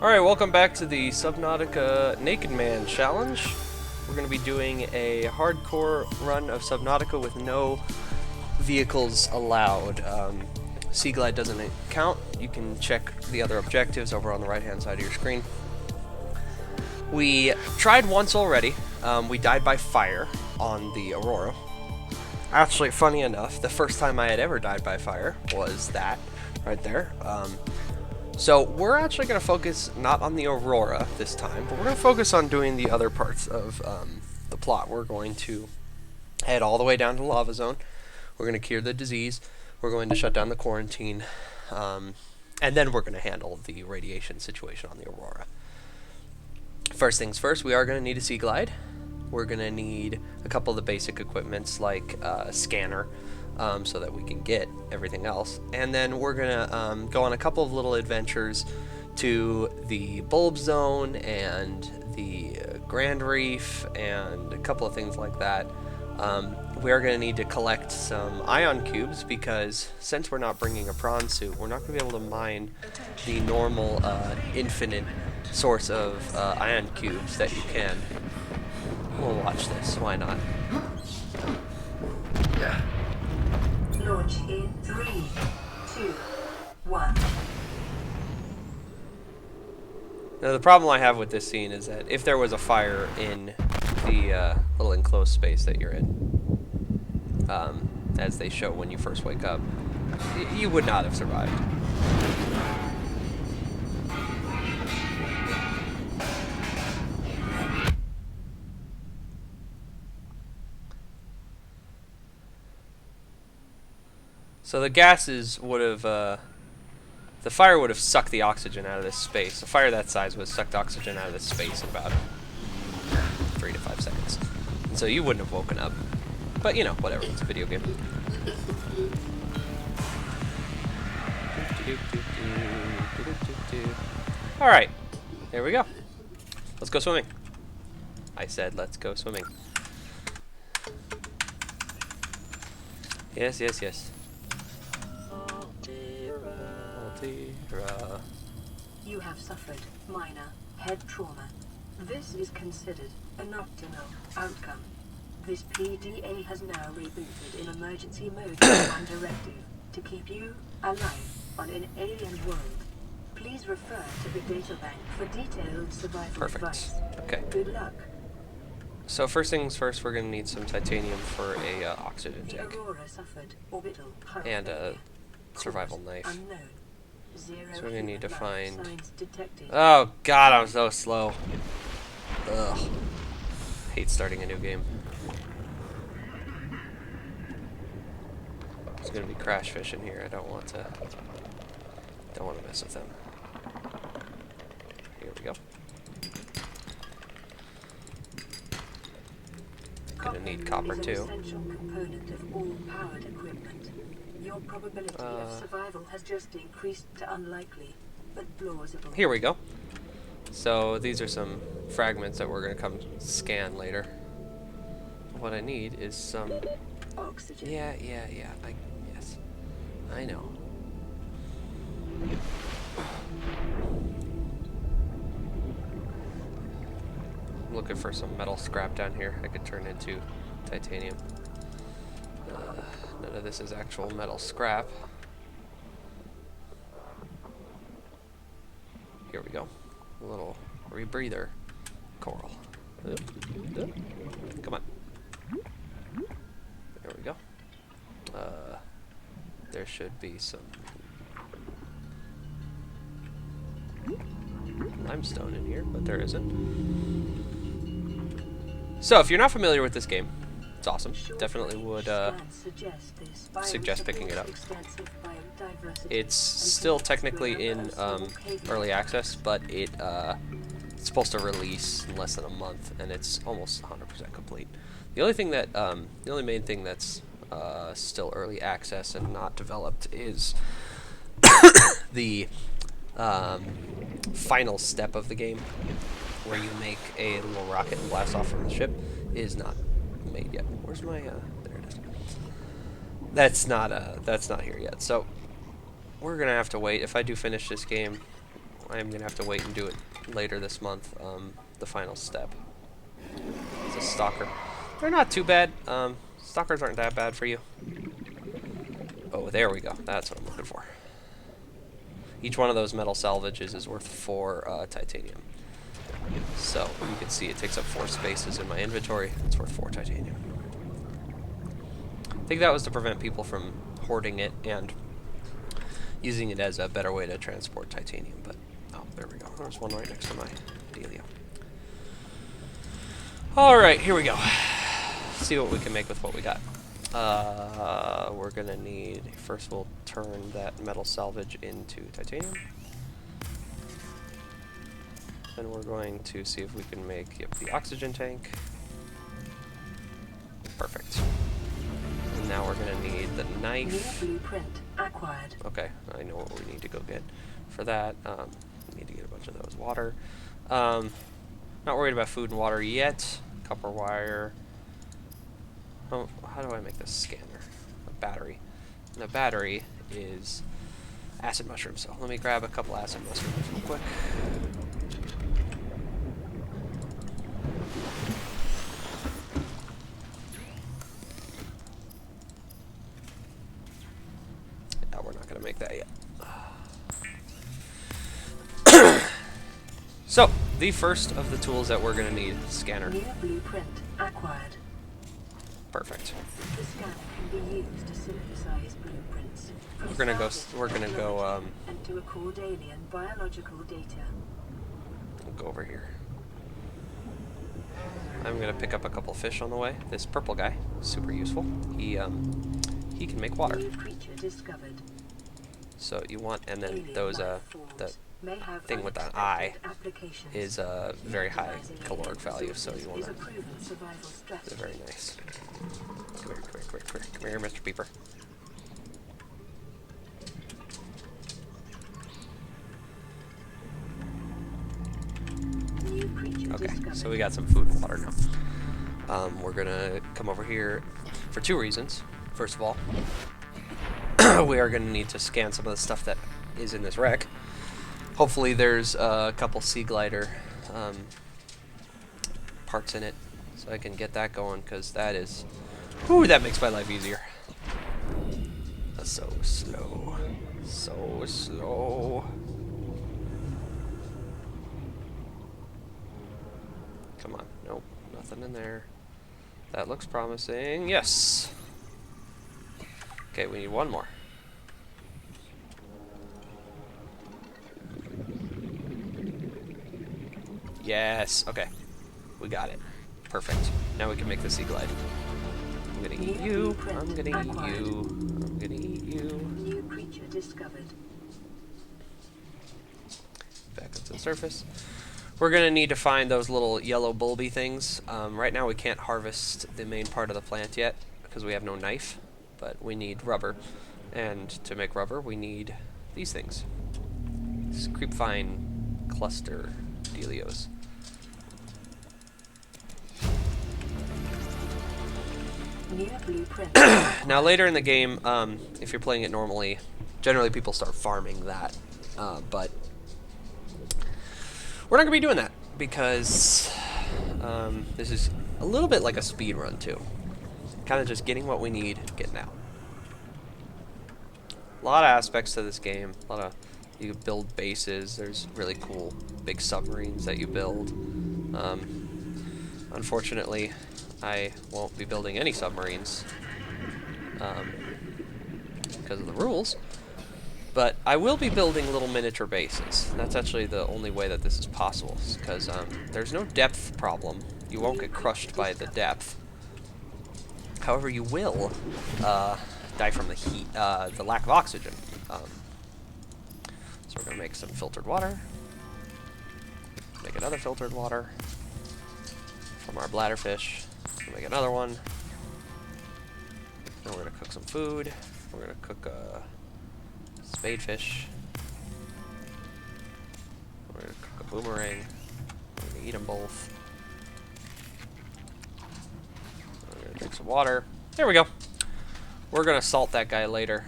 Alright, welcome back to the Subnautica Naked Man Challenge. We're going to be doing a hardcore run of Subnautica with no vehicles allowed. Sea Glide doesn't count. You can check the other objectives over on the right hand side of your screen. We tried once already. We died by fire on the Aurora. Actually, funny enough, the first time I had ever died by fire was that right there. So we're actually going to focus not on the Aurora this time, but we're going to focus on doing the other parts of the plot. We're going to head all the way down to the lava zone. We're going to cure the disease. We're going to shut down the quarantine. And then we're going to handle the radiation situation on the Aurora. First things first, we are going to need a Sea Glide. We're going to need a couple of the basic equipments like a scanner, so that we can get everything else. And then we're going to go on a couple of little adventures to the Bulb Zone and the Grand Reef and a couple of things like that. We are going to need to collect some ion cubes because since we're not bringing a prawn suit, we're not going to be able to mine the normal infinite source of ion cubes that you can. We'll watch this, why not? Yeah. Launch in 3, 2, 1. Now the problem I have with this scene is that if there was a fire in the little enclosed space that you're in, as they show when you first wake up, you would not have survived. So the gases would have, the fire would have sucked the oxygen out of this space. A fire that size would have sucked oxygen out of this space in about 3 to 5 seconds. And so you wouldn't have woken up. But, you know, whatever, it's a video game. Alright, there we go. Let's go swimming. I said let's go swimming. Yes, yes, yes. You have suffered minor head trauma. This is considered a nocturnal outcome. This PDA has now rebooted in emergency mode on directive to keep you alive on an alien world. Please refer to the data bank for detailed survival advice. Okay. Good luck. So first things first, we're going to need some titanium for a oxygen The tank Aurora suffered orbital and a survival knife. unknown. Zero So we're going to need to life find... signs detected. Oh god, I'm so slow. Ugh. Hate starting a new game. There's going to be crash fish in here. I don't want to mess with them. Here we go. Gonna need copper is an too. essential component of all powered equipment. Your probability of survival has just increased to unlikely, but plausible. Here we go. So these are some fragments that we're gonna come scan later. What I need is some. Oxygen. Yeah. Yes, I know. I'm looking for some metal scrap down here I could turn into titanium. None of this is actual metal scrap. Here we go. A little rebreather coral. Come on. There we go. There should be some limestone in here, but there isn't. So, if you're not familiar with this game, it's awesome. Definitely would suggest picking it up. It's still technically in early access, but it's supposed to release in less than a month, and it's almost 100% complete. The only main thing that's still early access and not developed is the final step of the game, where you make a little rocket and blast off from the ship, is not made yet. Where's my there it is. That's not here yet. So we're gonna have to wait. If I do finish this game, I'm going to have to wait and do it later this month. The final step. It's a stalker. They're not too bad. Stalkers aren't that bad for you. Oh, there we go. That's what I'm looking for. Each one of those metal salvages is worth 4 titanium. So you can see it takes up 4 spaces in my inventory. It's worth 4 titanium. I think that was to prevent people from hoarding it and using it as a better way to transport titanium. But oh, there we go. There's one right next to my dealio. All right, here we go. Let's see what we can make with what we got. We're gonna need, first we'll turn that metal salvage into titanium. Then we're going to see if we can make the oxygen tank. Perfect. And now we're gonna need the knife. Blueprint acquired. Okay, I know what we need to go get for that. We need to get a bunch of those. Water. Not worried about food and water yet. Copper wire. Oh, how do I make this scanner? A battery. And the battery is acid mushrooms. So let me grab a couple acid mushrooms real quick. Yeah, we're not gonna make that yet. So, the first of the tools that we're gonna need, scanner. New blueprint acquired. Perfect. The scanner can be used to synthesize blueprints. We're gonna go and to record alien biological data. we'll go over here. I'm gonna pick up a couple fish on the way. This purple guy, super useful. He can make water. New creature discovered. So you want, and then Alien those life forms the may have thing with the unexpected eye applications. is a very high Utilizing caloric alien value, so you want resources is a to. proven survival strategy. They're very nice. Come here, come here, come here, come here, Mr. Peeper. New creature Okay, discovered. so we got some food and water now. We're gonna come over here for 2 reasons. First of all, we are gonna need to scan some of the stuff that is in this wreck. Hopefully there's a couple sea glider parts in it, so I can get that going, because that is, whew, that makes my life easier. That's so slow. So slow. Come on. Nope. Nothing in there. That looks promising. Yes! Okay, we need one more. Yes! Okay. We got it. Perfect. Now we can make the sea glide. I'm gonna eat you. I'm gonna eat you. I'm gonna eat you. New creature discovered. Back up to the surface. We're gonna need to find those little yellow bulby things. Right now we can't harvest the main part of the plant yet because we have no knife, but we need rubber. And to make rubber we need these things. These creepvine cluster dealios. New blueprint. Now later in the game, if you're playing it normally, generally people start farming that, but we're not going to be doing that because this is a little bit like a speed run too. Kind of just getting what we need, getting out. A lot of aspects to this game. A lot of, you can build bases. There's really cool big submarines that you build. Unfortunately, I won't be building any submarines because of the rules. But I will be building little miniature bases. That's actually the only way that this is possible, because there's no depth problem. You won't get crushed by the depth. However, you will die from the heat, the lack of oxygen. So we're going to make some filtered water. Make another filtered water from our bladderfish. We'll make another one. Then we're going to cook some food. We're going to cook spadefish. We're going to cook a boomerang. We're going to eat them both. We're going to drink some water. There we go. We're going to salt that guy later.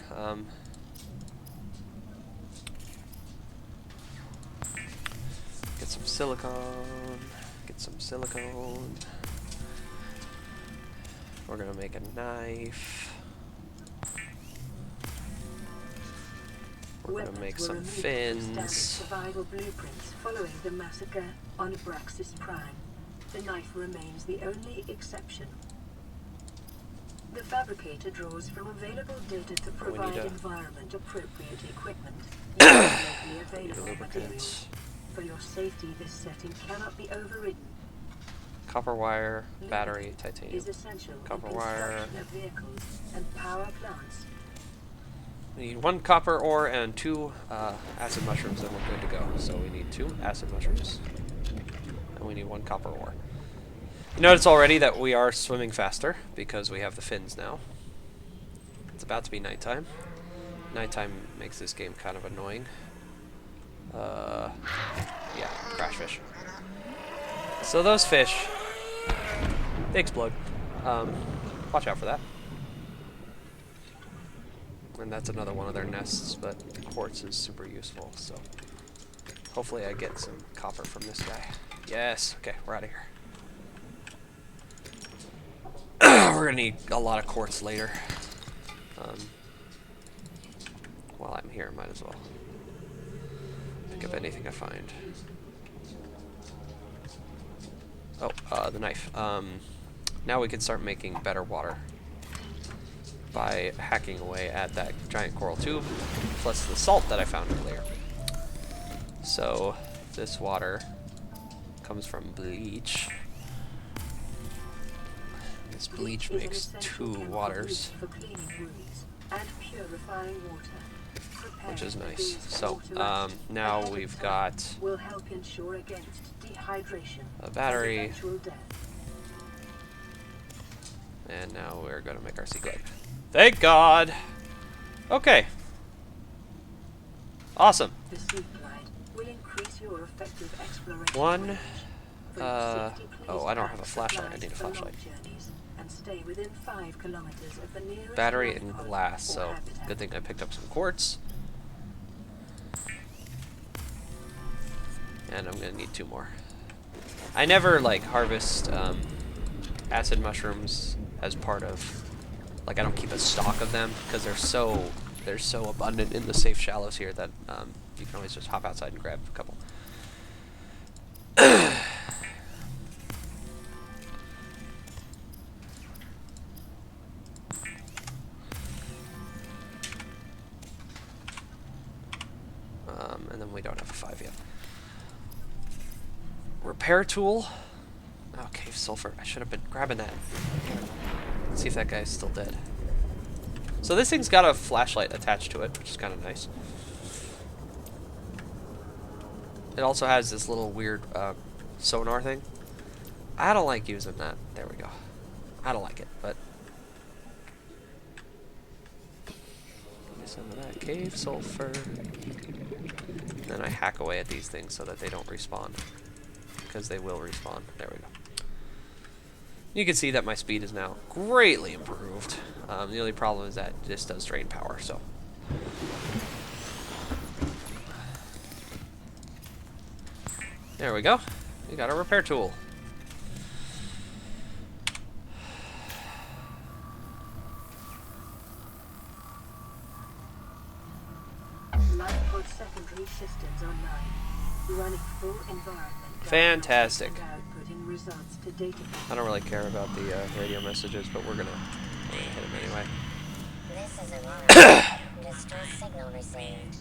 some silicone. Get some silicone. We're gonna make a knife. We're gonna make some fins. Survival blueprints following the massacre on Abraxas Prime. The knife remains the only exception. The fabricator draws from available data to provide environment-appropriate equipment using locally available materials. For your safety, this setting cannot be overridden. Copper wire, battery, titanium. Is essential Copper in wire. construction of vehicles and power plants. We need 1 copper ore and 2 acid mushrooms, and we're good to go. So we need 2 acid mushrooms, and we need 1 copper ore. You notice already that we are swimming faster because we have the fins now. It's about to be nighttime. Nighttime makes this game kind of annoying. Yeah, crash fish. So those fish, they explode. Watch out for that. And that's another one of their nests, but quartz is super useful, so hopefully I get some copper from this guy. Yes, okay, we're out of here. We're gonna need a lot of quartz later. While I'm here, might as well pick up anything I find. Oh, the knife. Now we can start making better water by hacking away at that giant coral tube, plus the salt that I found earlier. So this water comes from bleach. This bleach makes 2 waters, which is nice. So now we've got a battery, and now we're going to make our sea glide. Thank God! Okay. Awesome. The sea glide will increase your effective exploration 1. Oh, I don't have a flashlight. I need a flashlight. And stay within 5 kilometers of the nearest Battery and glass, so good thing I picked up some quartz. And I'm gonna need 2 more. I never like harvest acid mushrooms as part of, like, I don't keep a stock of them because they're so abundant in the safe shallows here that you can always just hop outside and grab a couple. And then we don't have a 5 yet. Repair tool. Oh, cave sulfur. I should have been grabbing that. Let's see if that guy's still dead. So this thing's got a flashlight attached to it, which is kind of nice. It also has this little weird sonar thing. I don't like using that. There we go. I don't like it, but give me some of that cave sulfur. Then I hack away at these things so that they don't respawn, because they will respawn. There we go. You can see that my speed is now greatly improved. The only problem is that this does drain power, so. There we go. We got a repair tool. Lifeboat secondary systems online. Running full environment. Fantastic. Outputting results to database. I don't really care about the radio messages, but we're gonna hit them anyway. This is Aurora. Distress signal received.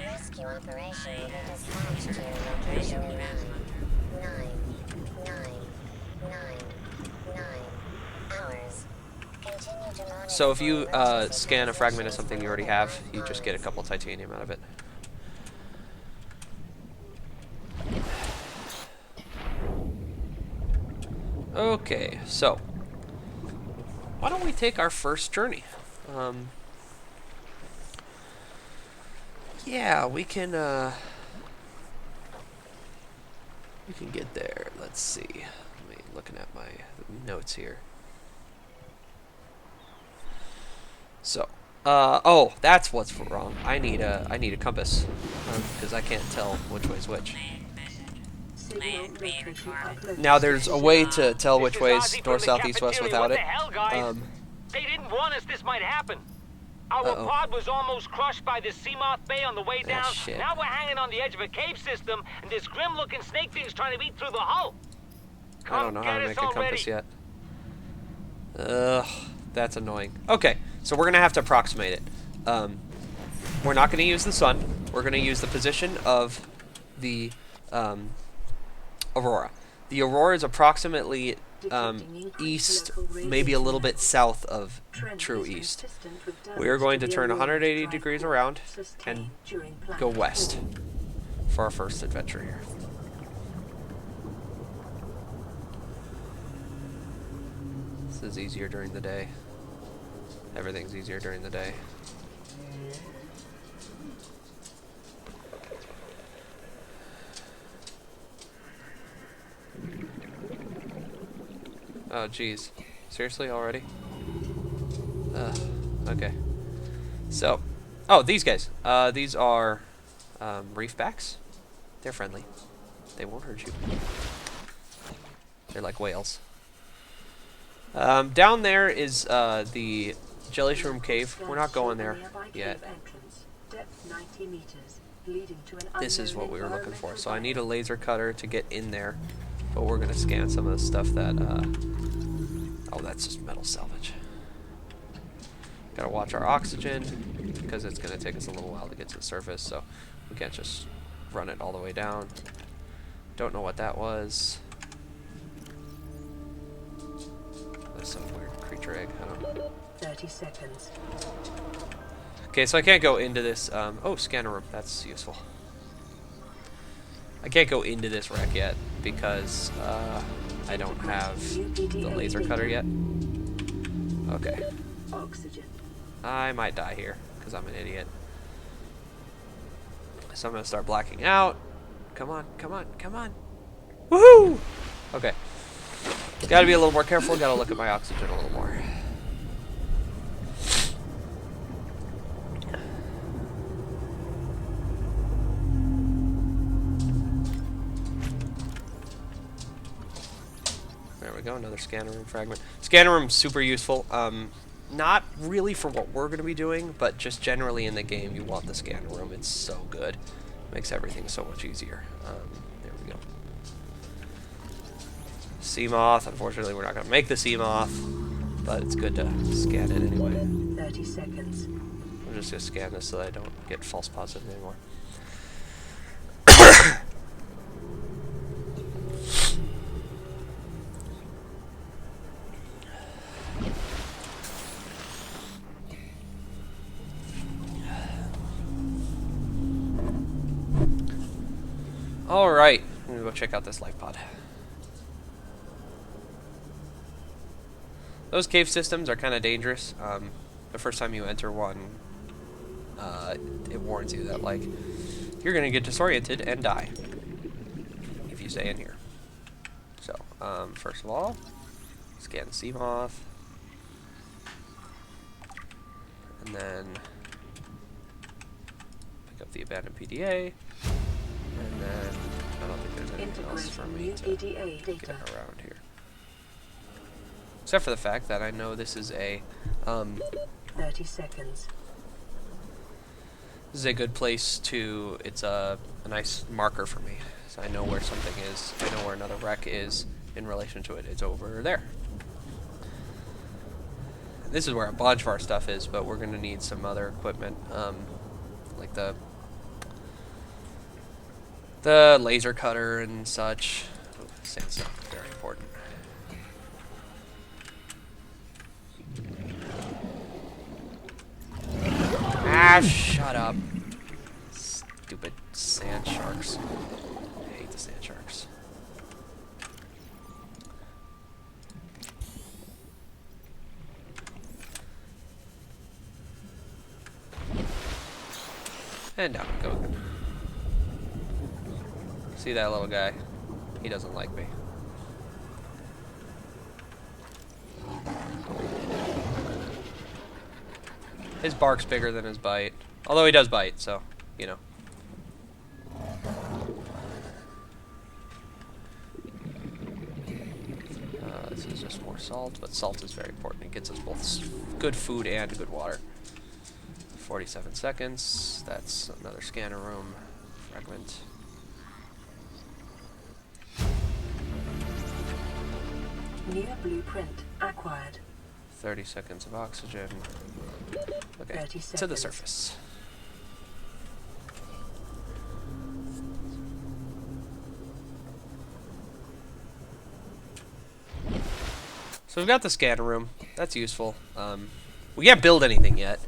Rescue operation will be dispatched to your location in 9 hours. Continue to monitor. So if you scan a fragment of something you already have, you just get a couple titanium out of it. Okay, so why don't we take our first journey? Yeah, we can get there. Let's see. Let me looking at my notes here. So, oh, that's what's wrong. I need a compass because I can't tell which way's which. Signal location uploaded. Now there's a way to tell which This is way is Ozzy from north, the south, east, west cafeteria. without What it. the hell, guys? They didn't warn us this might happen. Our Uh-oh. pod was almost crushed by the Seamoth Bay on the way down. shit. Now we're hanging on the edge of a cave system, and this grim-looking snake thing's trying to eat through the hull. I don't know how to get make us a already. compass yet. Ugh, that's annoying. Okay, so we're gonna have to approximate it. We're not gonna use the sun. We're gonna use the position of the aurora. The aurora is approximately east, maybe a little bit south of true east. We are going to turn 180 degrees around and go west for our first adventure here. This is easier during the day. Everything's easier during the day. Oh, geez. Seriously, already? Okay. So, oh, these guys. These are reefbacks. They're friendly. They won't hurt you. They're like whales. Down there is the jelly shroom cave. We're not going there yet. This is what we were looking for. So I need a laser cutter to get in there. But we're going to scan some of the stuff that... oh, that's just metal salvage. Gotta watch our oxygen, because it's going to take us a little while to get to the surface, so we can't just run it all the way down. Don't know what that was. That's some weird creature egg. I don't know. 30 seconds. Okay, so I can't go into this. Oh, scanner room. That's useful. I can't go into this wreck yet because I don't have the laser cutter yet. Okay. Oxygen. I might die here because I'm an idiot. So I'm going to start blacking out. Come on, come on, come on. Woohoo! Okay. Gotta be a little more careful. Gotta look at my oxygen a little more. There we go, another scanner room fragment. Scanner room's super useful. Not really for what we're going to be doing, but just generally in the game, you want the scanner room. It's so good. Makes everything so much easier. There we go. Seamoth. Unfortunately, we're not going to make the Seamoth, but it's good to scan it anyway. 30 seconds. I'm just going to scan this so that I don't get false positive anymore. Alright, I'm gonna go check out this life pod. Those cave systems are kind of dangerous. The first time you enter one, it warns you that, like, you're gonna get disoriented and die if you stay in here. So, first of all, scan the Seamoth. And then pick up the abandoned PDA. And then, I don't think there's anything else for me to get around here. Except for the fact that I know this is a, 30 seconds. this is a good place to, it's a nice marker for me. So I know where something is, I know where another wreck is in relation to it. It's over there. This is where a bunch of our stuff is, but we're going to need some other equipment, like the laser cutter and such. Oh, sandstone, very important. Ah, shut up. Stupid sand sharks. I hate the sand sharks. And down we go again. See that little guy? He doesn't like me. His bark's bigger than his bite. Although he does bite, so, you know. This is just more salt, but salt is very important. It gets us both good food and good water. 47 seconds. That's another scanner room. Fragment. Near blueprint acquired. 30 seconds of oxygen. Okay, 30 to the seconds. surface. So we've got the scanner room. That's useful. We can't build anything yet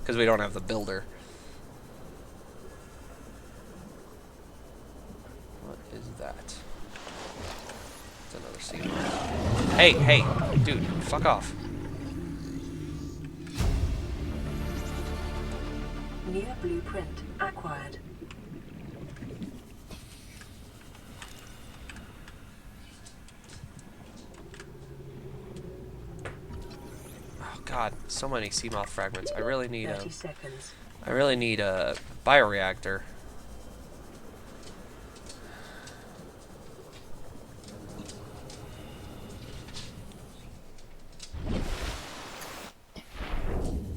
because we don't have the builder. What is that? It's another sea moth. Hey, dude, fuck off. Near blueprint acquired. Oh god, so many sea moth fragments. I really need 30 seconds. a bioreactor.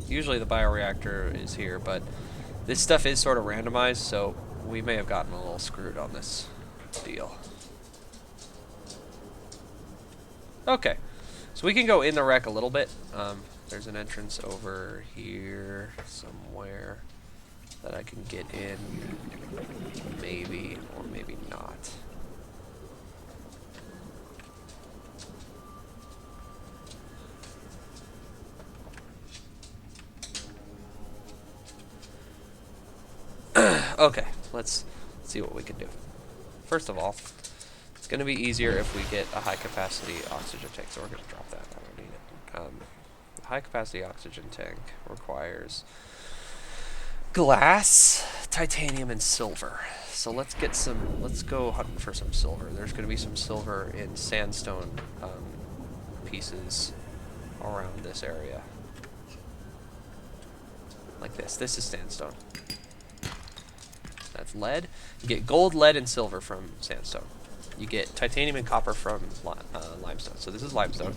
Usually the bioreactor is here, but this stuff is sort of randomized, so we may have gotten a little screwed on this deal. Okay, so we can go in the wreck a little bit. There's an entrance over here somewhere that I can get in, maybe, or maybe not. Okay, let's see what we can do. First of all, it's going to be easier if we get a high-capacity oxygen tank, so we're going to drop that. I don't need it. The high-capacity oxygen tank requires glass, titanium, and silver. So let's go hunting for some silver. There's going to be some silver in sandstone pieces around this area. Like this. This is sandstone. That's lead. You get gold, lead, and silver from sandstone. You get titanium and copper from limestone. So this is limestone.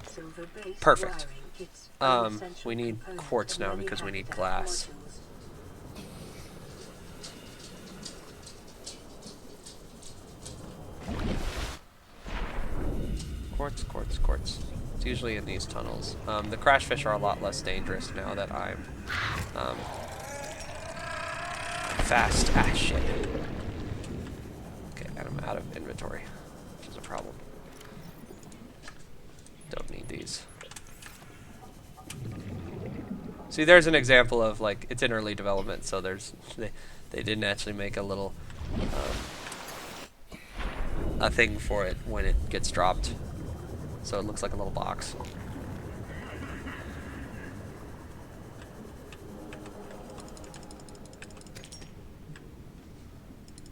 Silver-based Perfect. wiring kits are an We essential need component quartz of now many because we need habitat glass. modules. Quartz. It's usually in these tunnels. The crash fish are a lot less dangerous now that I'm fast. Ah, shit. Okay, and I'm out of inventory, which is a problem. Don't need these. See, there's an example of, like, it's in early development, so there's they didn't actually make a little a thing for it when it gets dropped. So it looks like a little box.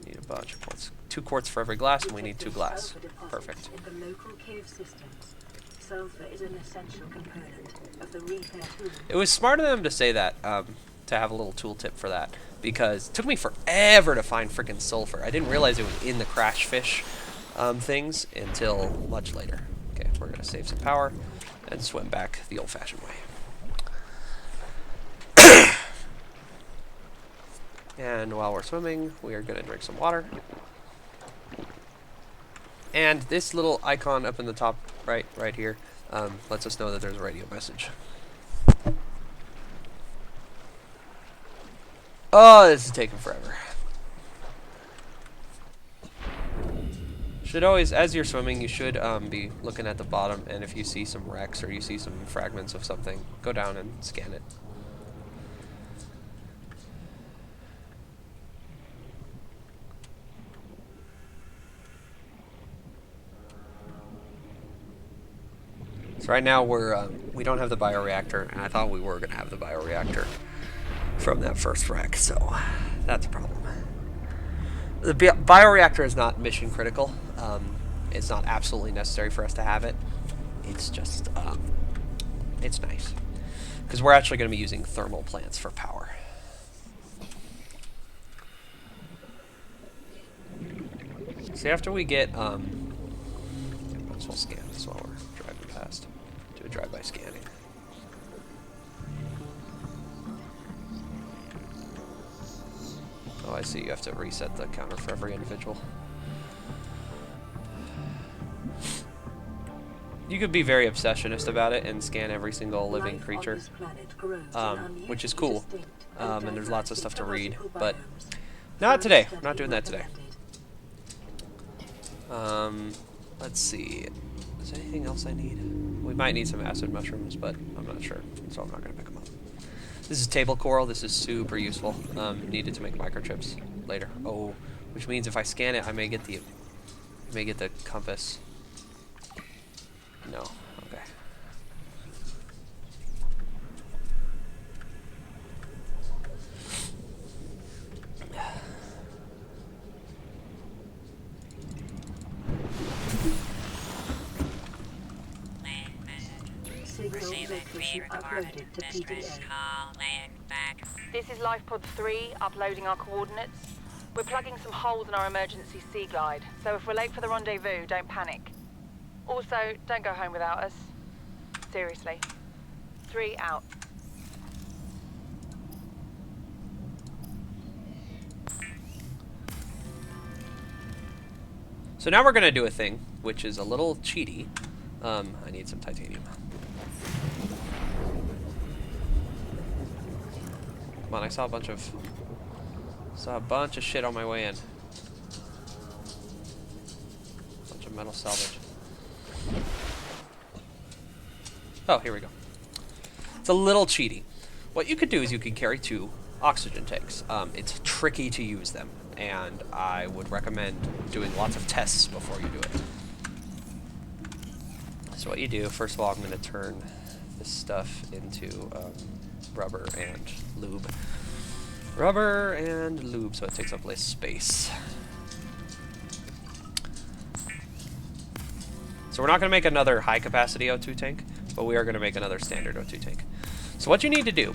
Need a bunch of quartz. 2 quartz for every glass, and we need 2 glass. Perfect. In the local cave systems, sulfur is an essential component of the repair tool. It was smart of them to say that, to have a little tooltip for that, because it took me forever to find frickin' sulfur. I didn't realize it was in the crash fish things until much later. Okay, we're gonna save some power and swim back the old-fashioned way. And while we're swimming, we are gonna drink some water. And this little icon up in the top right here lets us know that there's a radio message. Oh, this is taking forever. Should always, as you're swimming, you should be looking at the bottom, and if you see some wrecks or you see some fragments of something, go down and scan it. So right now we don't have the bioreactor, and I thought we were gonna have the bioreactor from that first wreck, so that's a problem. The bioreactor is not mission critical. It's not absolutely necessary for us to have it. It's just, it's nice. because we're actually going to be using thermal plants for power. See, after we get, might as well scan this while we're driving past. Do a drive-by scanning. Oh, I see. You have to reset the counter for every individual. You could be very obsessionist about it and scan every single living Life on creature, this planet grows in which is unusually cool. distinct And there's lots of stuff to read, ecological but biomes. not Further today. We're study not doing that today. recommended. Let's see. Is there anything else I need? We might need some acid mushrooms, but I'm not sure, so I'm not going to pick them up. This is table coral. This is super useful. Needed to make microchips later. Oh, which means if I scan it, I may get the compass. No. Okay. Signal location uploaded to PDA. This is Lifepod 3, uploading our coordinates. We're plugging some holes in our emergency sea glide, so if we're late for the rendezvous, don't panic. Also, don't go home without us. Seriously. 3 out. So now we're going to do a thing, which is a little cheaty. I need some titanium. Come on, I saw a bunch of shit on my way in. Bunch of metal salvage. Oh, here we go. It's a little cheaty. What you could do is you could carry 2 oxygen tanks. It's tricky to use them, and I would recommend doing lots of tests before you do it. So what you do, first of all, I'm going to turn this stuff into rubber and lube. Rubber and lube, so it takes up less space. So we're not going to make another high-capacity O2 tank, but we are going to make another standard O2 tank. So what you need to do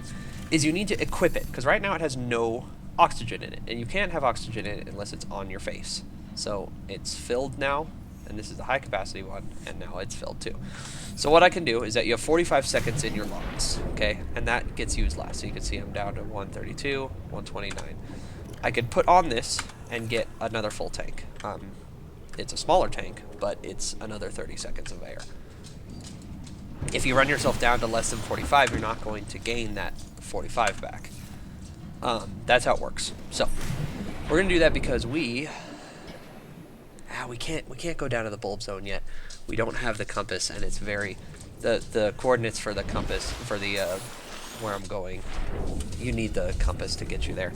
is you need to equip it, because right now it has no oxygen in it, and you can't have oxygen in it unless it's on your face. So it's filled now, and this is the high-capacity one, and now it's filled too. So what I can do is that you have 45 seconds in your lungs, okay? And that gets used last. So you can see I'm down to 132, 129. I could put on this and get another full tank. It's a smaller tank, but it's another 30 seconds of air. If you run yourself down to less than 45, you're not going to gain that 45 back. That's how it works. So we're going to do that because we can't go down to the bulb zone yet. We don't have the compass, and it's very the coordinates for the compass for the where I'm going. You need the compass to get you there.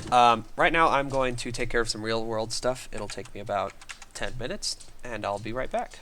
Right now, I'm going to take care of some real world stuff. It'll take me about 10 minutes, and I'll be right back.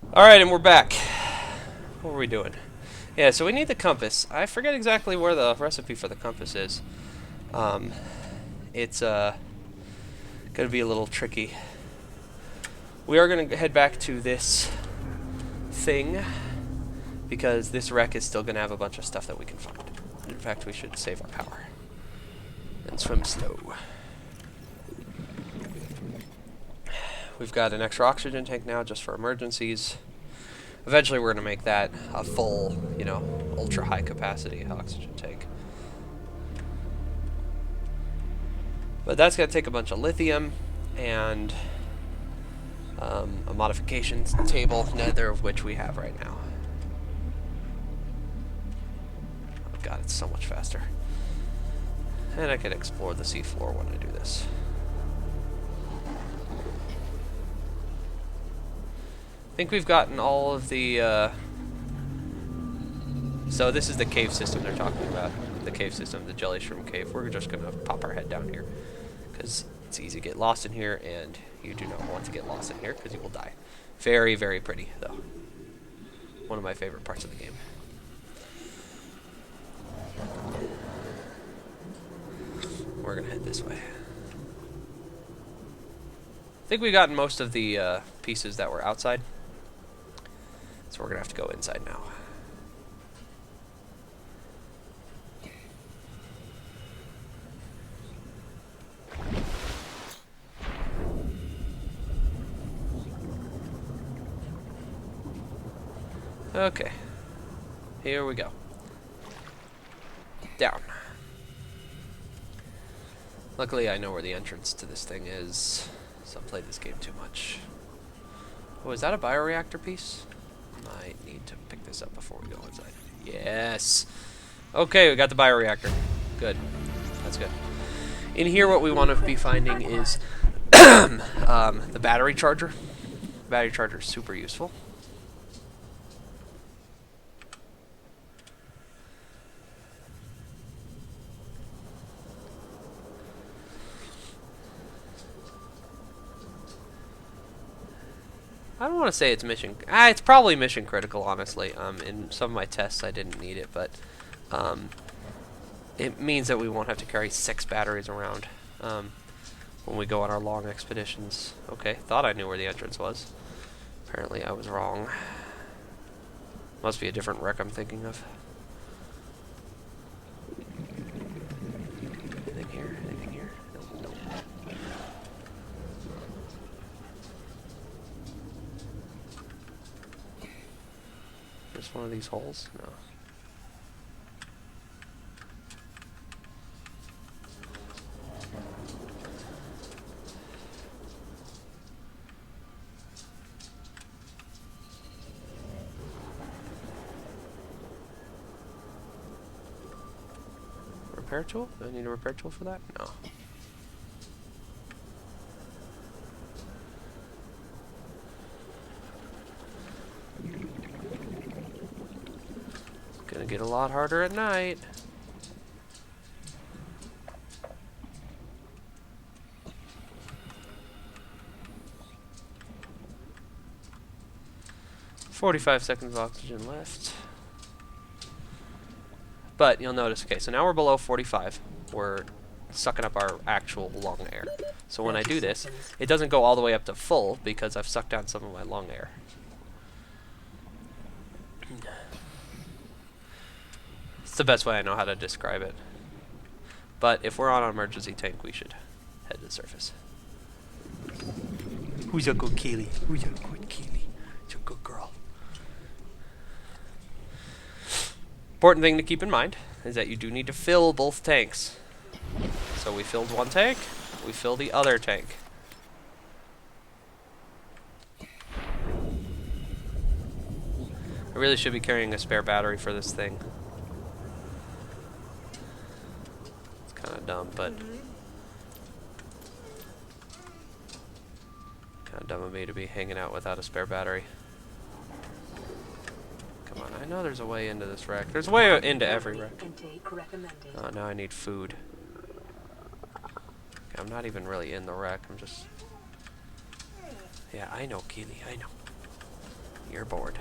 Alright, and we're back. What were we doing? Yeah, so we need the compass. I forget exactly where the recipe for the compass is. It's gonna be a little tricky. We are gonna head back to this thing because this wreck is still gonna have a bunch of stuff that we can find. In fact, we should save our power and swim slow. We've got an extra oxygen tank now just for emergencies. Eventually we're going to make that a full, you know, ultra high capacity oxygen tank. But that's going to take a bunch of lithium and a modifications table, neither of which we have right now. Oh god, it's so much faster. And I can explore the seafloor when I do this. I think we've gotten all of the, so this is the cave system they're talking about. The cave system, the jelly shroom cave. We're just going to pop our head down here, because it's easy to get lost in here, and you do not want to get lost in here, because you will die. Very, very pretty, though. One of my favorite parts of the game. We're going to head this way. I think we've gotten most of the pieces that were outside. So we're going to have to go inside now. Okay. Here we go. Down. Luckily I know where the entrance to this thing is, so I've played this game too much. Oh, is that a bioreactor piece? Might need to pick this up before we go inside. Yes! Okay, we got the bioreactor. Good. That's good. In here what we want to be finding is the battery charger. The battery charger is super useful. I don't want to say it's mission. It's probably mission critical, honestly. In some of my tests, I didn't need it, but it means that we won't have to carry 6 batteries around when we go on our long expeditions. Okay, thought I knew where the entrance was. Apparently, I was wrong. Must be a different wreck I'm thinking of. Anything here? Anything here? Nope. Just one of these holes? No. Repair tool? Do I need a repair tool for that? No. Gonna get a lot harder at night. "45 seconds of oxygen left." But you'll notice, okay, so now we're below 45. We're sucking up our actual lung air. So when I do this, it doesn't go all the way up to full because I've sucked down some of my lung air. It's the best way I know how to describe it. But if we're on an emergency tank, we should head to the surface. Who's a good Keely? Who's a good Keely? It's a good girl. Important thing to keep in mind is that you do need to fill both tanks. So we filled one tank, we fill the other tank. I really should be carrying a spare battery for this thing. It's kind of dumb, but kind of dumb of me to be hanging out without a spare battery. Come on, I know there's a way into this wreck. There's a way into every wreck. Oh, now I need food. Okay, I'm not even really in the wreck, I'm just... Yeah, I know, Keely, I know. You're bored.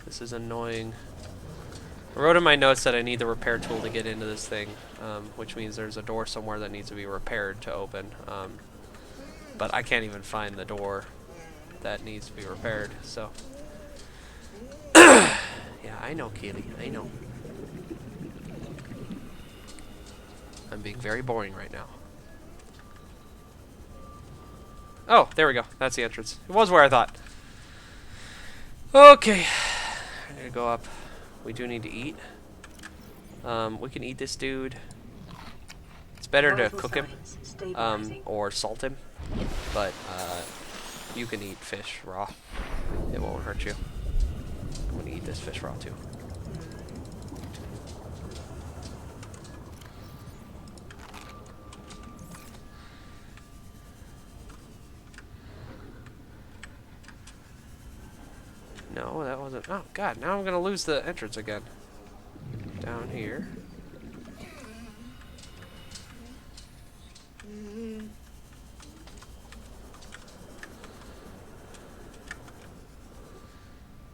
This is annoying. I wrote in my notes that I need the repair tool to get into this thing, which means there's a door somewhere that needs to be repaired to open. But I can't even find the door that needs to be repaired, so. Yeah, I know, Keely. I know. I'm being very boring right now. Oh, there we go. That's the entrance. It was where I thought. Okay. I'm gonna go up. We do need to eat. We can eat this dude. It's better to cook him, or salt him, but you can eat fish raw. It won't hurt you. I'm gonna eat this fish raw too. No, that wasn't. Oh god, now I'm gonna lose the entrance again. Down here.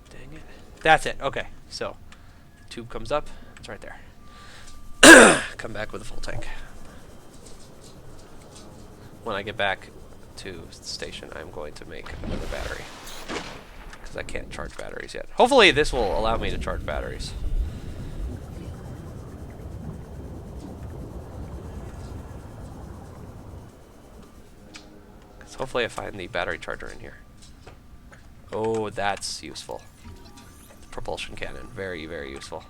Dang it. That's it. Okay, so tube comes up. It's right there. Come back with a full tank. When I get back to the station, I'm going to make another battery. Because I can't charge batteries yet. Hopefully this will allow me to charge batteries. So hopefully I find the battery charger in here. Oh, that's useful. Propulsion cannon. Very, very useful.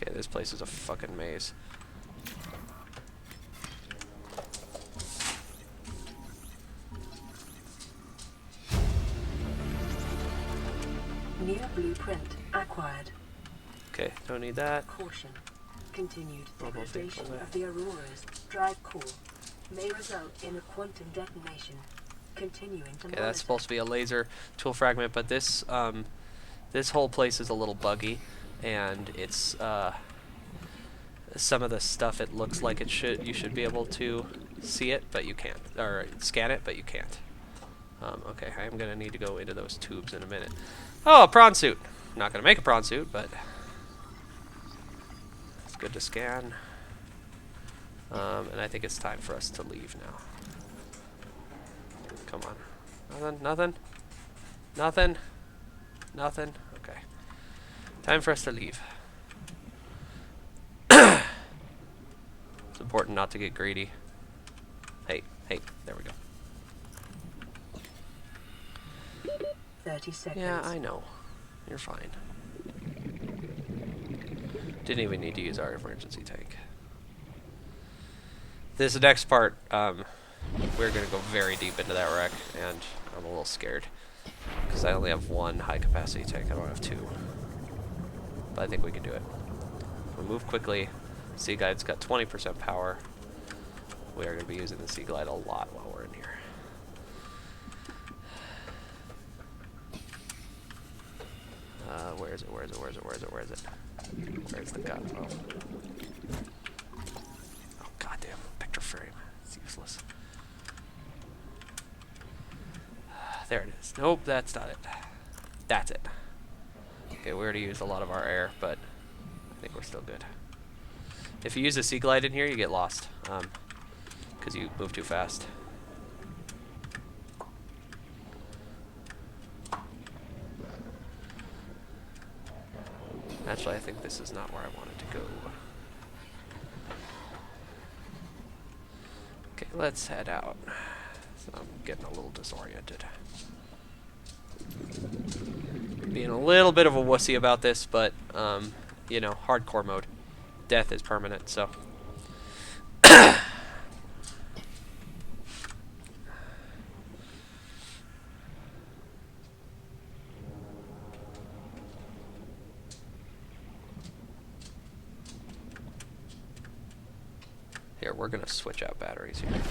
Okay, this place is a fucking maze. New blueprint acquired. Okay, don't need that. Caution. Continued Mobile degradation vehicle of the Aurora's drive core may result in a quantum detonation. Continuing to Okay, monitor. that's supposed to be a laser tool fragment, but this this whole place is a little buggy, and it's some of the stuff it looks like it should you should be able to see it, but you can't, or scan it, but you can't. Okay, I'm gonna need to go into those tubes in a minute. Oh, a prawn suit. Not gonna make a prawn suit, but it's good to scan. And I think it's time for us to leave now. Come on. Nothing, nothing, nothing, nothing. Okay. Time for us to leave. It's important not to get greedy. Hey, hey, there we go. 30 seconds. Yeah, I know. You're fine. Didn't even need to use our emergency tank. This next part, we're going to go very deep into that wreck, and I'm a little scared. Because I only have one high-capacity tank, I don't have two. But I think we can do it. We move quickly. Sea Glide's got 20% power. We are going to be using the Sea Glide a lot while we're in here. Where is it? Where is it? Where is it? Where is it? Where is it? Where's the gun? Oh. Oh, goddamn. Picture frame. It's useless. There it is. Nope, that's not it. That's it. Okay, we already used a lot of our air, but I think we're still good. If you use a Sea Glide in here, you get lost. Because you move too fast. Actually, I think this is not where I wanted to go. Okay, let's head out. So I'm getting a little disoriented. Being a little bit of a wussy about this, but, you know, hardcore mode. Death is permanent, so. Here, we're gonna switch out batteries here.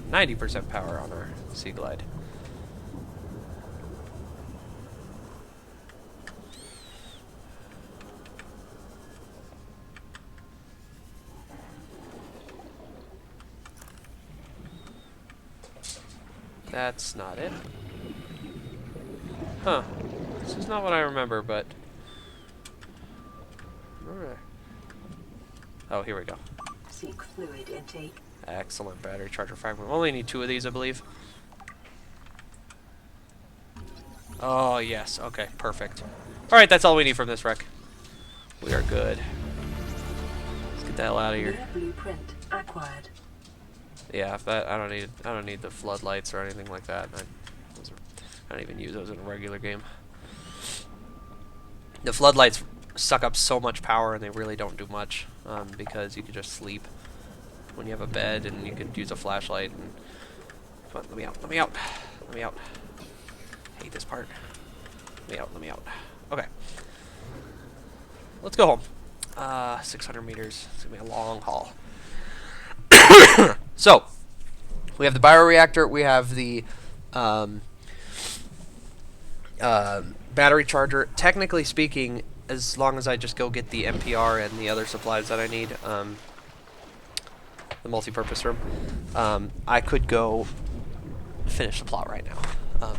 90% power on our Sea Glide. That's not it. Huh. This is not what I remember, but... Oh, here we go. Seek fluid intake. Excellent battery charger fragment. We only need 2 of these, I believe. Oh, yes. Okay, perfect. Alright, that's all we need from this wreck. We are good. Let's get the hell out of here. Near blueprint acquired. Yeah, if that I don't need the floodlights or anything like that. I don't even use those in a regular game. The floodlights suck up so much power and they really don't do much because you can just sleep when you have a bed and you could use a flashlight. And come on, let me out, let me out, let me out. I hate this part. Let me out, let me out. Okay. Let's go home. 600 meters. It's gonna be a long haul. So, we have the bioreactor, we have the battery charger. Technically speaking, as long as I just go get the NPR and the other supplies that I need, the multi-purpose room, I could go finish the plot right now.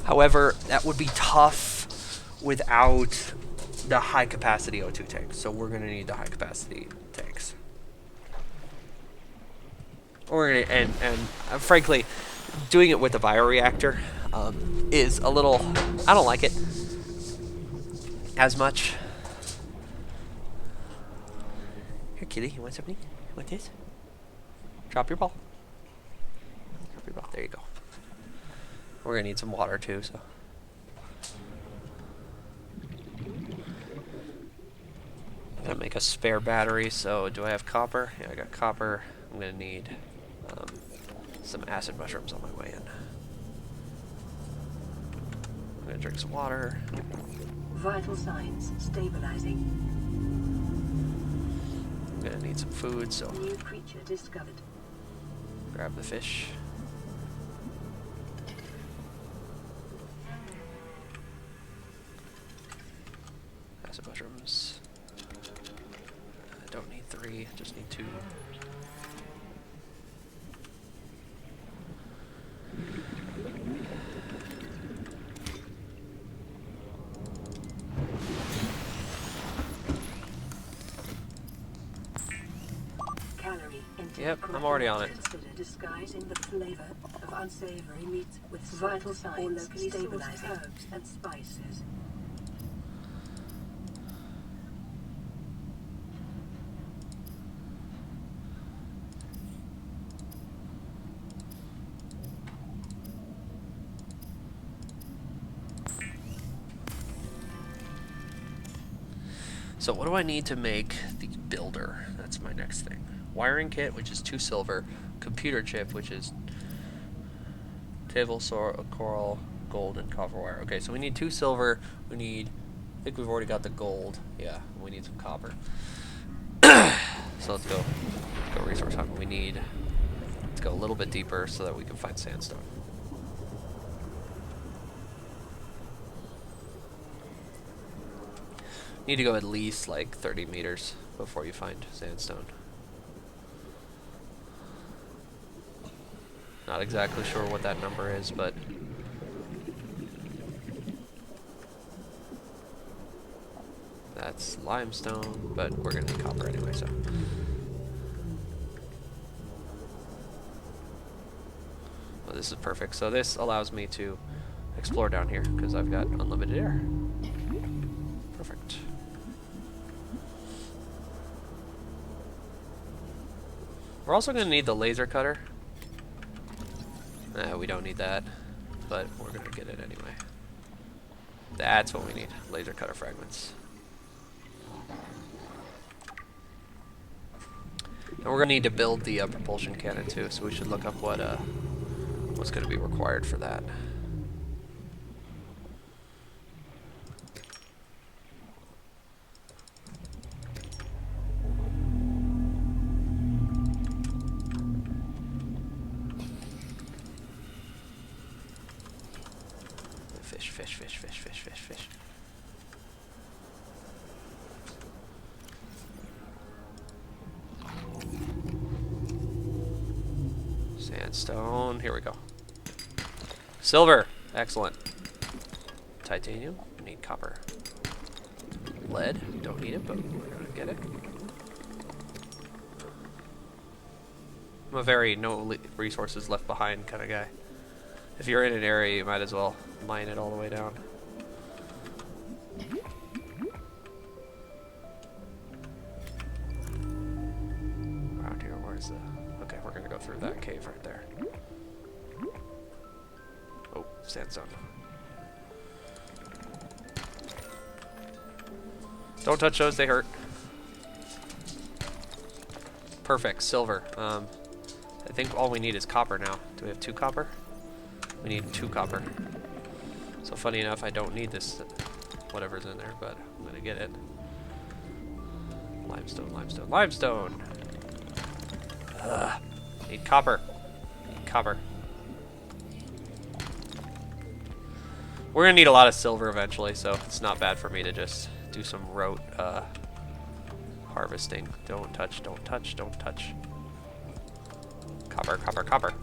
However, that would be tough without the high-capacity O2 tanks, so we're going to need the high-capacity tanks. And frankly, doing it with the bioreactor is a little... I don't like it as much. Here, kitty, you want something? You want this? Drop your ball. Drop your ball. There you go. We're gonna need some water too, so... I'm gonna make a spare battery, so do I have copper? Yeah, I got copper. I'm gonna need some acid mushrooms on my way in. I'm gonna drink some water. Vital signs stabilizing. I'm gonna need some food, so New creature discovered. grab the fish. Acid mushrooms. I don't need 3, I just need 2. Calorie intake. Yep, I'm already on it. Consider disguising the flavor of unsavory meats with vital signs or locally stabilizing herbs and spices. So what do I need to make the builder? That's my next thing. Wiring kit, which is 2 silver. Computer chip, which is table, coral, gold, and copper wire. Okay, so we need 2 silver. We need... I think we've already got the gold. Yeah, we need some copper. So let's go resource hunting. We need... Let's go a little bit deeper so that we can find sandstone. Need to go at least like 30 meters before you find sandstone. Not exactly sure what that number is, but that's limestone, but we're gonna need copper anyway, so. Well, this is perfect. So this allows me to explore down here because I've got unlimited air. Perfect. We're also going to need the laser cutter. We don't need that, but we're going to get it anyway. That's what we need, laser cutter fragments. And we're going to need to build the propulsion cannon too, so we should look up what's going to be required for that. fish, fish, fish, fish, fish, fish. Sandstone. Here we go. Silver. Excellent. Titanium. We need copper. Lead. Don't need it, but we're gonna get it. I'm a very no resources left behind kind of guy. If you're in an area, you might as well mine it all the way down. Around here, where's the... Okay, we're gonna go through that cave right there. Oh, sandstone. Don't touch those, they hurt. Perfect, silver. I think all we need is copper now. Do we have 2 copper? We need 2 copper. So funny enough, I don't need this, whatever's in there, but I'm gonna get it. Limestone, limestone, limestone! Ugh. Need copper. Need copper. We're gonna need a lot of silver eventually, so it's not bad for me to just do some rote harvesting. Don't touch, don't touch, don't touch. Copper, copper, copper.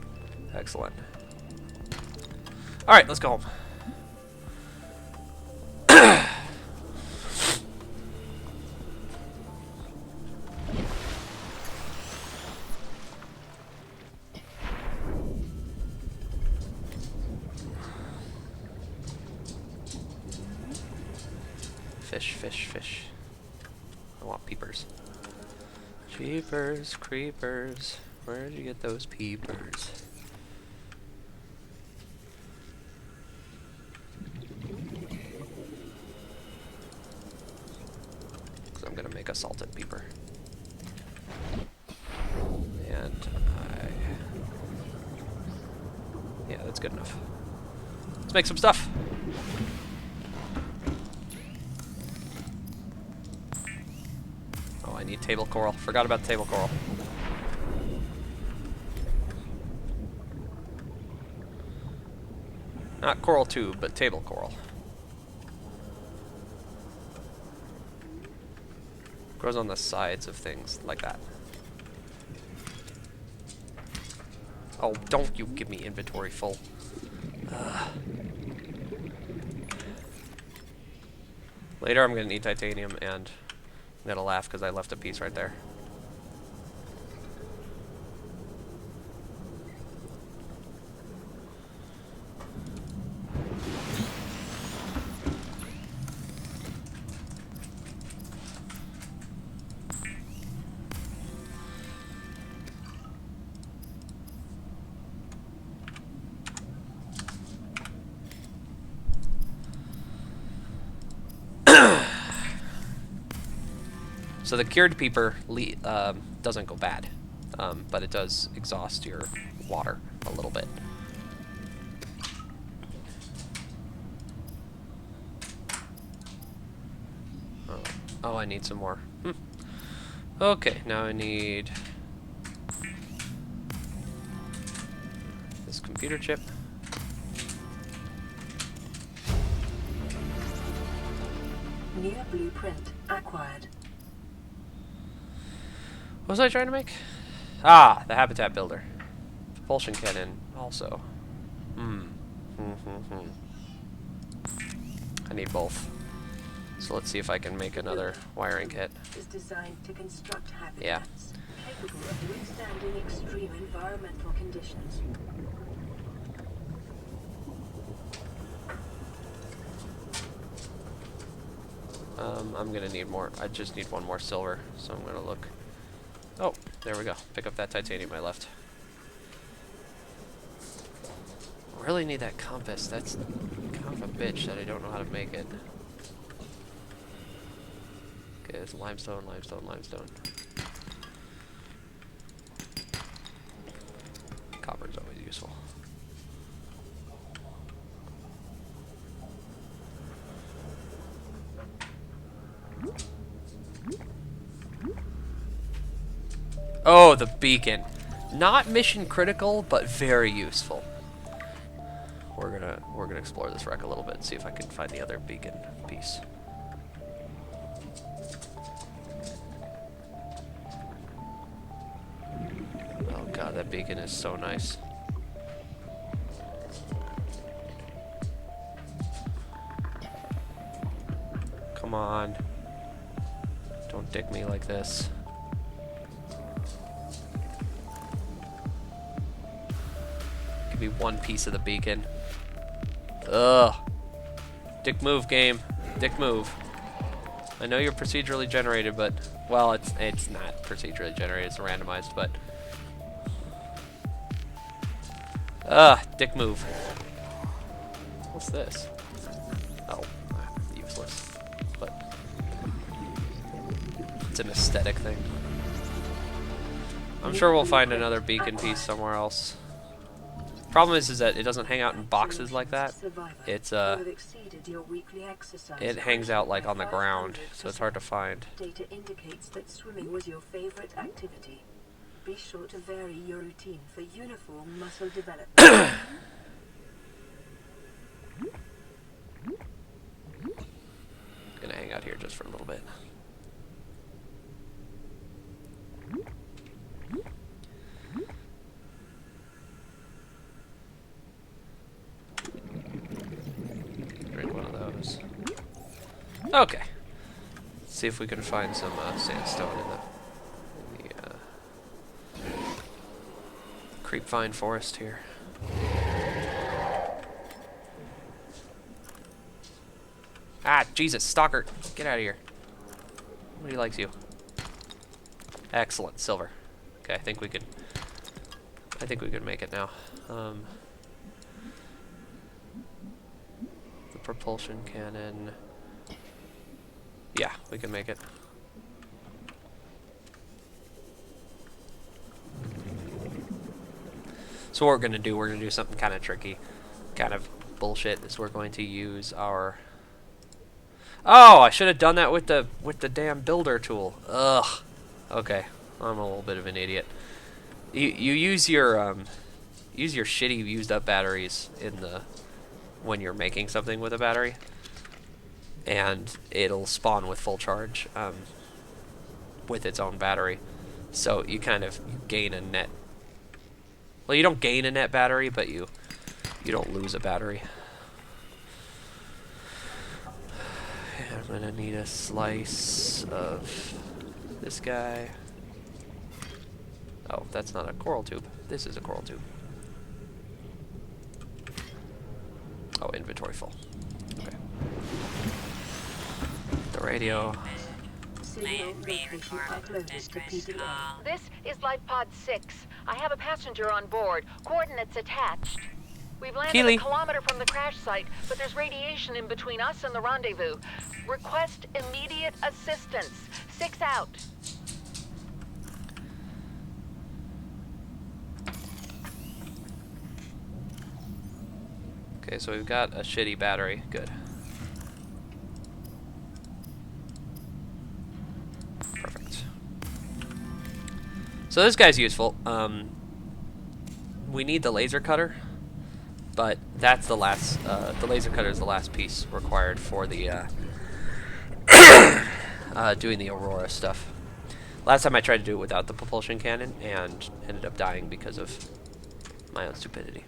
Excellent. Alright, let's go home. Fish, fish, fish. I want peepers. Jeepers, creepers. Where'd you get those peepers? Because I'm gonna make a salted peeper. And yeah, that's good enough. Let's make some stuff. Oh, I need table coral. Forgot about table coral. Not coral tube, but table coral. Grows on the sides of things like that. Oh, don't you give me inventory full. Later I'm gonna need titanium, and I'm gonna laugh because I left a piece right there. So the cured peeper doesn't go bad, but it does exhaust your water a little bit. Oh, I need some more. Okay, now I need this computer chip. New blueprint acquired. What was I trying to make? Ah, the habitat builder. Propulsion cannon also. I need both. So let's see if I can make another wiring kit. Is designed to construct habitats Yeah. capable of withstanding extreme environmental conditions. I'm gonna need more. I just need one more silver, so I'm gonna look. Oh, there we go. Pick up that titanium I left. Really need that compass. That's kind of a bitch that I don't know how to make it. Okay, it's limestone, limestone, limestone. Copper is always useful. Oh, the beacon. Not mission critical, but very useful. we're gonna explore this wreck a little bit and see if I can find the other beacon piece. Oh god, that beacon is so nice. Come on. Don't dick me like this. Give me one piece of the beacon. Ugh. Dick move, game. Dick move. I know you're procedurally generated, but... Well, it's not procedurally generated, it's randomized, but... Ugh, dick move. What's this? Oh, useless. But... It's an aesthetic thing. I'm sure we'll find another beacon piece somewhere else. Problem is that it doesn't hang out in boxes like that. It's it hangs out like on the ground, so it's hard to find. Data indicates that swimming was your favorite activity. Be sure to vary your routine for uniform muscle development. Gonna hang out here just for a little bit. Drink one of those. Okay. Let's see if we can find some sandstone in the creepvine forest here. Ah, Jesus, stalker! Get out of here. Nobody likes you. Excellent, silver. Okay, I think we could make it now. The propulsion cannon. Yeah, we can make it. So what we're gonna do something kind of tricky, kind of bullshit. Is we're going to use our. Oh, I should have done that with the damn builder tool. Ugh. Okay, I'm a little bit of an idiot. You use your shitty used up batteries in the when you're making something with a battery, and it'll spawn with full charge with its own battery. So you kind of gain a net. Well, you don't gain a net battery, but you don't lose a battery. I'm gonna need a slice of this guy. Oh, that's not a coral tube. This is a coral tube. Oh, inventory full. Okay. The radio. This is Life Pod 6. I have a passenger on board. Coordinates attached. We've landed Keely. a kilometer from the crash site, but there's radiation in between us and the rendezvous. Request immediate assistance. 6 out. Okay, so we've got a shitty battery. Good. Perfect. So this guy's useful. We need the laser cutter, but that's the last. The laser cutter is the last piece required for the doing the Aurora stuff. Last time I tried to do it without the propulsion cannon and ended up dying because of my own stupidity.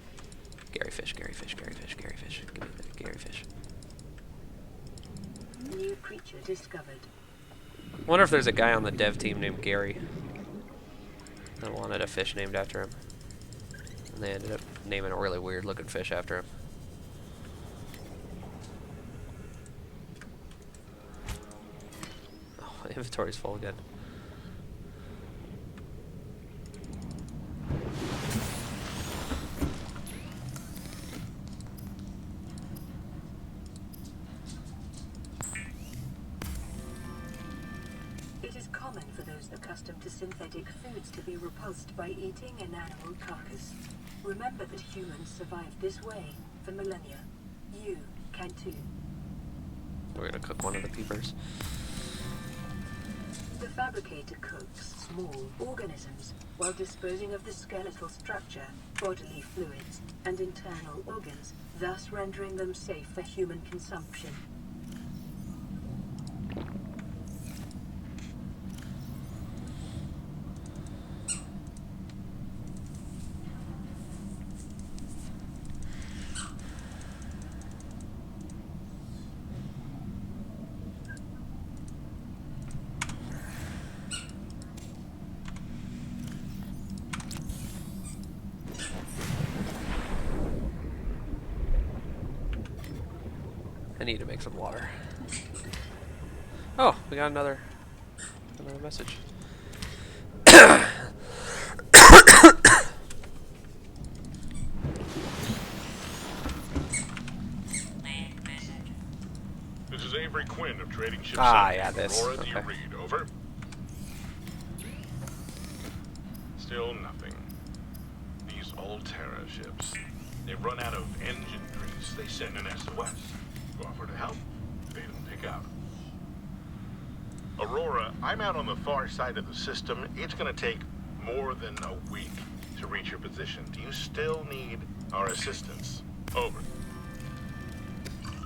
Gary fish, Gary fish, Gary fish, Gary fish. Give me the Gary fish. New creature discovered. Wonder if there's a guy on the dev team named Gary that wanted a fish named after him. And they ended up naming a really weird looking fish after him. Oh, inventory's full again. It is common for those accustomed to synthetic foods to be repulsed by eating an animal carcass. Remember that humans survived this way for millennia. You can too. We're gonna cook one of the peepers. The fabricator cooks small organisms while disposing of the skeletal structure, bodily fluids, and internal organs, thus rendering them safe for human consumption. I need to make some water. Oh, we got another message. This is Avery Quinn of Trading Ship Yeah, this. Aurora, do you Okay. read? Over. Still nothing. These old Terra ships. They've run out of engine grease. They send an SOS. You offer to help. They didn't pick up. Aurora, I'm out on the far side of the system. It's going to take more than a week to reach your position. Do you still need our assistance? Over.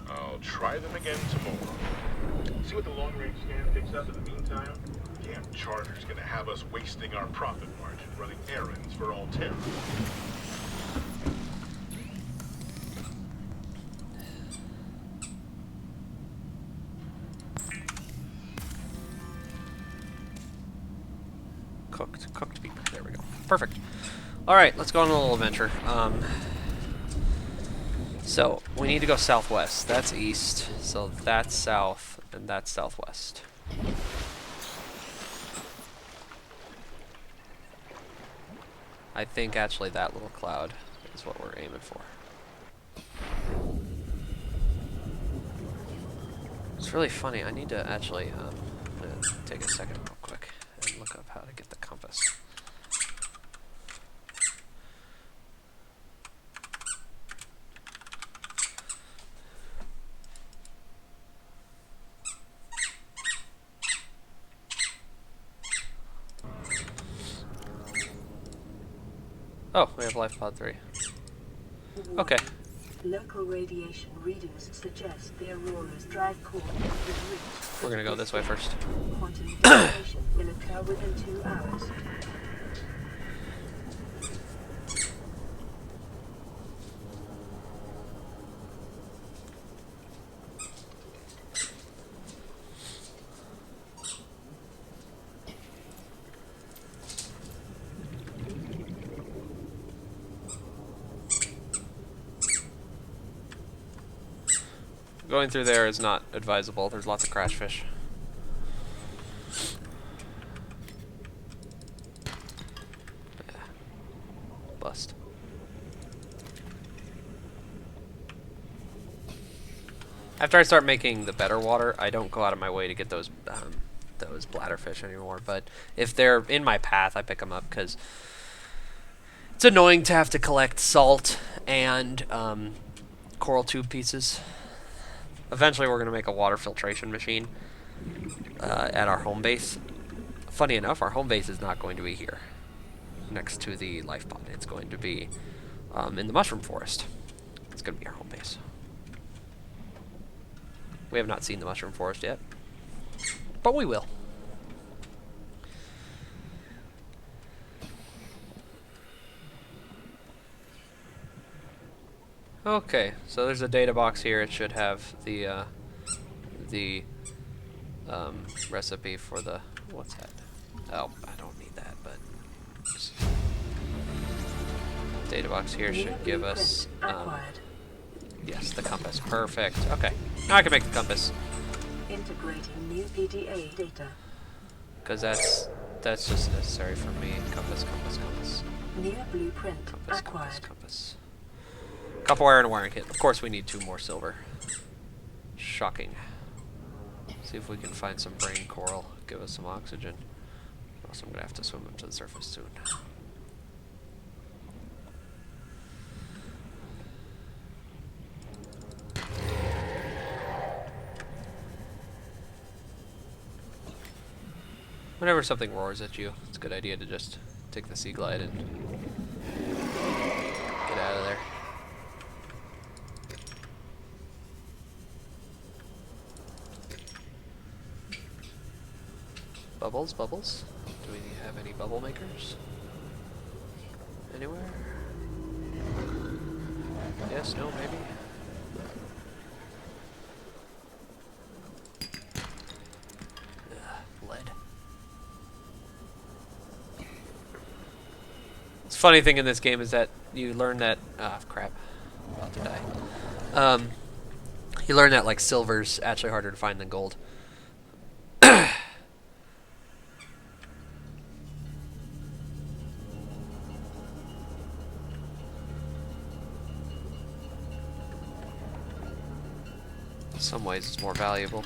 I'll try them again tomorrow. See what the long-range scan picks up in the meantime? Damn charter's gonna have us wasting our profit margin running errands for Alterra. Cooked beef. There we go. Perfect. All right, let's go on a little adventure. So we need to go southwest. That's east. So that's south, and that's southwest. I think actually that little cloud is what we're aiming for. It's really funny. I need to actually I'm gonna take a second real quick and look up how to get the compass. Oh, we have life pod 3. Okay. Local radiation readings suggest the Aurora's drive core is reached. We're gonna go this way first. Quantum detonation will occur within 2 hours. Going through there is not advisable. There's lots of crash fish. Yeah. Bust. After I start making the better water, I don't go out of my way to get those bladderfish anymore. But if they're in my path, I pick them up because it's annoying to have to collect salt and coral tube pieces. Eventually, we're going to make a water filtration machine at our home base. Funny enough, our home base is not going to be here, next to the life pod. It's going to be in the mushroom forest. It's going to be our home base. We have not seen the mushroom forest yet, but we will. Okay, so there's a data box here. It should have the recipe for the what's that? Oh, I don't need that, but data box here should give us yes, the compass. Perfect. Okay, now I can make the compass Integrating new PDA data. because that's just necessary for me. Compass. New blueprint Compass. acquired. Copper wire and a wiring kit. Of course, we need 2 more silver. Shocking. See if we can find some brain coral. Give us some oxygen. Or else I'm gonna have to swim up to the surface soon. Whenever something roars at you, it's a good idea to just take the sea glide and get out of there. Bubbles, bubbles. Do we have any bubble makers? Anywhere? Yes, no, maybe. Lead. The funny thing in this game is that you learn that crap. I'm about to die. You learn that like silver's actually harder to find than gold. In some ways it's more valuable.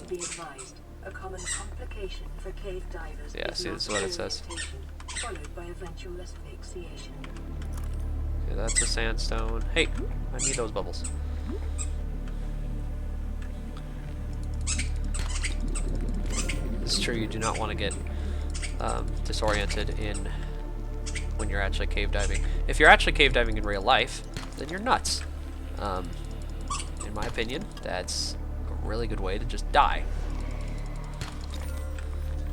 Be advised, a common complication for cave divers Yeah, see, this is what it says. followed by eventual asphyxiation. Okay, that's a sandstone. Hey, I need those bubbles. It's true, you do not want to get disoriented when you're actually cave diving. If you're actually cave diving in real life, then you're nuts. In my opinion, that's a really good way to just die.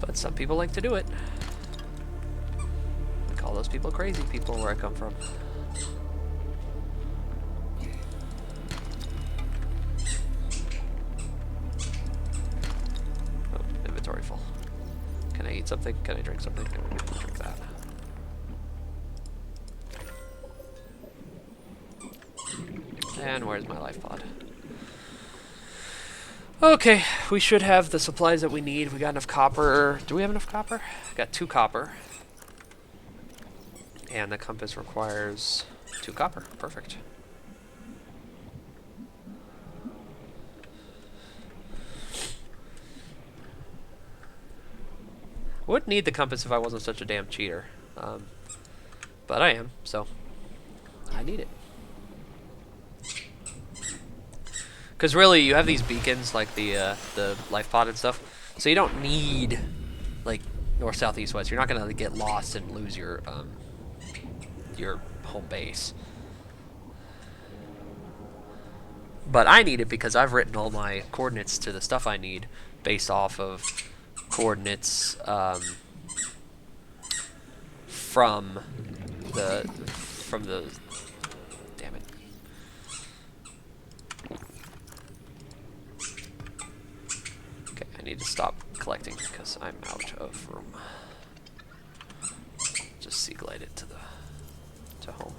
But some people like to do it. We call those people crazy people where I come from. Oh, inventory full. Can I eat something? Can I drink something? Can I drink that? And where's my life pod? Okay, we should have the supplies that we need. We got enough copper. Do we have enough copper? Got 2 copper. And the compass requires 2 copper. Perfect. Wouldn't need the compass if I wasn't such a damn cheater. But I am, so I need it. Because really, you have these beacons, like the life pod and stuff, so you don't need, like, north, south, east, west. You're not going to get lost and lose your home base. But I need it because I've written all my coordinates to the stuff I need based off of coordinates from the damn it. Okay, I need to stop collecting because I'm out of room. Just sea glide it to home.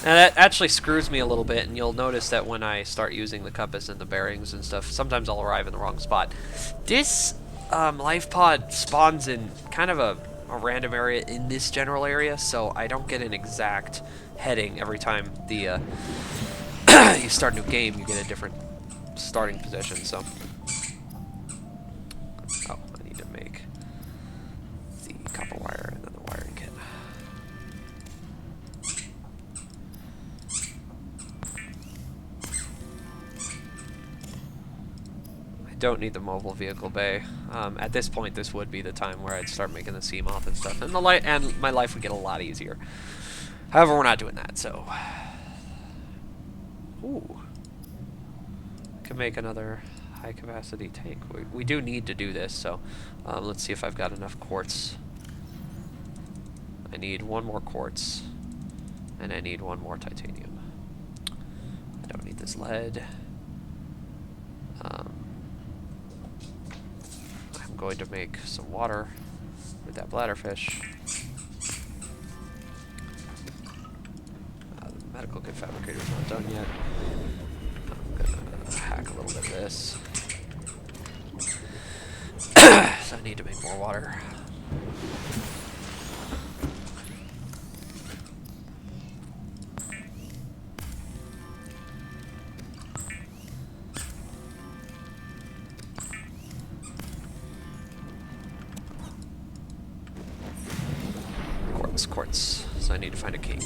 Now that actually screws me a little bit, and you'll notice that when I start using the compass and the bearings and stuff, sometimes I'll arrive in the wrong spot. This life pod spawns in kind of a random area in this general area, so I don't get an exact heading every time the you start a new game. You get a different starting position. So, oh, I need to make the copper wire and then the wiring kit. Don't need the mobile vehicle bay. At this point, this would be the time where I'd start making the sea moth and stuff, and my life would get a lot easier. However, we're not doing that, so. Ooh, can make another high capacity tank. We do need to do this, so let's see if I've got enough quartz. I need 1 more quartz, and I need 1 more titanium. I don't need this lead. I'm going to make some water with that bladderfish. The medical kit fabricator's not done yet. I'm gonna hack a little bit of this. So I need to make more water. quartz, so I need to find a cave.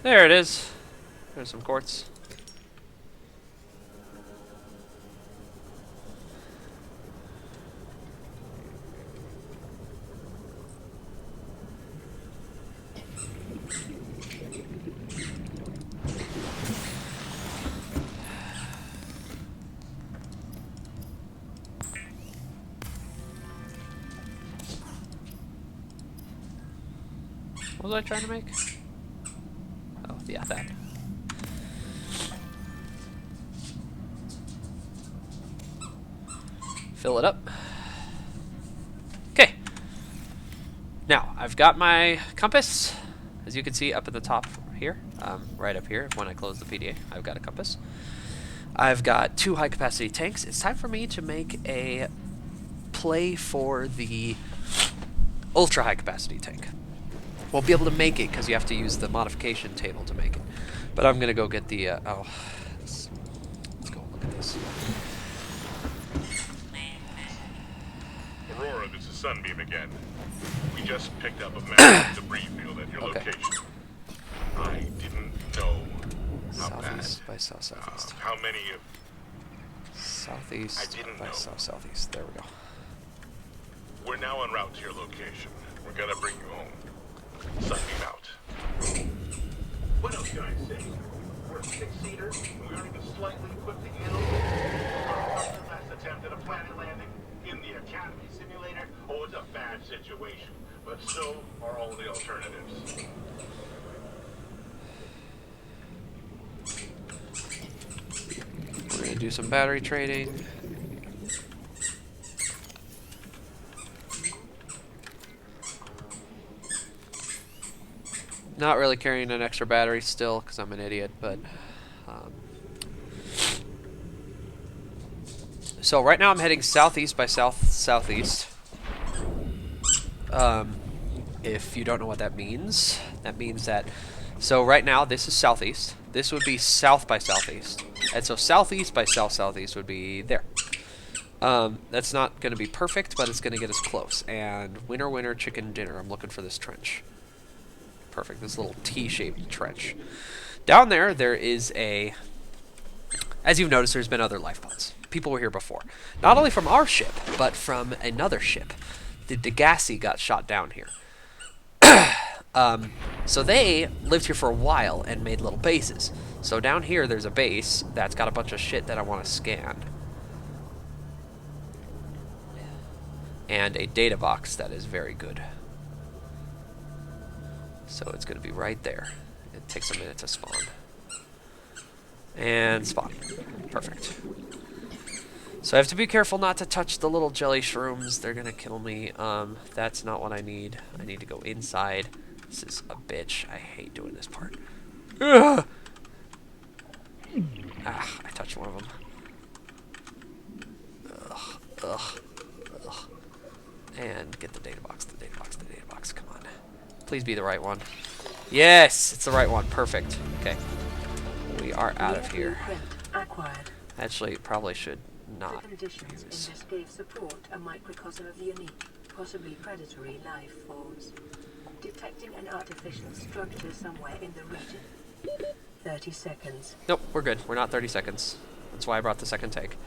There it is. There's some quartz. What was I trying to make? Oh, yeah, that. Fill it up. Okay. Now, I've got my compass. As you can see up at the top here, right up here, when I close the PDA, I've got a compass. I've got 2 high-capacity tanks. It's time for me to make a play for the ultra-high-capacity tank. Won't be able to make it because you have to use the modification table to make it. But I'm gonna go get the let's go look at this. Aurora, this is Sunbeam again. We just picked up a massive debris field at your Okay. location. I didn't know how Southeast bad. by south-southeast. How many of... Southeast I didn't by know. south-southeast. There we go. We're now en route to your location. We're gonna bring you home. Sunbeam out. What else can I say? We're a 6-seater, and we aren't even slightly equipped to handle it. Our last attempt at a planet landing in the Academy simulator. Oh, it's a bad situation, but so are all the alternatives. We're gonna do some battery trading. Not really carrying an extra battery still because I'm an idiot, but so right now I'm heading southeast by south-southeast. If you don't know what that means that so right now this is southeast. This would be south by southeast, and so southeast by south-southeast would be there. That's not going to be perfect, but it's going to get us close. And winner, winner, chicken dinner. I'm looking for this trench. Perfect. This little T-shaped trench. Down there, there is a... As you've noticed, there's been other life pods. People were here before. Not only from our ship, but from another ship. The Degassi got shot down here. So they lived here for a while and made little bases. So down here, there's a base that's got a bunch of shit that I want to scan. And a data box that is very good. So it's going to be right there. It takes a minute to spawn. And spawn. Perfect. So I have to be careful not to touch the little jelly shrooms. They're going to kill me. That's not what I need. I need to go inside. This is a bitch. I hate doing this part. Ugh! Ah, I touched one of them. Ugh. Ugh. Ugh. And get the data box, the data box, the data box. Come on. Please be the right one. Yes, it's the right one. Perfect. Okay. We are out of here. Acquired. Actually, probably should The not conditions in use. this cave support a microcosm of unique, possibly predatory life forms. Detecting an artificial structure somewhere in the region. 30 seconds. Nope, we're good. We're not 30 seconds. That's why I brought the second take.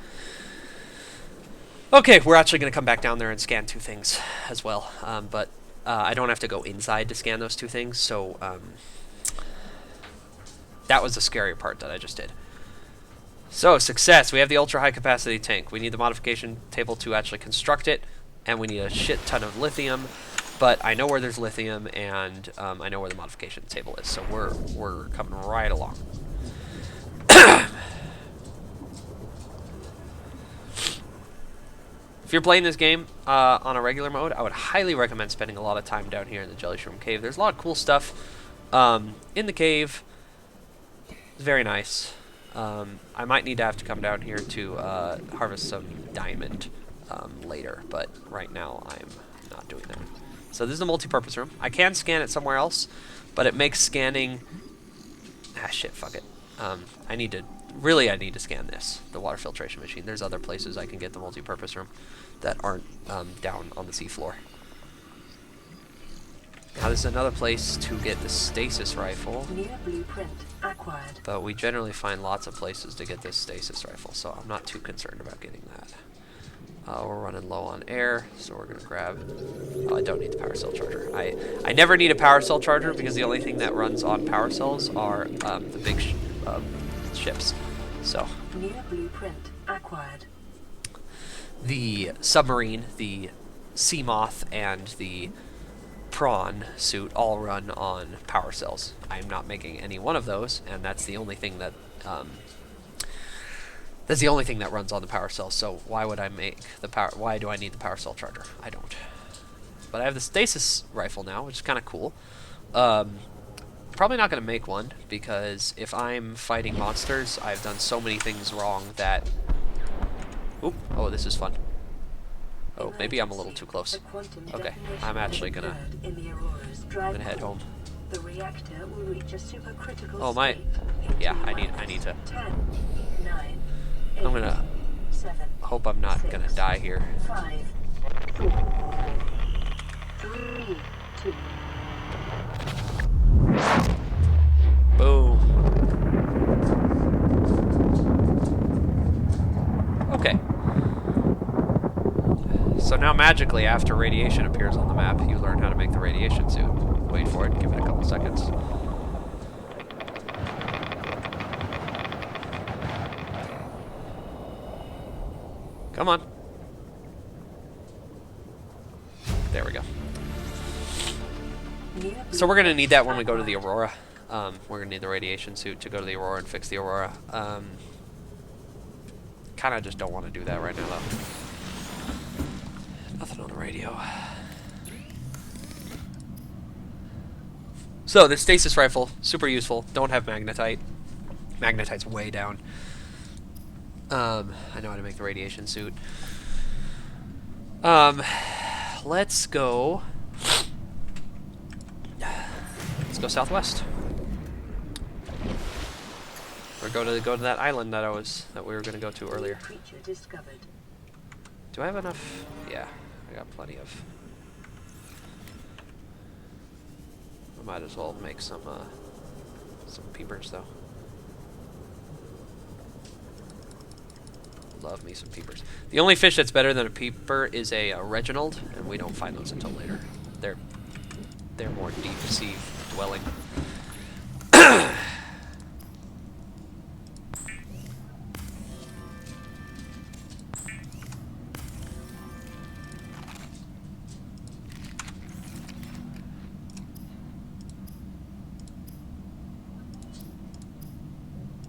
Okay, we're actually going to come back down there and scan 2 things as well. But I don't have to go inside to scan those 2 things, so that was the scary part that I just did. So, success. We have the ultra-high capacity tank. We need the modification table to actually construct it, and we need a shit ton of lithium. But I know where there's lithium, and I know where the modification table is, so we're coming right along. If you're playing this game on a regular mode, I would highly recommend spending a lot of time down here in the Jelly Shroom Cave. There's a lot of cool stuff in the cave. It's very nice. I might need to have to come down here to harvest some diamond later, but right now I'm not doing that. So this is a multi-purpose room. I can scan it somewhere else, but it makes scanning... Ah, shit, fuck it. I need to really I need to scan this, the water filtration machine. There's other places I can get the multi-purpose room that aren't down on the seafloor. Now there's another place to get the stasis rifle, Near blueprint acquired. but we generally find lots of places to get this stasis rifle, so I'm not too concerned about getting that. We're running low on air, so we're going to grab... Oh, I don't need the power cell charger. I never need a power cell charger because the only thing that runs on power cells are the big ships. So Near blueprint acquired. the submarine, the Seamoth, and the Prawn suit all run on power cells. I'm not making any one of those, and that's the only thing that runs on the power cell. So why would I make the power? Why do I need the power cell charger? I don't. But I have the stasis rifle now, which is kind of cool. Probably not going to make one because if I'm fighting monsters, I've done so many things wrong that. Oop! Oh, this is fun. Oh, maybe I'm a little too close. Okay, I'm actually gonna head home. The reactor will reach a supercritical Oh my! state Yeah, I in need to. 10, 9, I'm gonna 7, hope I'm not gonna die here. 5, 4, 3, 2. Boom. Okay. So now magically, after radiation appears on the map, you learn how to make the radiation suit. Wait for it, give it a couple seconds. Come on. There we go. So we're going to need that when we go to the Aurora. We're going to need the radiation suit to go to the Aurora and fix the Aurora. Kind of just don't want to do that right now, though. Nothing on the radio. So, the stasis rifle, super useful. Don't have magnetite. Magnetite's way down. I know how to make the radiation suit. Let's go... Let's go southwest. Or go to that island that we were gonna go to earlier. Creature discovered. Do I have enough? Yeah, I got plenty of. I might as well make some peepers though. Love me some peepers. The only fish that's better than a peeper is a Reginald, and we don't find those until later. They're more deep sea dwelling.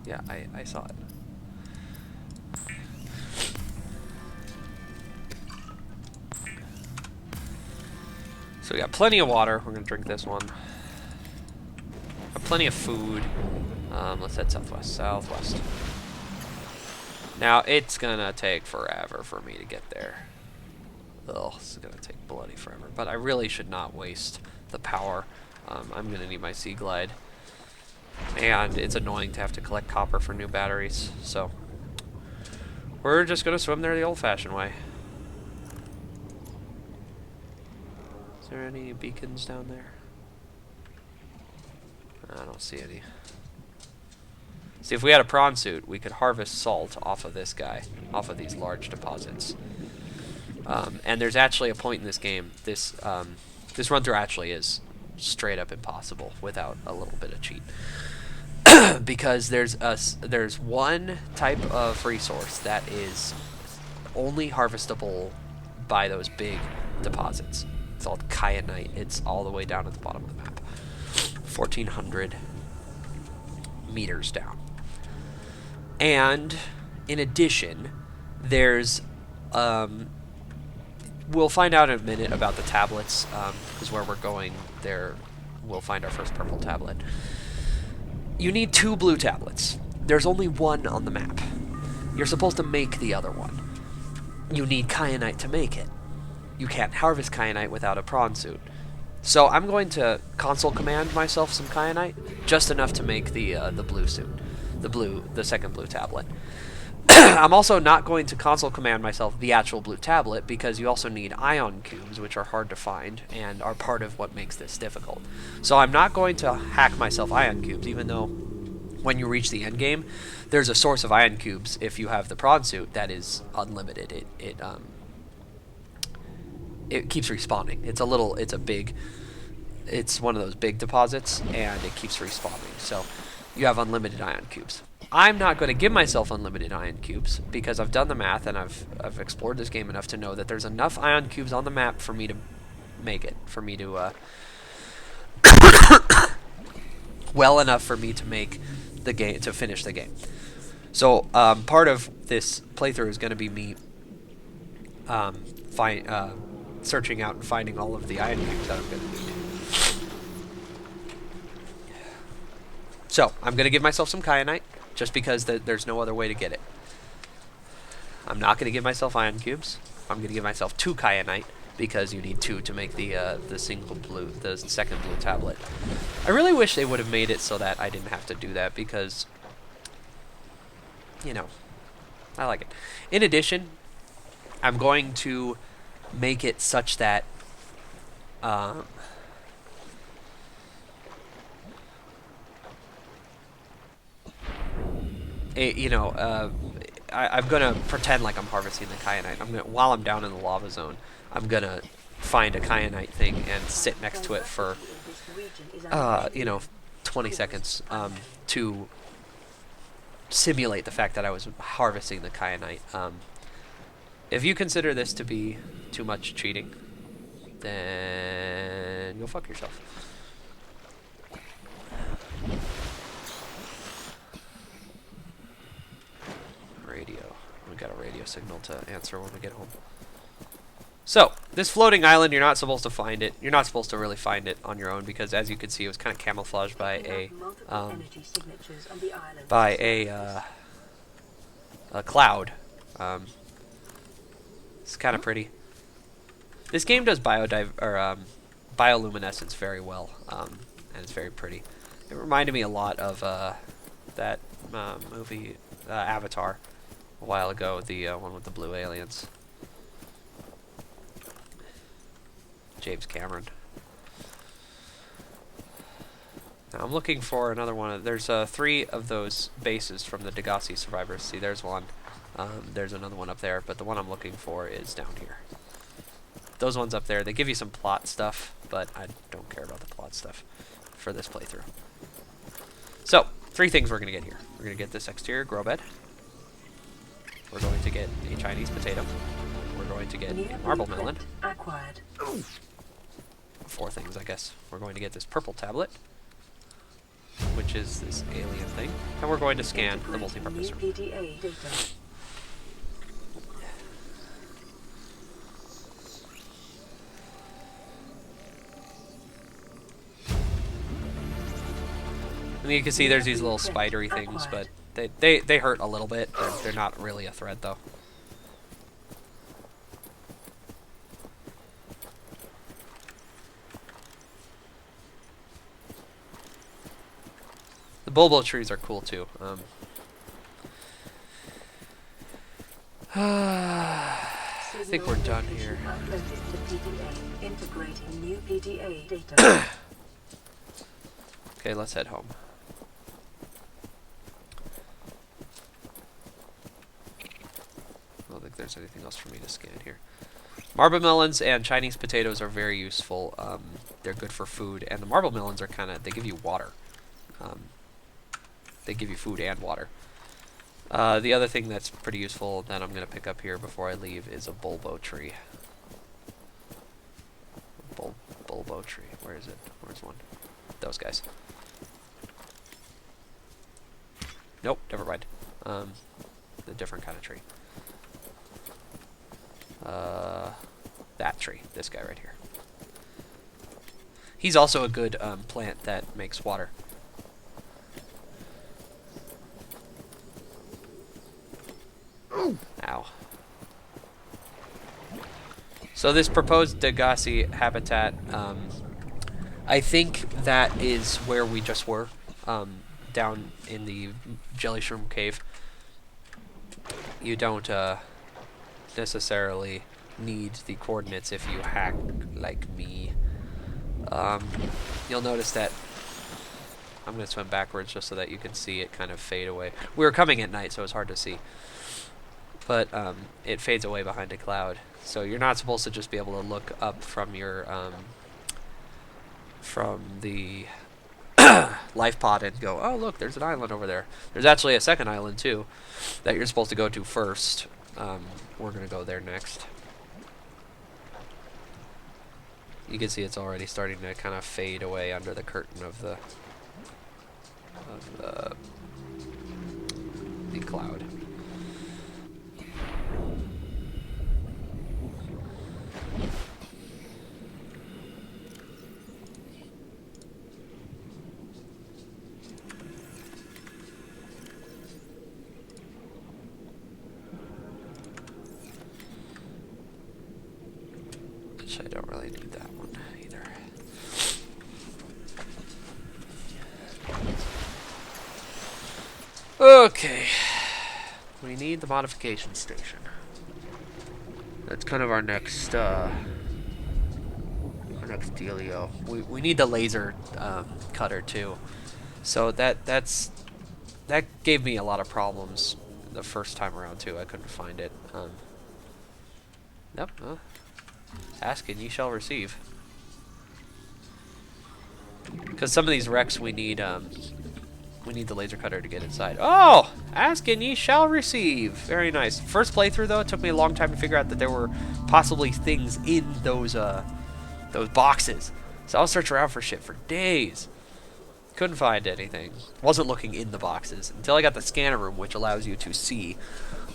Yeah, I saw it. So we got plenty of water. We're gonna drink this one. Got plenty of food. Let's head southwest. Southwest. Now it's gonna take forever for me to get there. Ugh, it's gonna take bloody forever. But I really should not waste the power. I'm gonna need my Sea Glide. And it's annoying to have to collect copper for new batteries, so we're just gonna swim there the old-fashioned way. Is there any beacons down there? I don't see any. See, if we had a prawn suit, we could harvest salt off of this guy, off of these large deposits. And there's actually a point in this game. This run-through actually is straight up impossible without a little bit of cheat. Because there's one type of resource that is only harvestable by those big deposits. It's called kyanite. It's all the way down at the bottom of the map. 1,400 meters down. And in addition, there's we'll find out in a minute about the tablets, because where we're going there we'll find our first purple tablet. You need 2 blue tablets. There's only 1 on the map. You're supposed to make the other one. You need kyanite to make it. You can't harvest kyanite without a prawn suit. So I'm going to console command myself some kyanite, just enough to make the blue suit. the second blue tablet. I'm also not going to console command myself the actual blue tablet because you also need ion cubes, which are hard to find and are part of what makes this difficult. So I'm not going to hack myself ion cubes, even though when you reach the end game, there's a source of ion cubes if you have the prawn suit that is unlimited. It keeps respawning. It's one of those big deposits, and it keeps respawning. So you have unlimited ion cubes. I'm not going to give myself unlimited ion cubes because I've done the math and I've explored this game enough to know that there's enough ion cubes on the map for me to make it, for me to well enough for me to make the game, to finish the game. So part of this playthrough is going to be me searching out and finding all of the ion cubes that I'm going to need. So I'm going to give myself some kyanite, just because there's no other way to get it. I'm not going to give myself ion cubes. I'm going to give myself 2 kyanite, because you need 2 to make the second blue tablet. I really wish they would have made it so that I didn't have to do that, because, you know, I like it. In addition, I'm going to make it such that I'm gonna pretend like I'm harvesting the kyanite. While I'm down in the lava zone, I'm gonna find a kyanite thing and sit next to it for 20 seconds to simulate the fact that I was harvesting the kyanite. If you consider this to be too much cheating, then go fuck yourself. Radio. We got a radio signal to answer when we get home. So, this floating island, you're not supposed to find it. You're not supposed to really find it on your own because, as you can see, it was kind of camouflaged by a cloud. It's kind of pretty. This game does bioluminescence very well, and it's very pretty. It reminded me a lot of that movie Avatar a while ago, the one with the blue aliens. James Cameron. Now I'm looking for another one. There's 3 of those bases from the Degassi survivors. See, there's one. There's another one up there, but the one I'm looking for is down here. Those ones up there, they give you some plot stuff, but I don't care about the plot stuff for this playthrough. So, 3 things we're going to get here. We're going to get this exterior grow bed. We're going to get a Chinese potato. We're going to get a marble melon. Acquired. 4 things, I guess. We're going to get this purple tablet, which is this alien thing, and we're going to scan the multi-purpose room. PDA data. And you can see there's these little spidery things, but they hurt a little bit. They're not really a threat, though. The bulbo trees are cool, too. I think we're done here. Integrating new PDA data. Okay, let's head home. I don't think there's anything else for me to scan here. Marble melons and Chinese potatoes are very useful. They're good for food, and the marble melons are they give you water. They give you food and water. The other thing that's pretty useful that I'm going to pick up here before I leave is a bulbo tree. Bulbo tree. Where is it? Where's one? Those guys. Nope, never mind. A different kind of tree. That tree. This guy right here. He's also a good plant that makes water. Ow. So this proposed Degassi habitat, I think that is where we just were. down in the jelly shroom cave, you don't necessarily need the coordinates if you hack like me. You'll notice that I'm going to swim backwards just so that you can see it kind of fade away. We were coming at night, so it's hard to see. But it fades away behind a cloud. So you're not supposed to just be able to look up from your from the life pod and go, oh look, there's an island over there. There's actually a second island too that you're supposed to go to first. We're going to go there next. You can see it's already starting to kind of fade away under the curtain of the cloud. Which I don't really need that one either. Okay, we need the modification station. That's kind of our next dealio. We need the laser cutter too. So that gave me a lot of problems the first time around too. I couldn't find it. Nope. Ask and ye shall receive. Because some of these wrecks we need the laser cutter to get inside. Oh! Ask and ye shall receive. Very nice. First playthrough though, it took me a long time to figure out that there were possibly things in those boxes. So I was searching around for shit for days. Couldn't find anything. Wasn't looking in the boxes until I got the scanner room, which allows you to see,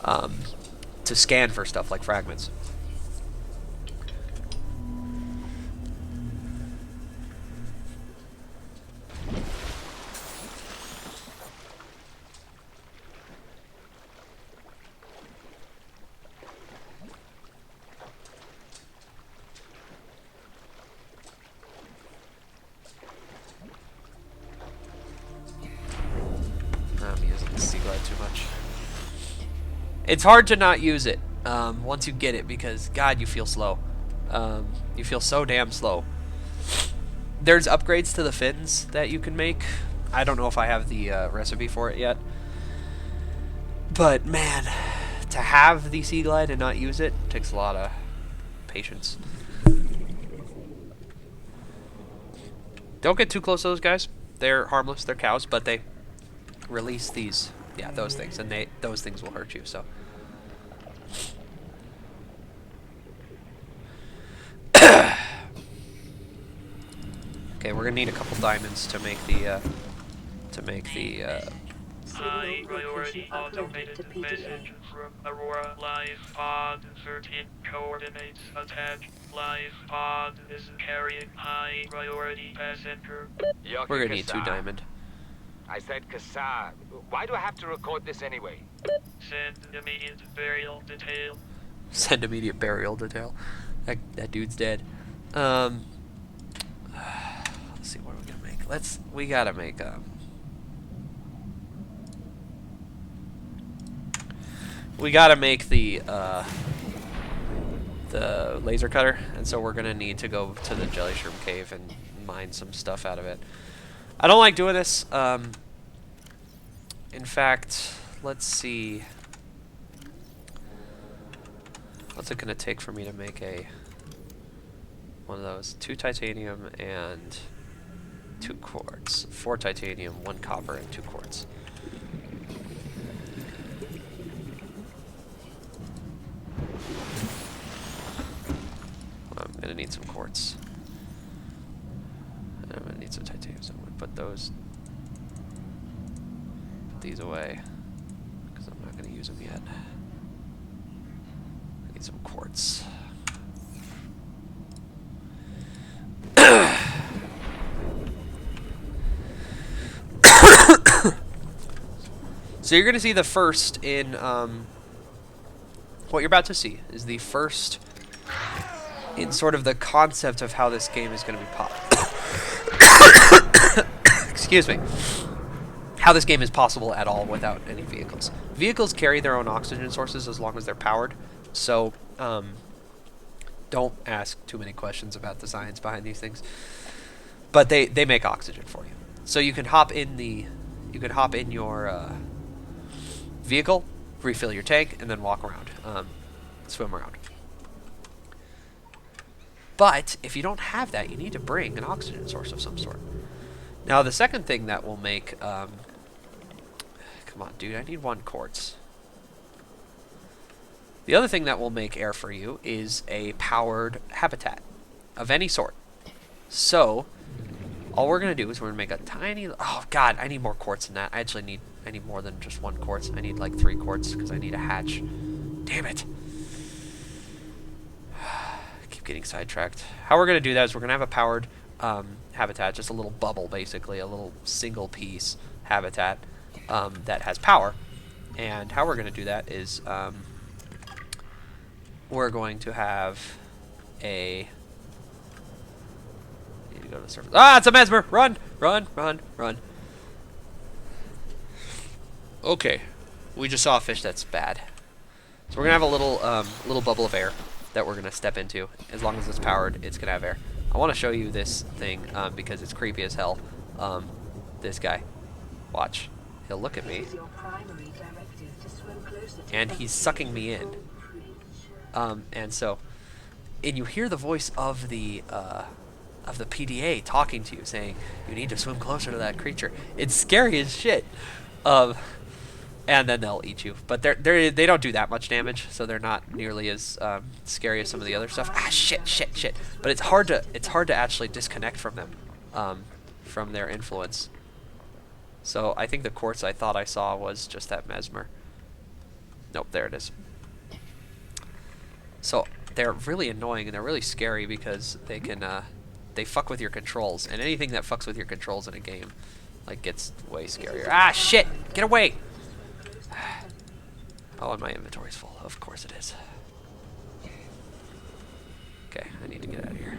to scan for stuff like fragments. Too much. It's hard to not use it once you get it because God, you feel slow. You feel so damn slow. There's upgrades to the fins that you can make. I don't know if I have the recipe for it yet, but man, to have the Sea Glide and not use it takes a lot of patience. Don't get too close to those guys. They're harmless. They're cows, but they release these. Yeah, those things, and those things will hurt you, so. Okay, we're gonna need a couple diamonds to make the High priority automated message from Aurora Life Pod 13 coordinates attached. Life Pod is carrying high priority passenger. we're gonna need 2 diamond. I said Kassar. Why do I have to record this anyway? Send immediate burial detail. Send immediate burial detail. That dude's dead. Let's see, what are we gonna make? We gotta make we gotta make the laser cutter, and so we're gonna need to go to the jelly shroom cave and mine some stuff out of it. I don't like doing this. In fact, let's see. What's it gonna take for me to make one of those? 2 titanium and 2 quartz. 4 titanium, 1 copper, and 2 quartz. I'm gonna need some quartz. I'm gonna need some titanium, so I'm gonna put these away because I'm not gonna use them yet. I need some quartz. So you're gonna see the first in what you're about to see is the first in sort of the concept of how this game is gonna be popped. Excuse me. how this game is possible at all without any vehicles. Vehicles carry their own oxygen sources as long as they're powered, so don't ask too many questions about the science behind these things. But they make oxygen for you, so you can hop in your vehicle, refill your tank, and then walk around, swim around. But if you don't have that, you need to bring an oxygen source of some sort. Now, the second thing that will make... come on, dude, I need 1 quartz. The other thing that will make air for you is a powered habitat of any sort. So, all we're going to do is we're going to make a tiny... Oh, God, I need more quartz than that. I need more than just 1 quartz. I need like 3 quartz because I need a hatch. Damn it. Keep getting sidetracked. How we're going to do that is we're going to have a powered habitat, just a little bubble, basically, a little single piece habitat that has power. And how we're going to do that is we're going to have a... I need to go to the surface. Ah, it's a mesmer! Run! Run, run, run. Okay. We just saw a fish that's bad. So we're going to have a little bubble of air that we're going to step into. As long as it's powered, it's going to have air. I want to show you this thing because it's creepy as hell. This guy. Watch. He'll look at me. And he's sucking me in. And you hear the voice of the PDA talking to you, saying, you need to swim closer to that creature. It's scary as shit. And then they'll eat you. But they don't do that much damage, so they're not nearly as scary as some of the other stuff. Ah, shit. But it's hard to actually disconnect from them, from their influence. So I think the quartz I thought I saw was just that mesmer. Nope, there it is. So they're really annoying and they're really scary because they can they fuck with your controls, and anything that fucks with your controls in a game like gets way scarier. Ah, shit! Get away! Oh, and my inventory's full. Of course it is. Okay, I need to get out of here.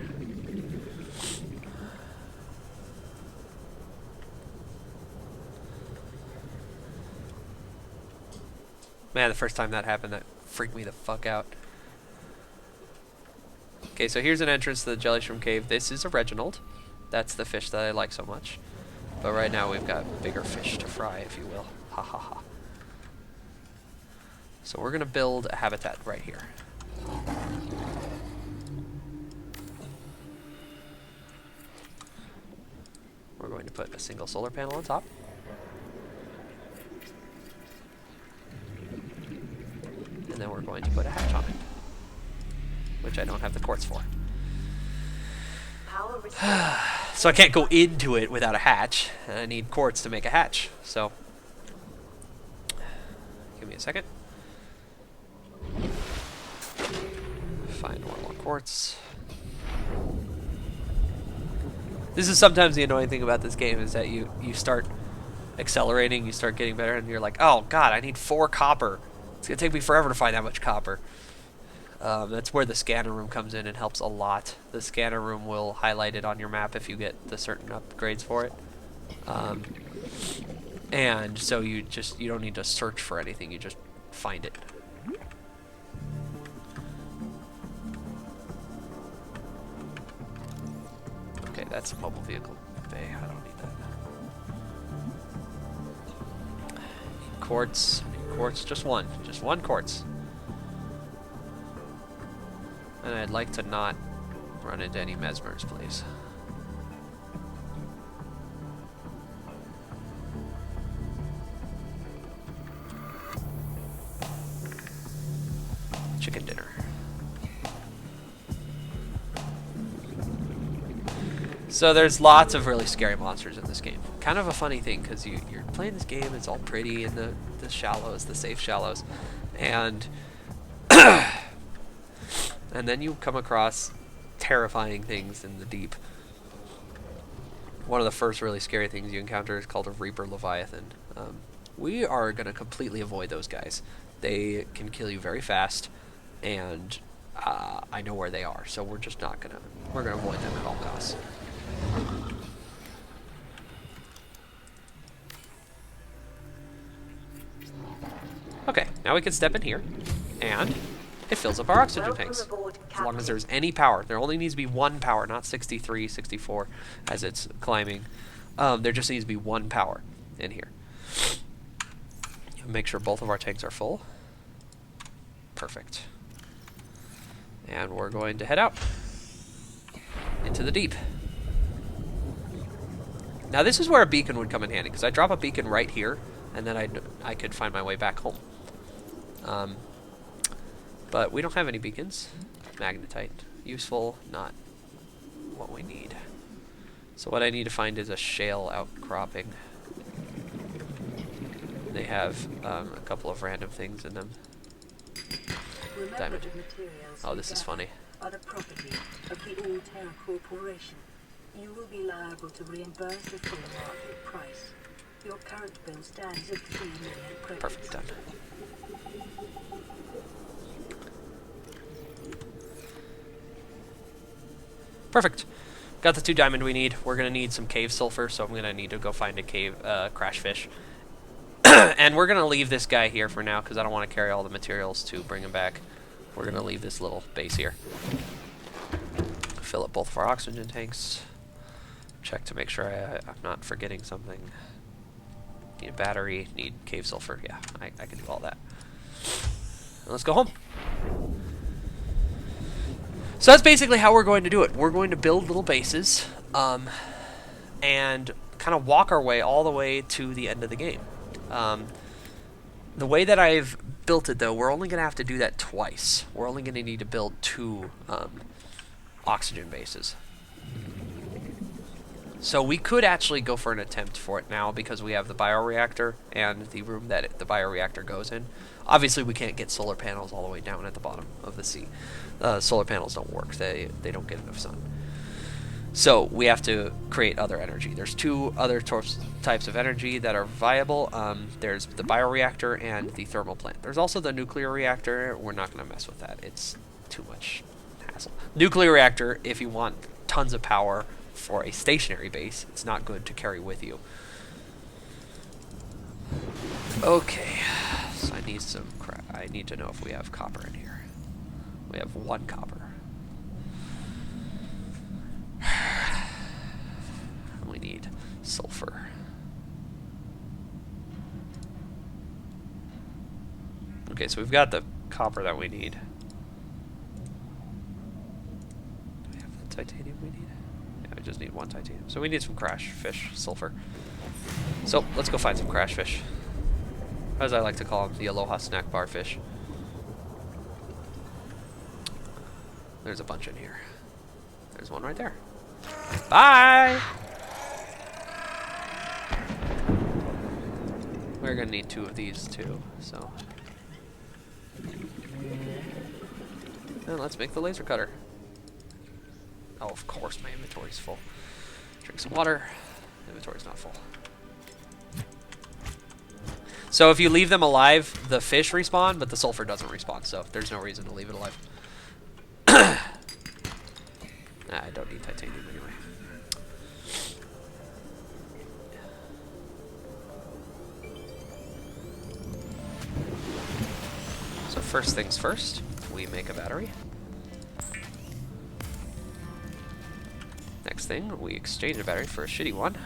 Man, the first time that happened, that freaked me the fuck out. Okay, so here's an entrance to the Jelly Shroom Cave. This is a Reginald. That's the fish that I like so much. But right now we've got bigger fish to fry, if you will. Ha ha ha. So we're going to build a habitat right here. We're going to put a single solar panel on top. And then we're going to put a hatch on it, which I don't have the quartz for. So I can't go into it without a hatch, and I need quartz to make a hatch. So, give me a second. Find 1 more quartz. This is sometimes the annoying thing about this game, is that you start accelerating, you start getting better, and you're like, oh god, I need 4 copper. It's going to take me forever to find that much copper. That's where the scanner room comes in and helps a lot. The scanner room will highlight it on your map if you get the certain upgrades for it. And so you don't need to search for anything, you just find it. Okay, that's a mobile vehicle bay. I don't need that. Need quartz. Quartz, just one quartz. And I'd like to not run into any mesmers, please. Chicken dinner. So there's lots of really scary monsters in this game. Kind of a funny thing, because you're playing this game, it's all pretty in the shallows, the safe shallows, and and then you come across terrifying things in the deep. One of the first really scary things you encounter is called a Reaper Leviathan. We are going to completely avoid those guys. They can kill you very fast, and I know where they are, so we're just not going to... We're going to avoid them at all costs. Now we can step in here, and it fills up our oxygen tanks. As long as there's any power. There only needs to be one power, not 63, 64, as it's climbing. There just needs to be one power in here. Make sure both of our tanks are full. Perfect. And we're going to head out into the deep. Now this is where a beacon would come in handy, because I drop a beacon right here, and then I could find my way back home. But we don't have any beacons. Magnetite. Useful, not what we need. So what I need to find is a shale outcropping. They have a couple of random things in them. Diamond. Oh, this is funny. Are the property of the All Terra Corporation. You will be liable to reimburse the full market price. Your current bill stands at 3 million credits. Perfect, done. Perfect. Got the 2 diamond we need. We're going to need some cave sulfur, so I'm going to need to go find a cave crash fish. And we're going to leave this guy here for now, because I don't want to carry all the materials to bring him back. We're going to leave this little base here. Fill up both of our oxygen tanks. Check to make sure I'm not forgetting something. Need a battery, need cave sulfur. Yeah, I can do all that. And let's go home. So that's basically how we're going to do it. We're going to build little bases and kind of walk our way all the way to the end of the game. The way that I've built it, though, we're only going to have to do that twice. We're only going to need to build 2 oxygen bases. So we could actually go for an attempt for it now, because we have the bioreactor and the room that the bioreactor goes in. Obviously, we can't get solar panels all the way down at the bottom of the sea. Solar panels don't work. They don't get enough sun. So we have to create other energy. There's 2 other types of energy that are viable. There's the bioreactor and the thermal plant. There's also the nuclear reactor. We're not going to mess with that. It's too much hassle. Nuclear reactor, if you want tons of power for a stationary base, it's not good to carry with you. Okay, so I need some I need to know if we have copper in here. We have 1 copper. We need sulfur. Okay, so we've got the copper that we need. Do we have the titanium we need? Yeah, we just need 1 titanium. So we need some crash fish sulfur. So let's go find some crash fish. As I like to call them, the Aloha snack bar fish. There's a bunch in here. There's one right there. Bye! We're gonna need 2 of these too, so. And let's make the laser cutter. Oh, of course my inventory's full. Drink some water. Inventory's not full. So if you leave them alive, the fish respawn, but the sulfur doesn't respawn, so there's no reason to leave it alive. I don't need titanium anyway. So first things first, we make a battery. Next thing, we exchange a battery for a shitty one.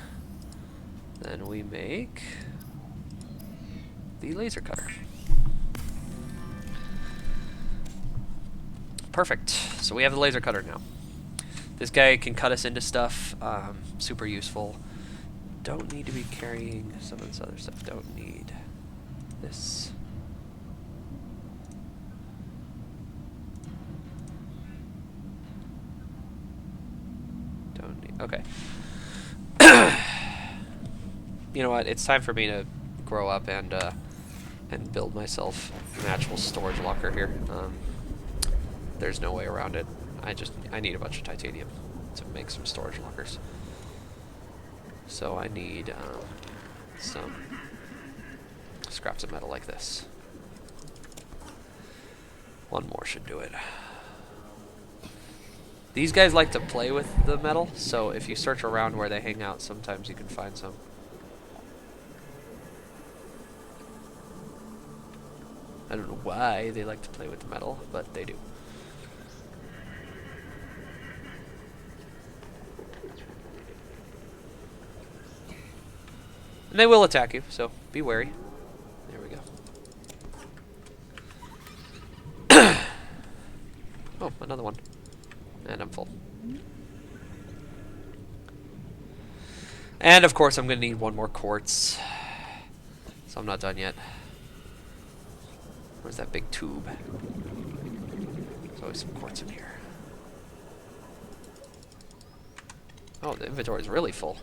Then we make the laser cutter. Perfect. So we have the laser cutter now. This guy can cut us into stuff. Super useful. Don't need to be carrying some of this other stuff. Don't need this. Don't need. Okay. You know what? It's time for me to grow up and build myself an actual storage locker here. There's no way around it. I need a bunch of titanium to make some storage lockers. So I need some scraps of metal like this. 1 more should do it. These guys like to play with the metal, so if you search around where they hang out, sometimes you can find some. I don't know why they like to play with the metal, but they do. And they will attack you, so be wary. There we go. Oh, another one. And I'm full. And of course I'm going to need one more quartz. So I'm not done yet. Where's that big tube? There's always some quartz in here. Oh, the inventory is really full.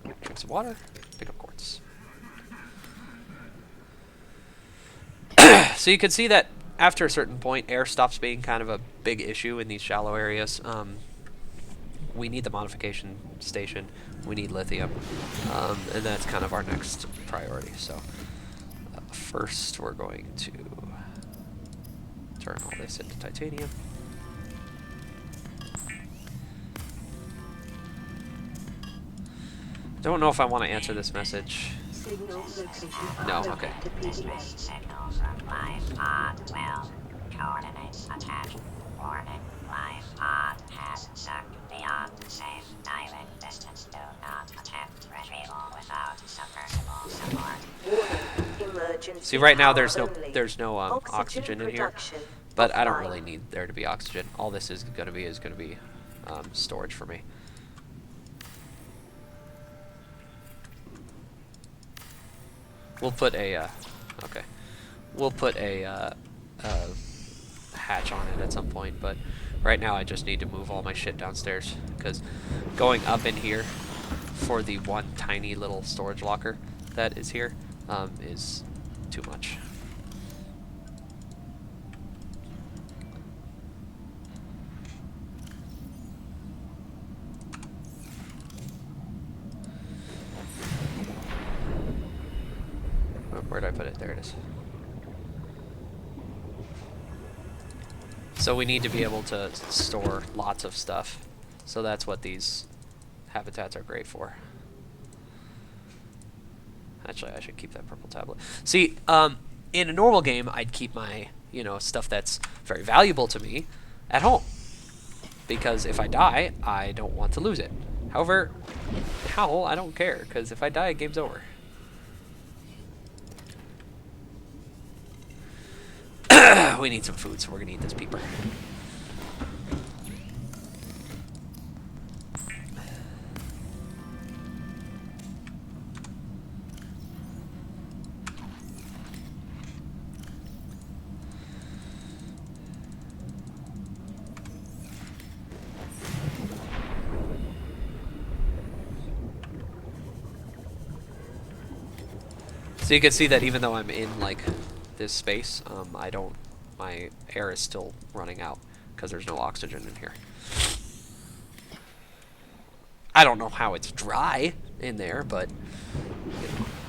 Drink some water, pick up quartz. So you can see that after a certain point, air stops being kind of a big issue in these shallow areas. We need the modification station. We need lithium. And that's kind of our next priority. So first we're going to turn all this into titanium. Don't know if I want to answer this message. Signal location No, uploaded okay. to PDA. Signal from live pod will. Coordinates attached. Warning. Live pod has sunk beyond safe diving distance. Do not attempt retrieval without submersible support. Emergency See, right now power there's no only. oxygen in here, production but I don't offline. really need there to be oxygen. All this is going to be storage for me. We'll put a okay. We'll put a hatch on it at some point, but right now I just need to move all my shit downstairs because going up in here for the one tiny little storage locker that is here is too much. Where did I put it? There it is. So we need to be able to store lots of stuff. So that's what these habitats are great for. Actually, I should keep that purple tablet. See, in a normal game, I'd keep my, stuff that's very valuable to me at home. Because if I die, I don't want to lose it. However, now I don't care, because if I die, game's over. We need some food, so we're gonna eat this peeper. So you can see that even though I'm in like this space, my air is still running out because there's no oxygen in here. I don't know how it's dry in there, but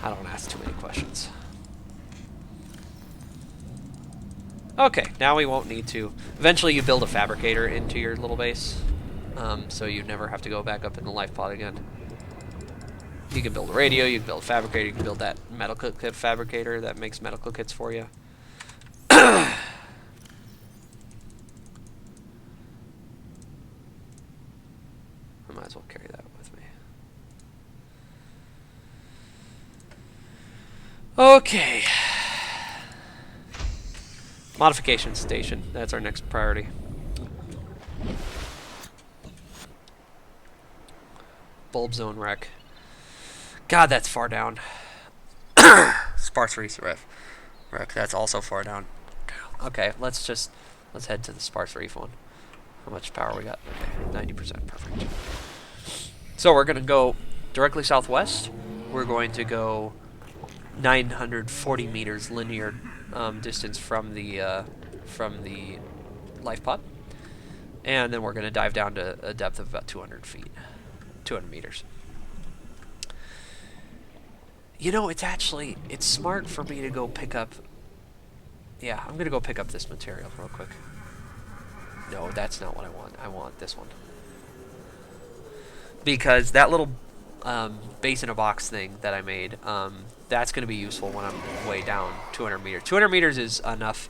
I don't ask too many questions. Okay, now we won't need to. Eventually you build a fabricator into your little base, so you never have to go back up in the life pod again. You can build a radio, you can build a fabricator, you can build that medical kit fabricator that makes medical kits for you. I might as well carry that with me. Okay. Modification station. That's our next priority. Bulb zone wreck. God, that's far down. Sparse reef wreck. That's also far down. Okay, let's head to the Sparse Reef one. How much power we got? Okay, 90%, perfect. So we're gonna go directly southwest. We're going to go 940 meters linear distance from the life pod, and then we're gonna dive down to a depth of about 200 feet, 200 meters. It's smart for me to go pick up. Yeah, I'm gonna go pick up this material real quick. No, that's not what I want. I want this one. Because that little base in a box thing that I made. That's going to be useful when I'm way down 200 meters. 200 meters is enough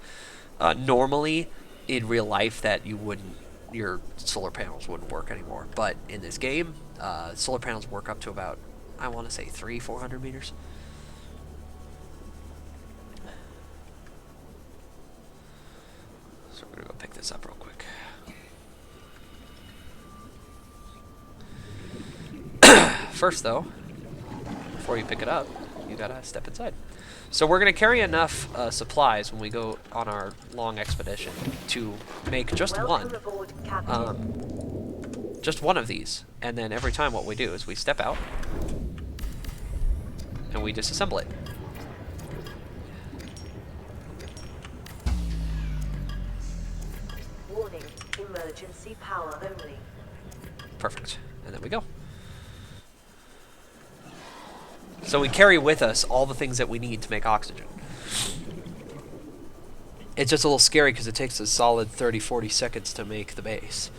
normally in real life that your solar panels wouldn't work anymore. But in this game, solar panels work up to about, I want to say 400 meters. So we're going to go pick this up real quick. First, though, before you pick it up, you gotta step inside. So we're gonna carry enough supplies when we go on our long expedition to make just one of these. And then every time what we do is we step out and we disassemble it. Warning, emergency power only. Perfect. And then we go. So we carry with us all the things that we need to make oxygen. It's just a little scary because it takes a solid 30-40 seconds to make the base.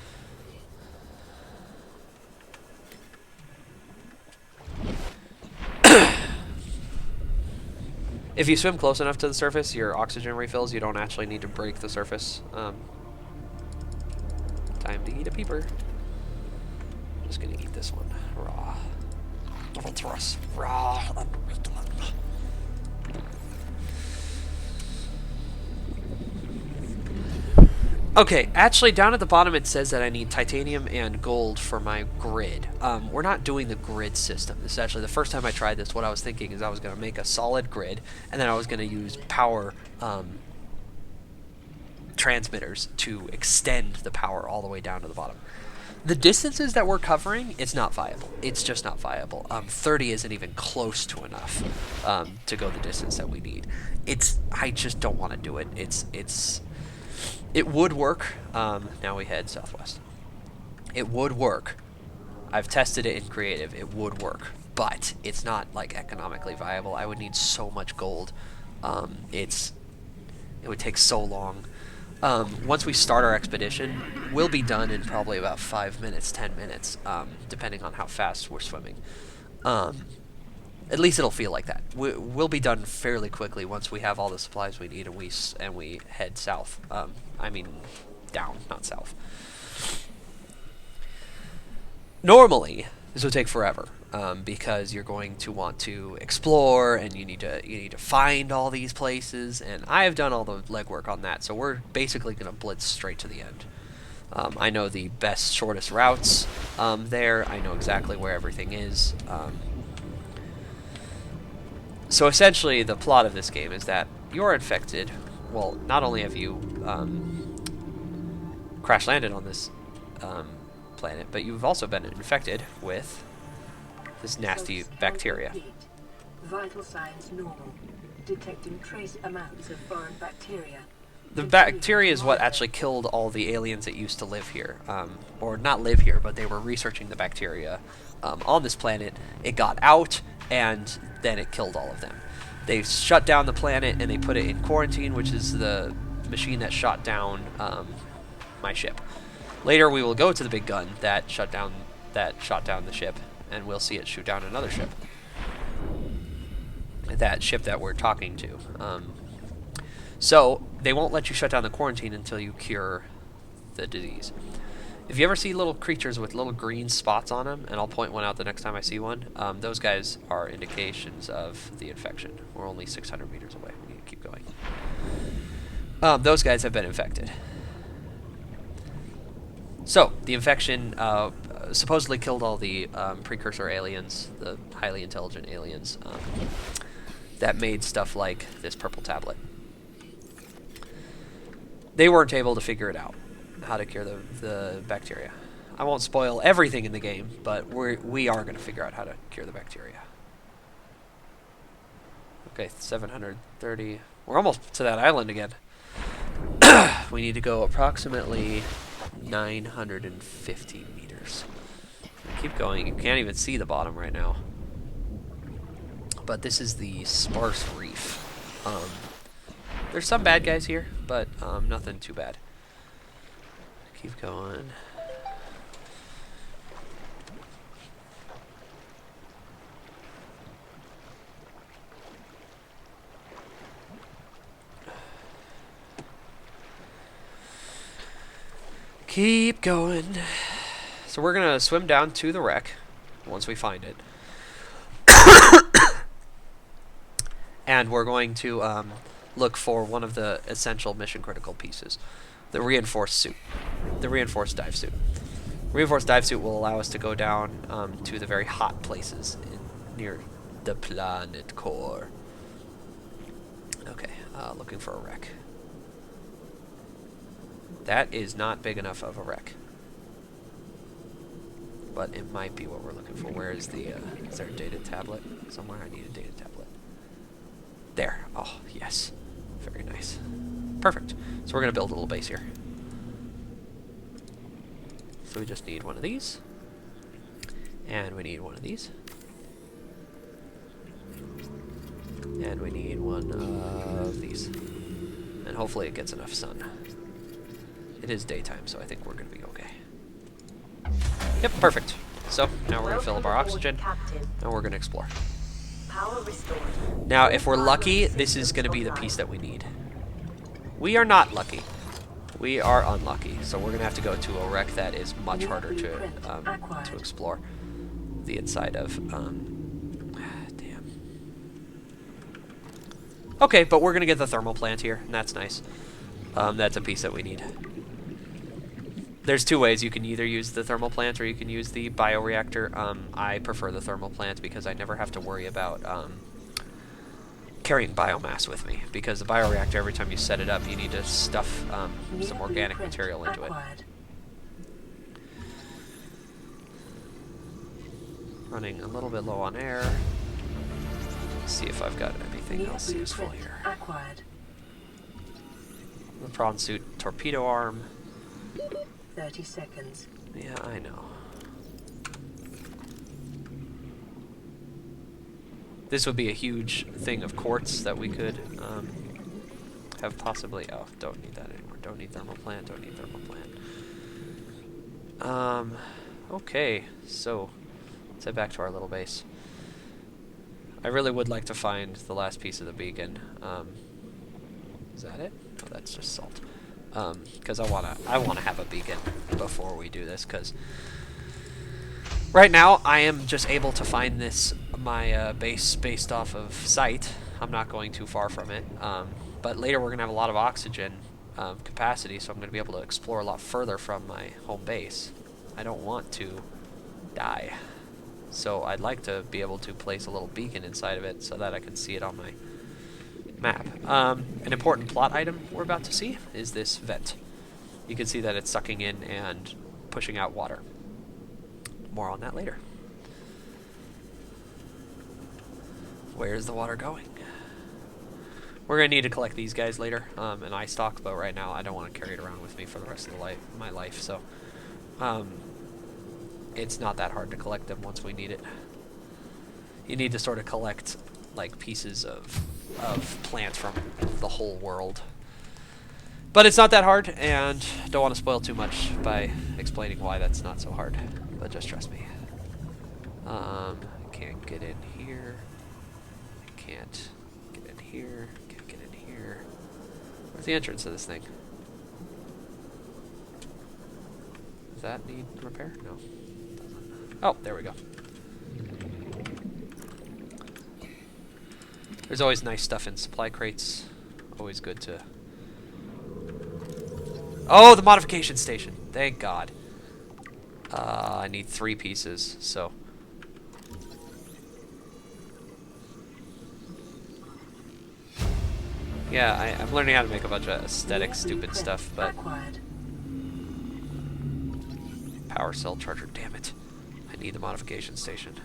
If you swim close enough to the surface, your oxygen refills. You don't actually need to break the surface. Time to eat a peeper. I'm just gonna eat this one raw. Raw. Okay, actually down at the bottom it says that I need titanium and gold for my grid. We're not doing the grid system. This is actually the first time I tried this. What I was thinking is I was going to make a solid grid, and then I was going to use power transmitters to extend the power all the way down to the bottom. The distances that we're covering, it's not viable. It's just not viable. 30 isn't even close to enough to go the distance that we need. I just don't want to do it. It would work. Now we head southwest. It would work. I've tested it in creative. It would work, but it's not like economically viable. I would need so much gold. It would take so long. Once we start our expedition, we'll be done in probably about 5 minutes, 10 minutes, depending on how fast we're swimming. At least it'll feel like that. We'll be done fairly quickly once we have all the supplies we need and we head south. I mean, down, not south. Normally, this would take forever because you're going to want to explore and you need to find all these places. And I have done all the legwork on that, so we're basically going to blitz straight to the end. I know the best, shortest routes there. I know exactly where everything is. So essentially, the plot of this game is that you're infected. Well, not only have you crash landed on this planet, but you've also been infected with this nasty bacteria. Vital signs normal. Detecting trace amounts of foreign bacteria. The bacteria is what actually killed all the aliens that used to live here. Or not live here, but they were researching the bacteria on this planet. It got out, and then it killed all of them. They shut down the planet, and they put it in quarantine, which is the machine that shot down my ship. Later, we will go to the big gun that shot down the ship, and we'll see it shoot down another ship. That ship that we're talking to. So, they won't let you shut down the quarantine until you cure the disease. If you ever see little creatures with little green spots on them, and I'll point one out the next time I see one, those guys are indications of the infection. We're only 600 meters away. We need to keep going. Those guys have been infected. So, the infection supposedly killed all the precursor aliens, the highly intelligent aliens, that made stuff like this purple tablet. They weren't able to figure it out, how to cure the bacteria. I won't spoil everything in the game, but we are going to figure out how to cure the bacteria. Okay, 730. We're almost to that island again. We need to go approximately 950 meters. Keep going. You can't even see the bottom right now. But this is the sparse reef. There's some bad guys here, but nothing too bad. Keep going. Keep going. So we're gonna swim down to the wreck once we find it. And we're going to look for one of the essential mission critical pieces. The reinforced suit. The reinforced dive suit. Reinforced dive suit will allow us to go down to the very hot places near the planet core. Okay, looking for a wreck. That is not big enough of a wreck. But it might be what we're looking for. Where is the, is there a data tablet? Somewhere I need a data tablet. There. Oh, yes. Very nice. Perfect. So we're going to build a little base here. So we just need one of these. And we need one of these. And we need one of these. And hopefully it gets enough sun. It is daytime, so I think we're going to be okay. Yep, perfect. So, now we're going to fill up our oxygen, and we're going to explore. Power restored. Now, if we're lucky, this is going to be the piece that we need. We are not lucky. We are unlucky, so we're going to have to go to a wreck that is much harder to explore the inside of. Damn. Okay, but we're going to get the thermal plant here, and that's nice. That's a piece that we need. There's two ways. You can either use the thermal plant or you can use the bioreactor. I prefer the thermal plant because I never have to worry about carrying biomass with me. Because the bioreactor, every time you set it up, you need to stuff some organic material into it. Running a little bit low on air. Let's see if I've got anything else useful here. The prawn suit torpedo arm. 30 seconds. Yeah, I know. This would be a huge thing of quartz that we could have possibly... Oh, don't need that anymore. Don't need thermal plant. Don't need thermal plant. Okay, so let's head back to our little base. I really would like to find the last piece of the beacon. Is that it? Oh, that's just salt. Because I wanna have a beacon before we do this. Because right now I am just able to find my base based off of sight. I'm not going too far from it. But later we're gonna have a lot of oxygen capacity, so I'm gonna be able to explore a lot further from my home base. I don't want to die, so I'd like to be able to place a little beacon inside of it so that I can see it on my map. An important plot item we're about to see is this vent. You can see that it's sucking in and pushing out water. More on that later. Where's the water going? We're going to need to collect these guys later, an eye stock, but right now I don't want to carry it around with me for the rest of my life, so it's not that hard to collect them once we need it. You need to sort of collect like pieces of plants from the whole world. But it's not that hard, and don't want to spoil too much by explaining why that's not so hard. But just trust me. Can't get in here. Can't get in here. Can't get in here. Where's the entrance to this thing? Does that need repair? No. Oh, there we go. There's always nice stuff in supply crates. Always good to... Oh, the modification station. Thank God. I need 3 pieces, so... Yeah, I'm learning how to make a bunch of aesthetic, stupid stuff, but... Power cell charger, damn it. I need the modification station.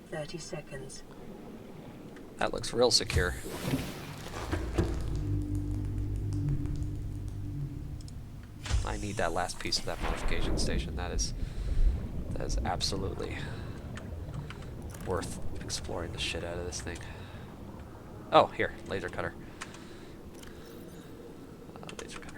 30 seconds. That looks real secure. I need that last piece of that modification station. That is absolutely worth exploring the shit out of this thing. Oh, here, laser cutter. Laser cutter.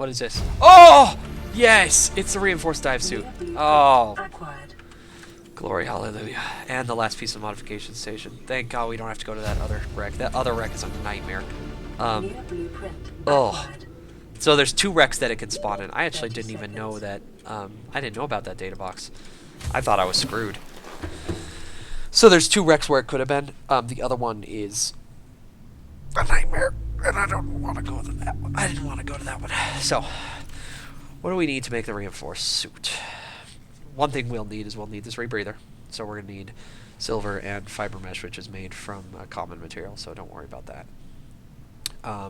What is this? Oh! Yes! It's the reinforced dive suit. Oh. Acquired. Glory, hallelujah. And the last piece of modification station. Thank God we don't have to go to that other wreck. That other wreck is a nightmare. New blueprint. Oh. Acquired. So there's 2 wrecks that it can spawn in. I actually didn't even know that. I didn't know about that data box. I thought I was screwed. So there's 2 wrecks where it could have been. The other one is a nightmare, and I don't want to go to that one. I didn't want to go to that one. So, what do we need to make the reinforced suit? One thing we'll need is we'll need this rebreather. So we're going to need silver and fiber mesh, which is made from a common material, so don't worry about that. I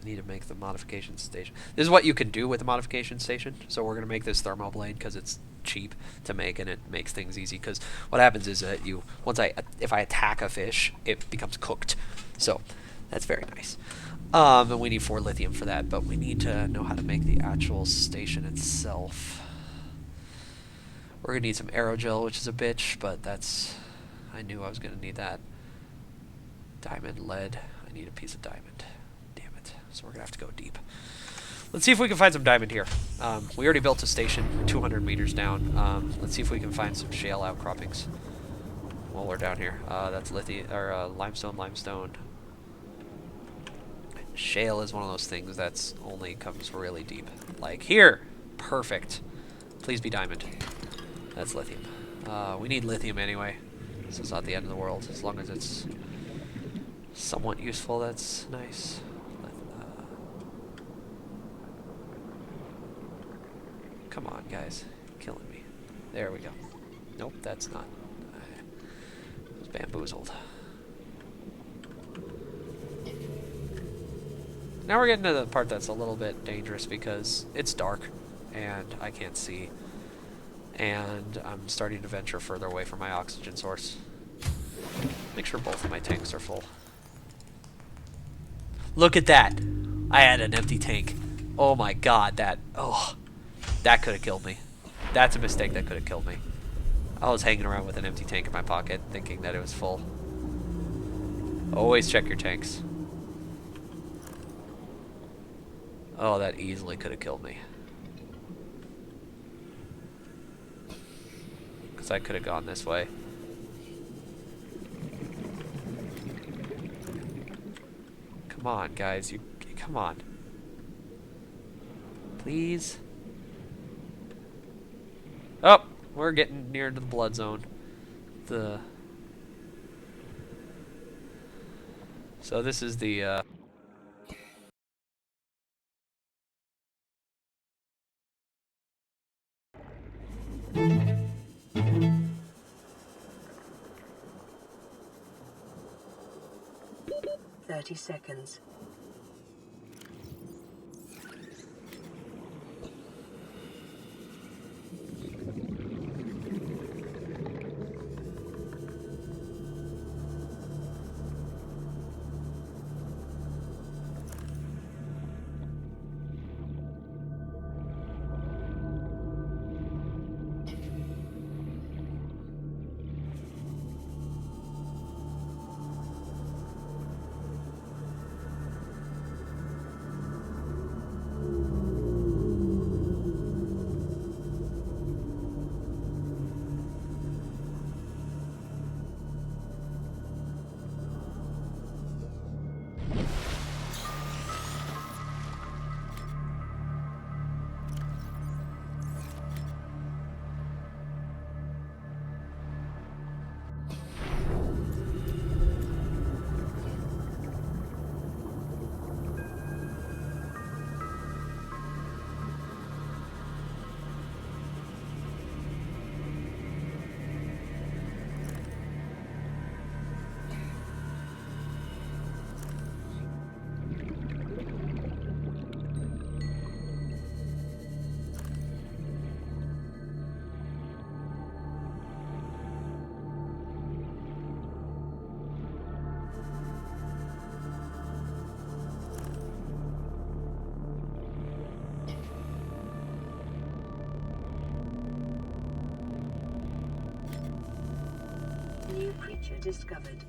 need to make the modification station. This is what you can do with the modification station. So we're going to make this thermo blade because it's cheap to make and it makes things easy. Because what happens is that if I attack a fish, it becomes cooked. So that's very nice. And we need 4 lithium for that, but we need to know how to make the actual station itself. We're going to need some aerogel, which is a bitch, but that's... I knew I was going to need that. Diamond, lead. I need a piece of diamond. Damn it. So we're going to have to go deep. Let's see if we can find some diamond here. We already built a station 200 meters down. Let's see if we can find some shale outcroppings while we're down here. That's lithium, or limestone. Shale is one of those things that's only comes really deep. Like here. Perfect. Please be diamond. That's lithium. We need lithium anyway. This is not the end of the world. As long as it's somewhat useful, that's nice. Come on, guys. Killing me. There we go. Nope, that's not. I was bamboozled. Now we're getting to the part that's a little bit dangerous because it's dark and I can't see. And I'm starting to venture further away from my oxygen source. Make sure both of my tanks are full. Look at that! I had an empty tank. Oh my god, that could have killed me. That's a mistake that could have killed me. I was hanging around with an empty tank in my pocket thinking that it was full. Always check your tanks. Oh, that easily could have killed me. Because I could have gone this way. Come on, guys. Come on. Please. Oh, we're getting near to the blood zone. So this is the 30 seconds. New creature discovered.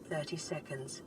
30 seconds.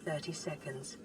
Thirty seconds.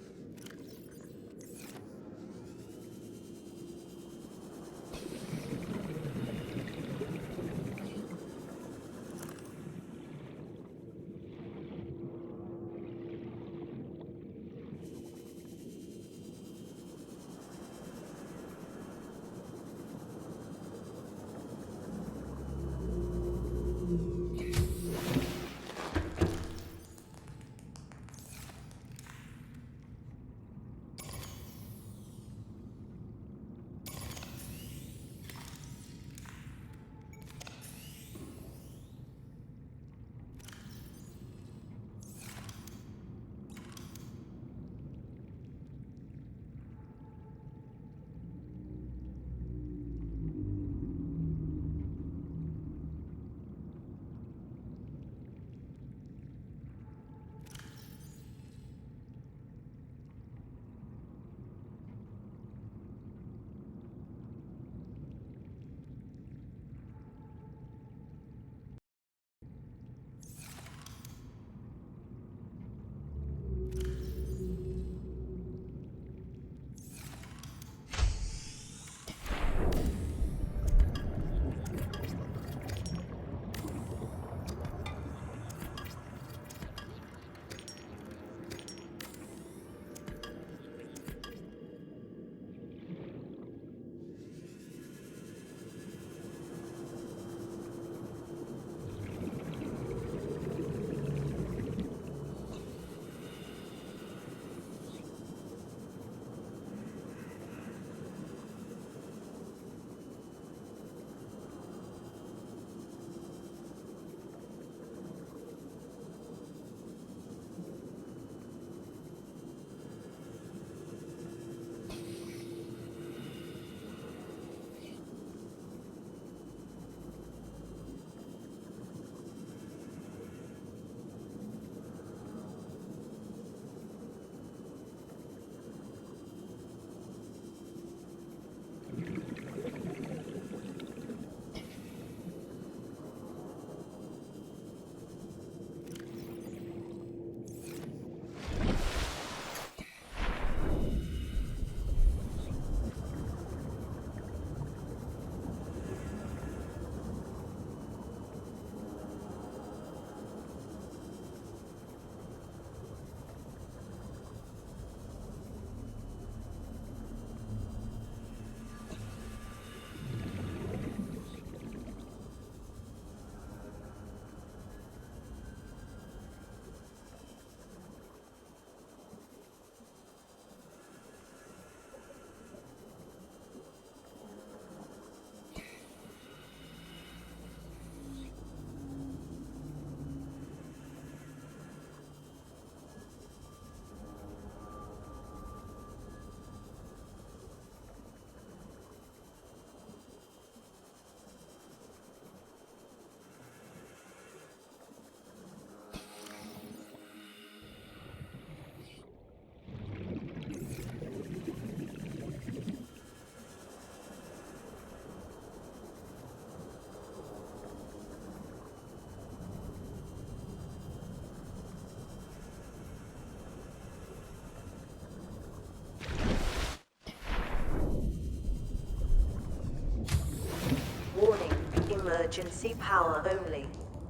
Emergency power only.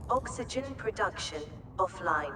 Oxygen production offline.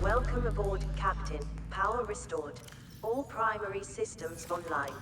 Welcome aboard, Captain. Power restored. All primary systems online.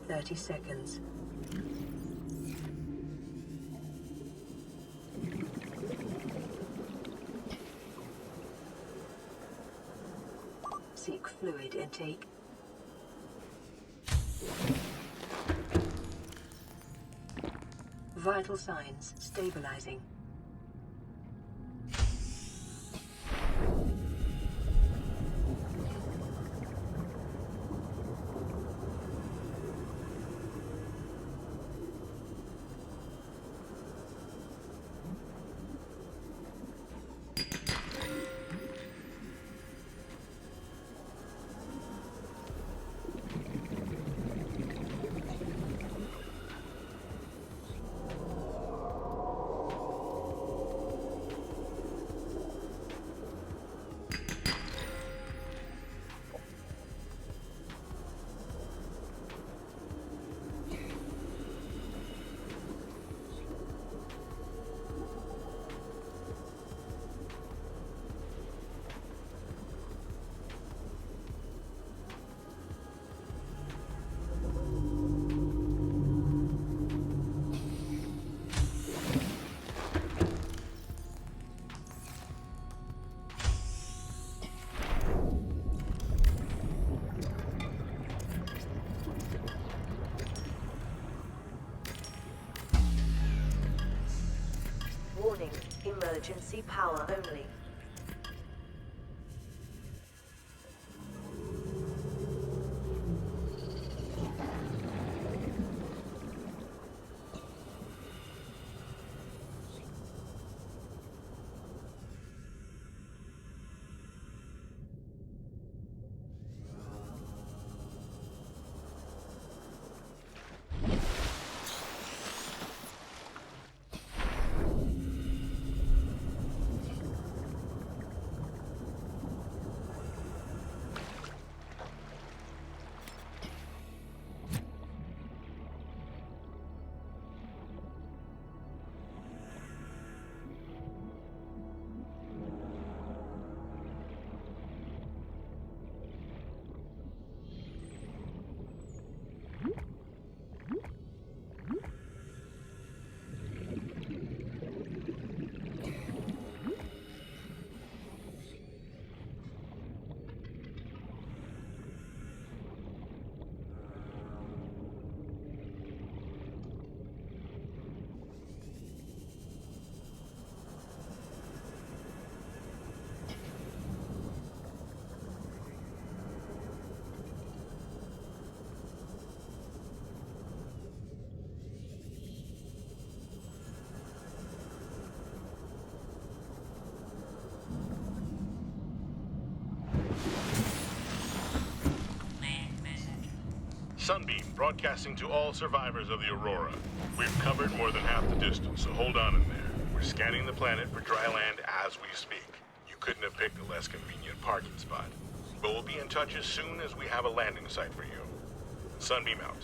Thirty seconds. Seek fluid intake. Vital signs stabilizing. Warning, emergency power only. Sunbeam, broadcasting to all survivors of the Aurora. We've covered more than half the distance, so hold on in there. We're scanning the planet for dry land as we speak. You couldn't have picked a less convenient parking spot. But we'll be in touch as soon as we have a landing site for you. Sunbeam out.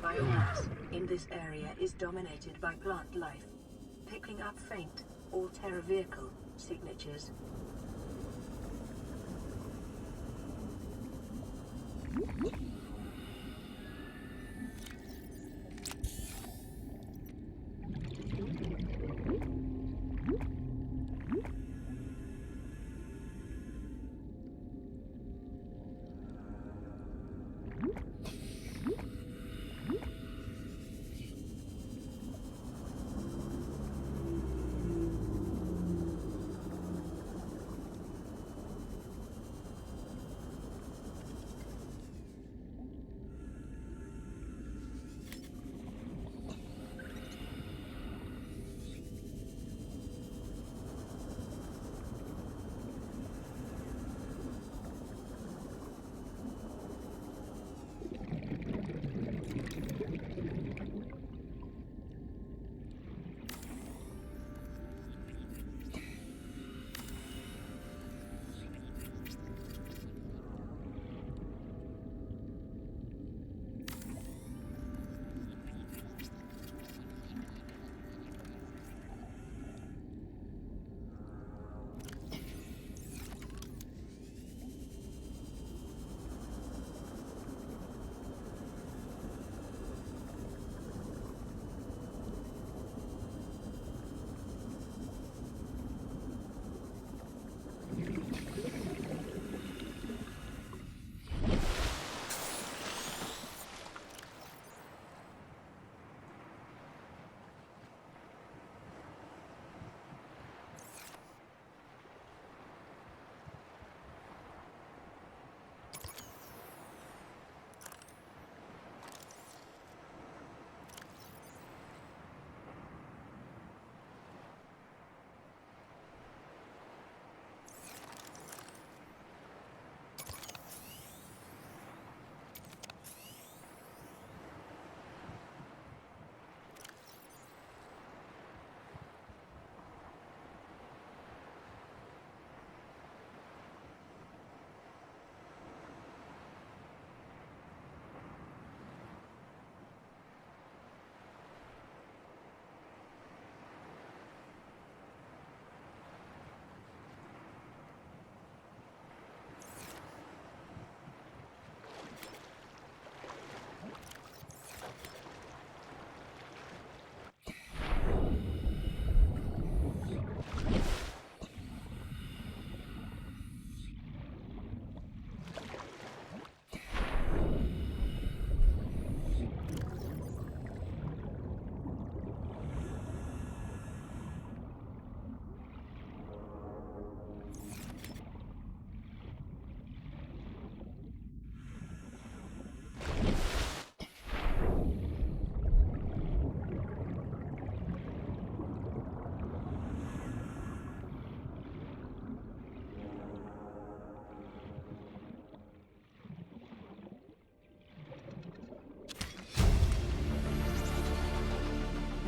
Biomass in this area is dominated by plant life, picking up faint or terror vehicle signatures.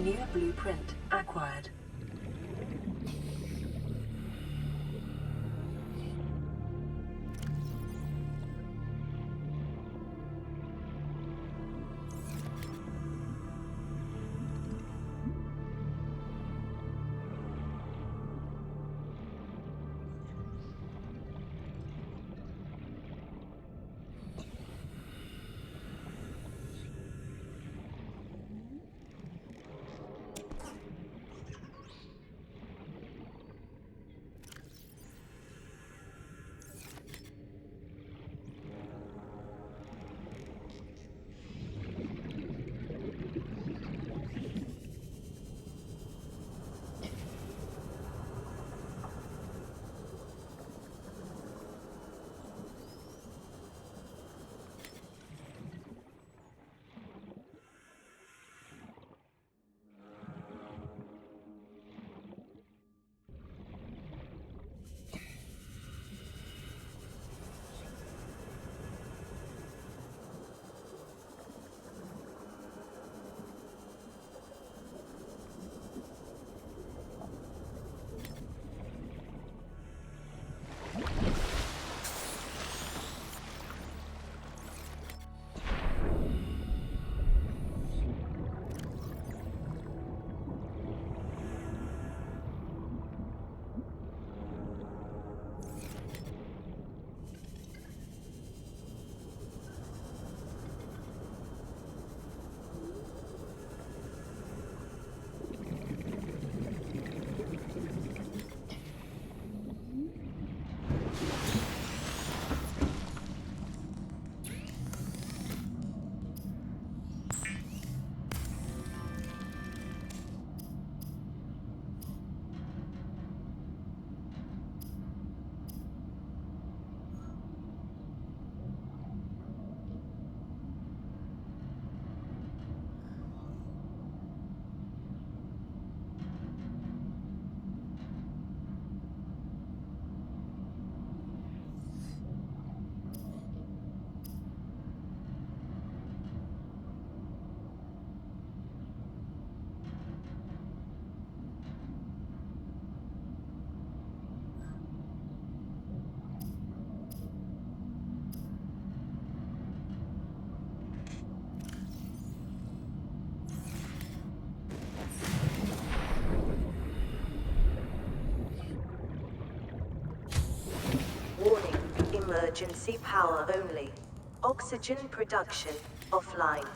New blueprint acquired. Warning, emergency power only. Oxygen production offline.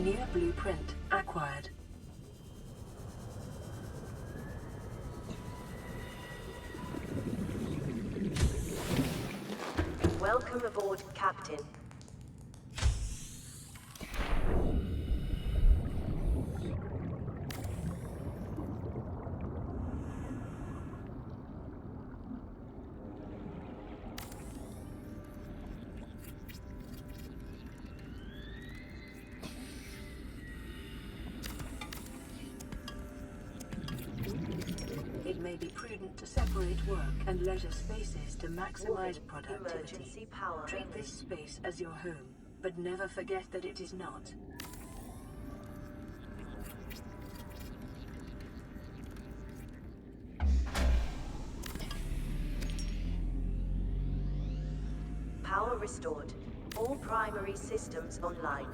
New blueprint acquired. Welcome aboard, Captain. It may be prudent to separate work and leisure spaces to maximize productivity. Emergency power. Treat this space as your home, but never forget that it is not. Power restored. All primary systems online.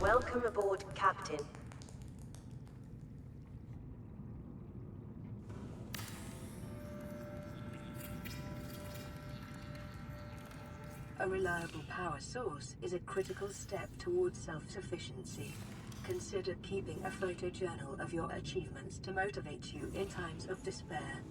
Welcome aboard, Captain. A reliable power source is a critical step towards self-sufficiency. Consider keeping a photojournal of your achievements to motivate you in times of despair.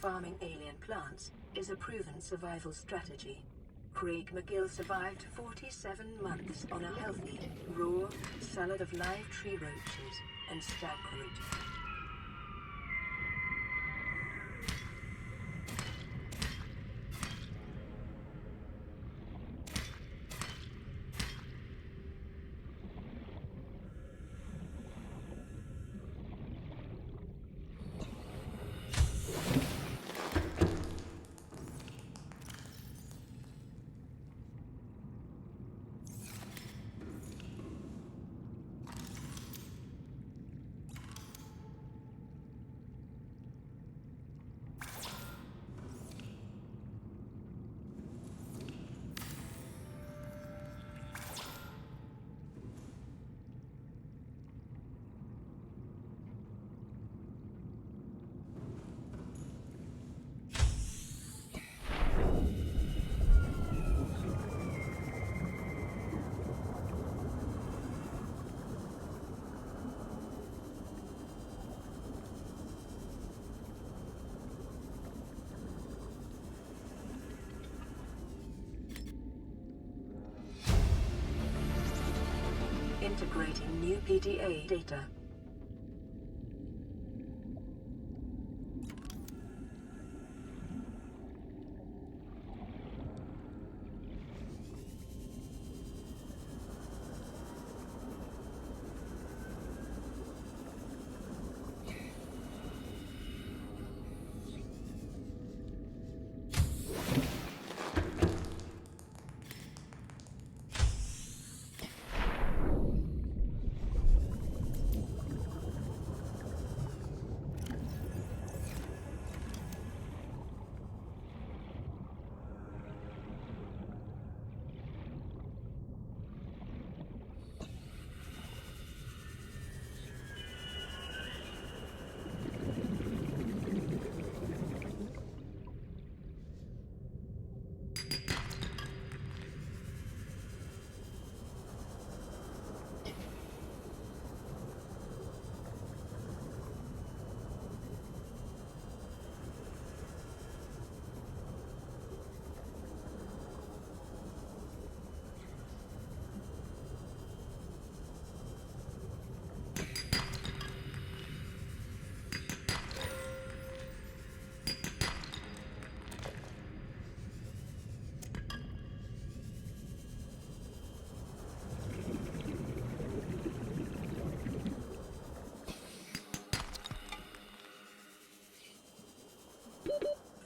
Farming alien plants is a proven survival strategy. Craig McGill survived 47 months on a healthy, raw salad of live tree roaches and stag root. Integrating new PDA data.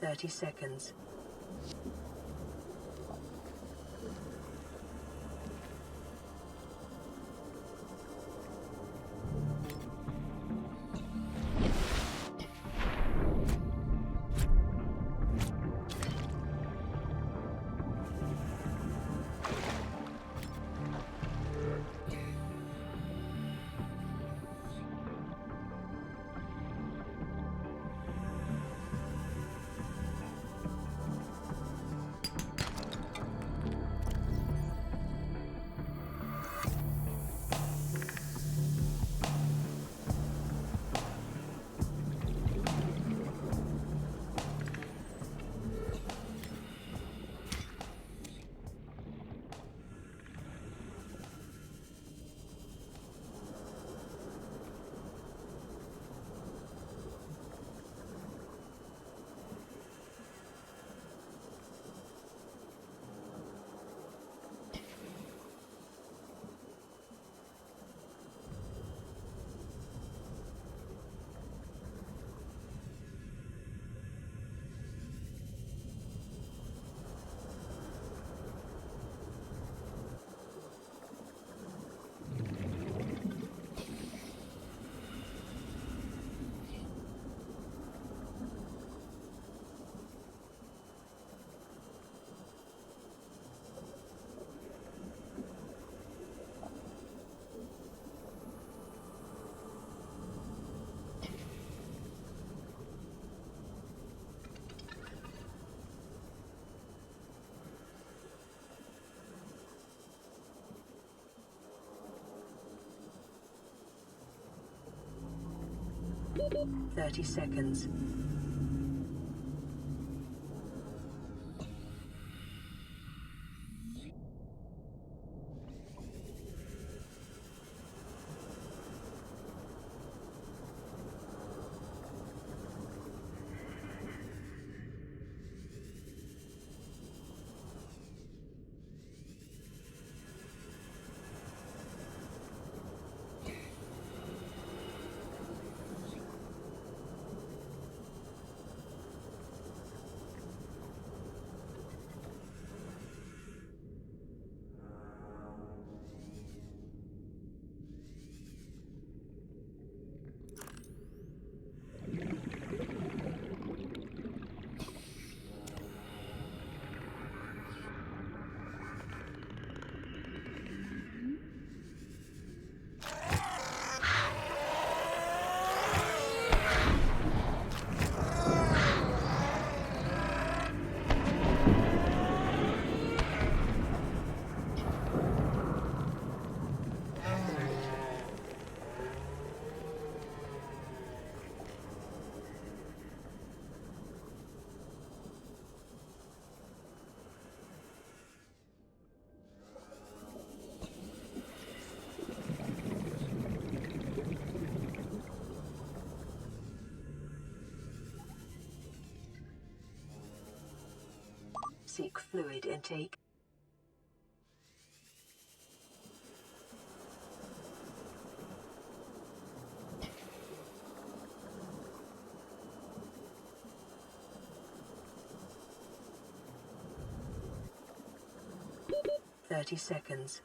30 seconds. Thirty seconds. Seek fluid intake. Thirty seconds.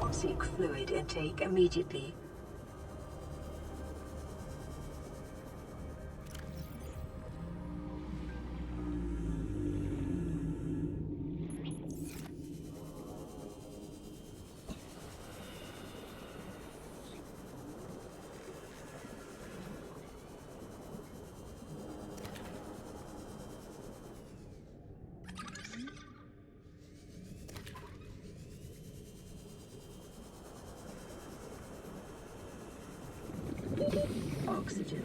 toxic fluid intake immediately. Oxygen.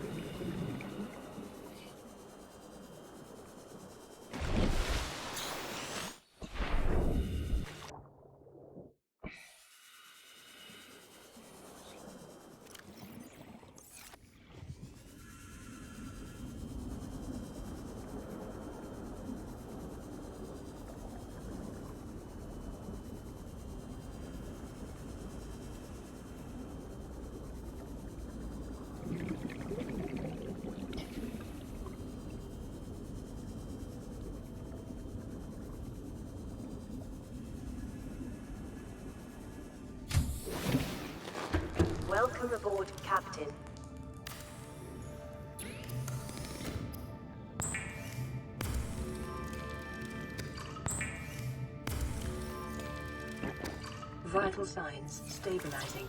Welcome aboard, Captain. Vital signs stabilizing.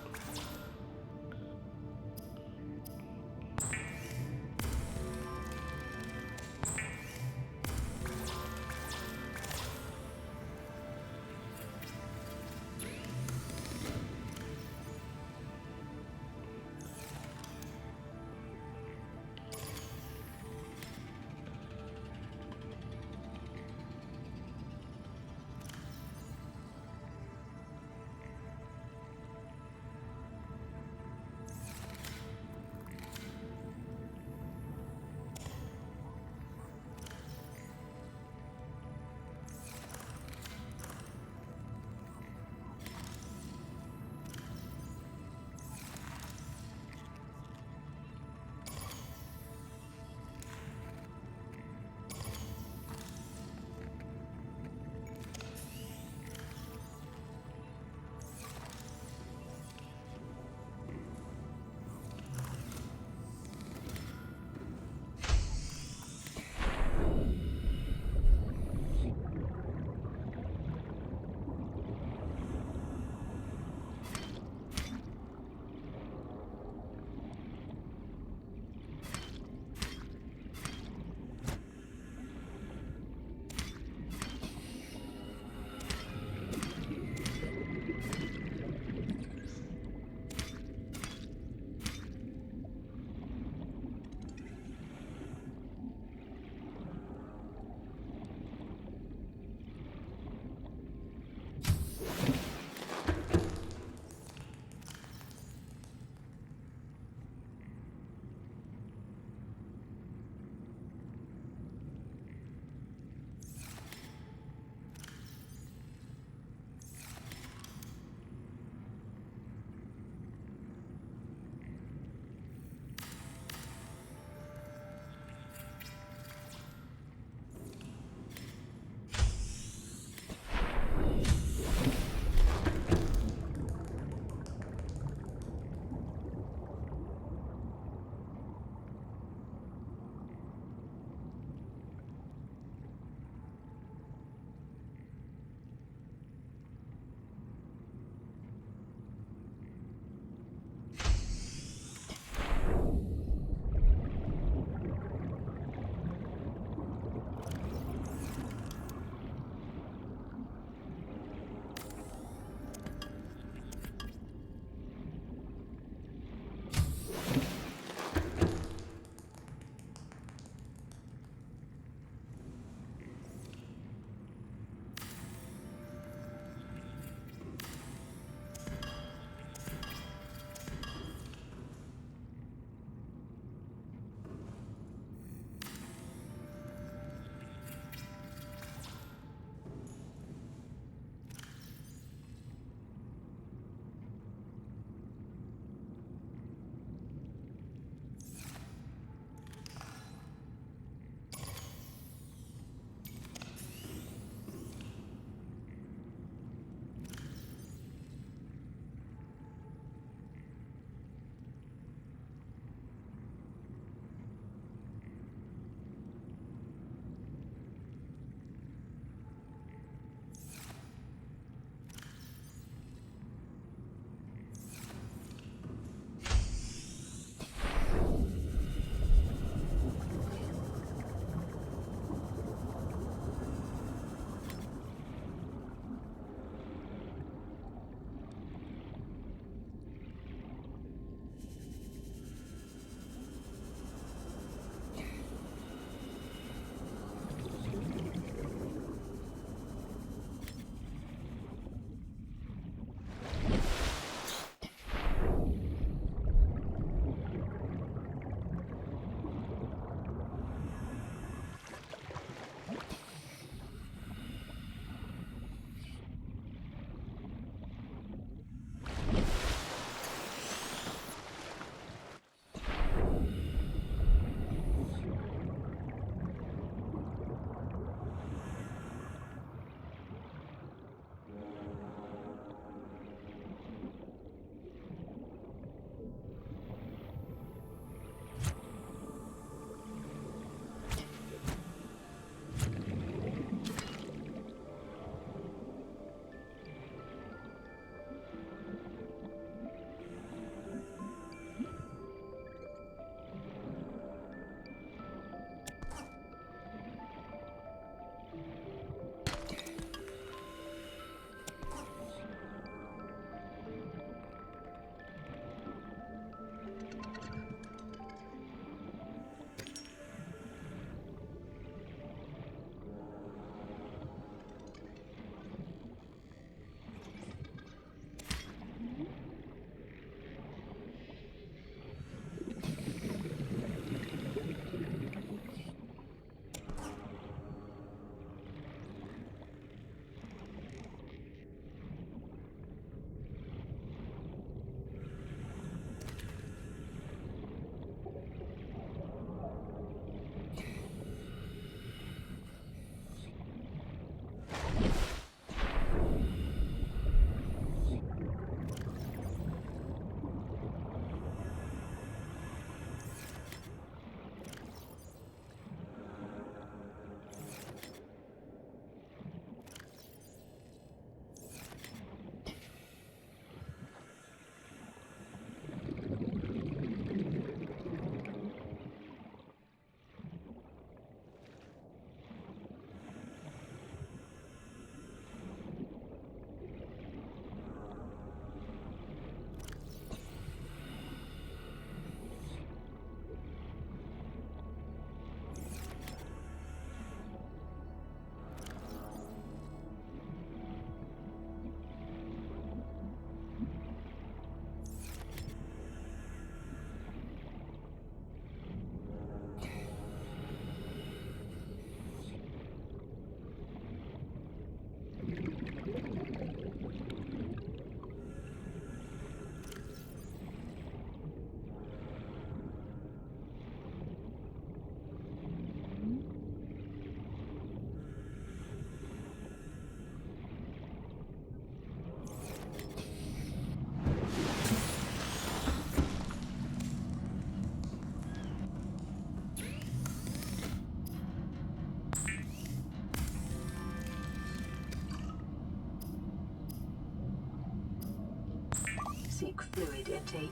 Seek fluid intake.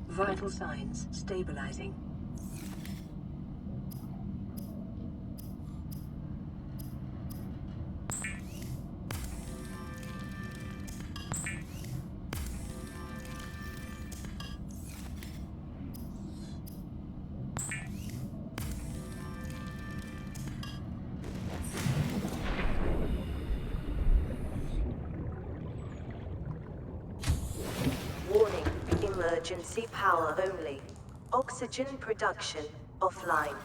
Vital signs stabilizing. Warning, emergency power only. Oxygen production offline.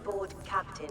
aboard, Captain.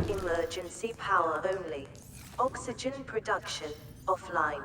Emergency power only. Oxygen production offline.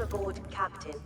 aboard, Captain.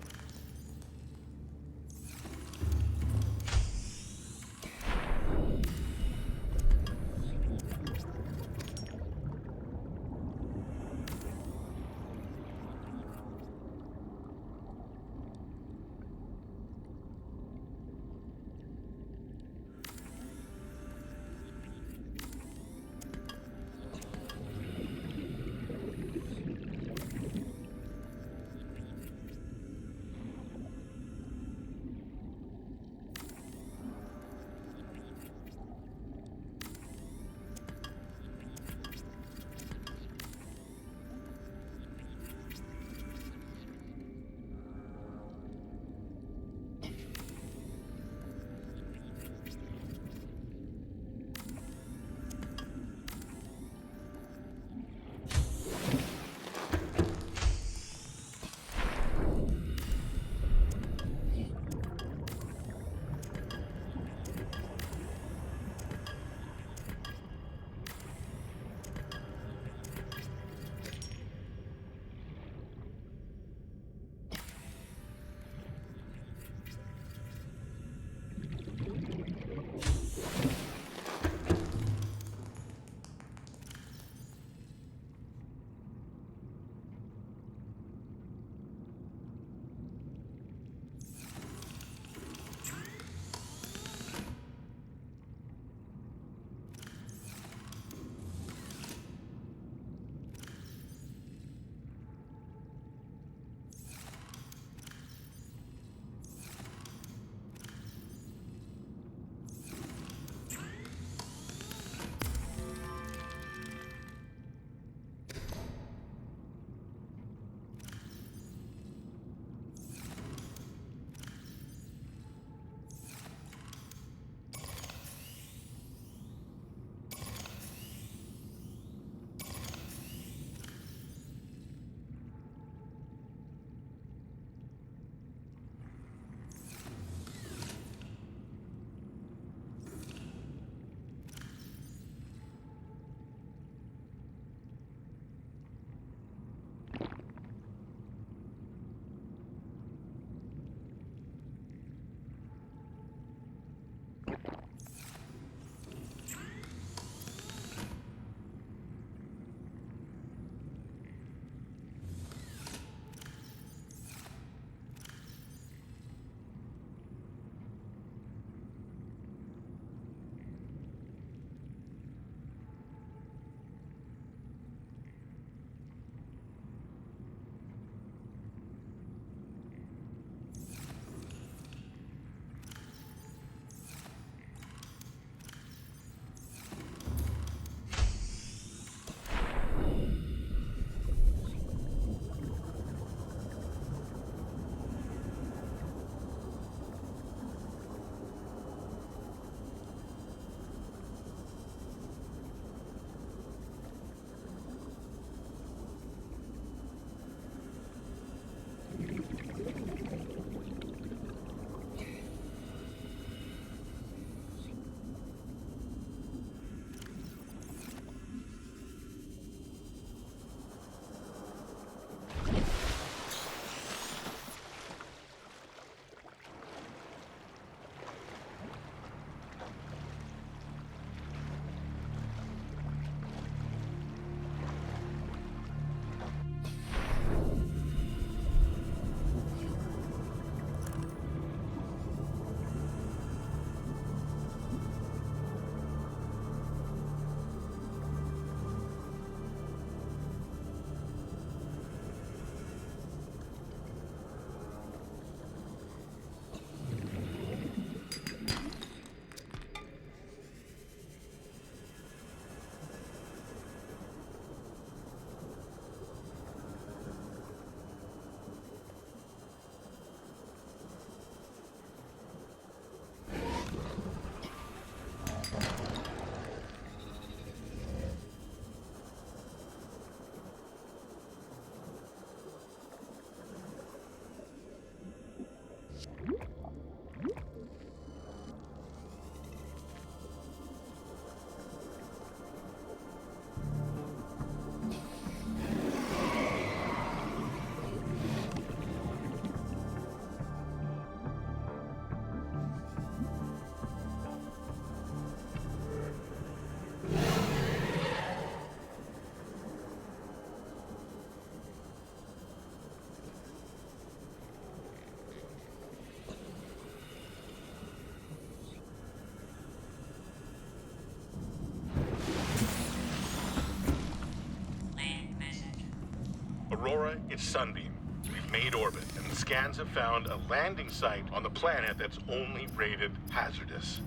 It's Sunbeam. We've made orbit, and the scans have found a landing site on the planet that's only rated hazardous.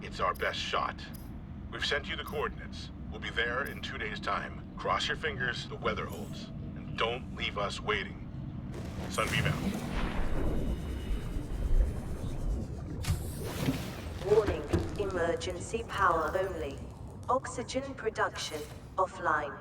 It's our best shot. We've sent you the coordinates. We'll be there in 2 days' time. Cross your fingers the weather holds. And don't leave us waiting. Sunbeam out. Warning, emergency power only. Oxygen production offline.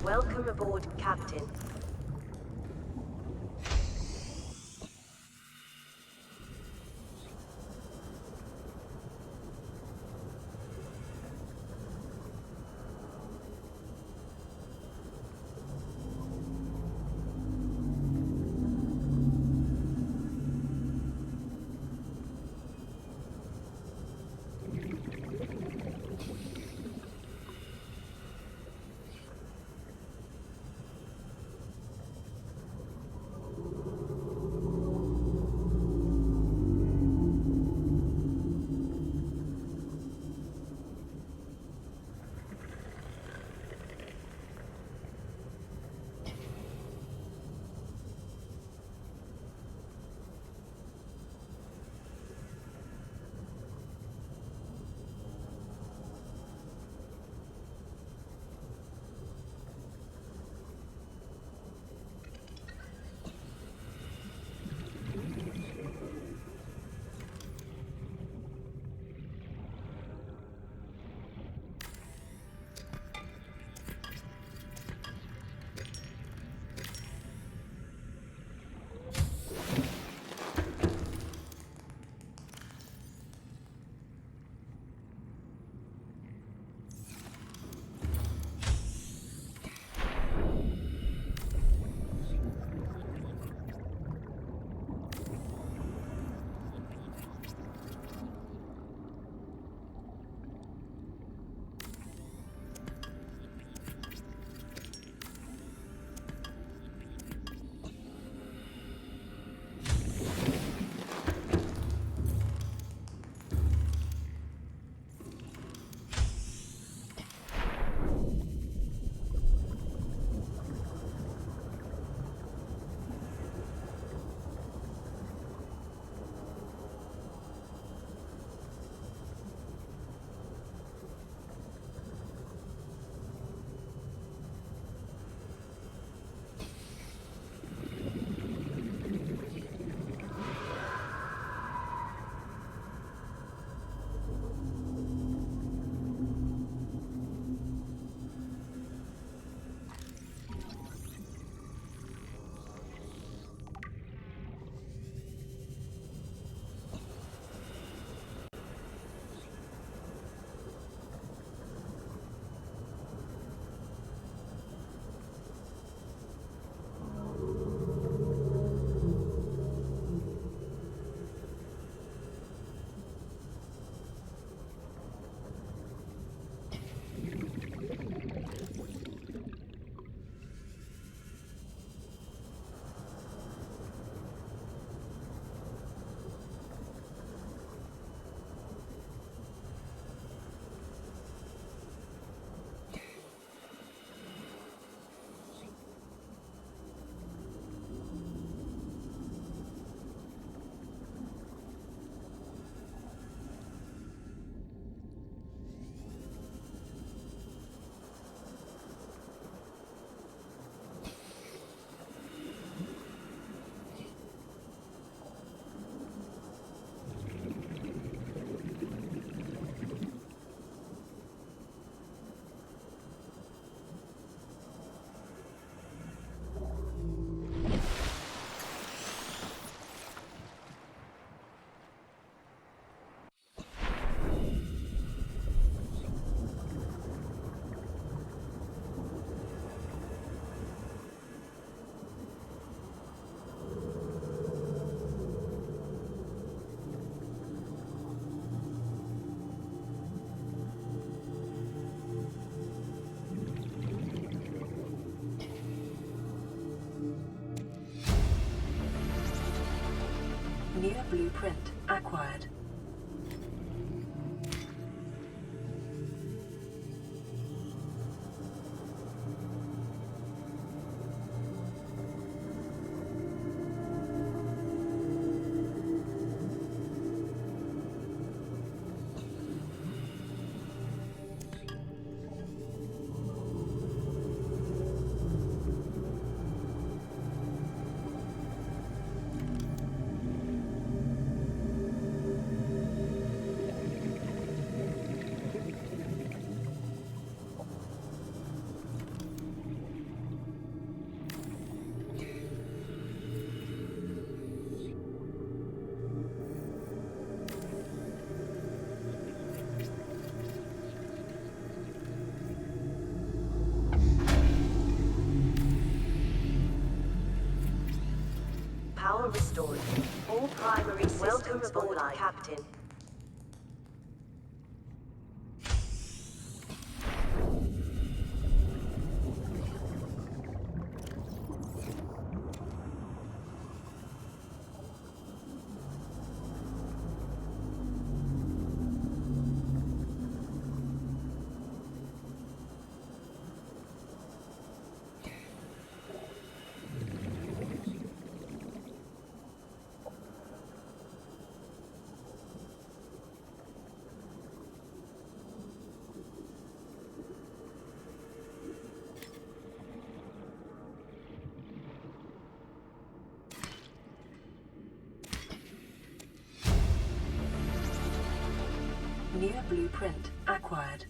Welcome aboard, Captain. Near blueprint acquired. Power restored. All primary systems online. Captain. Near blueprint acquired.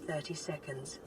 Thirty seconds.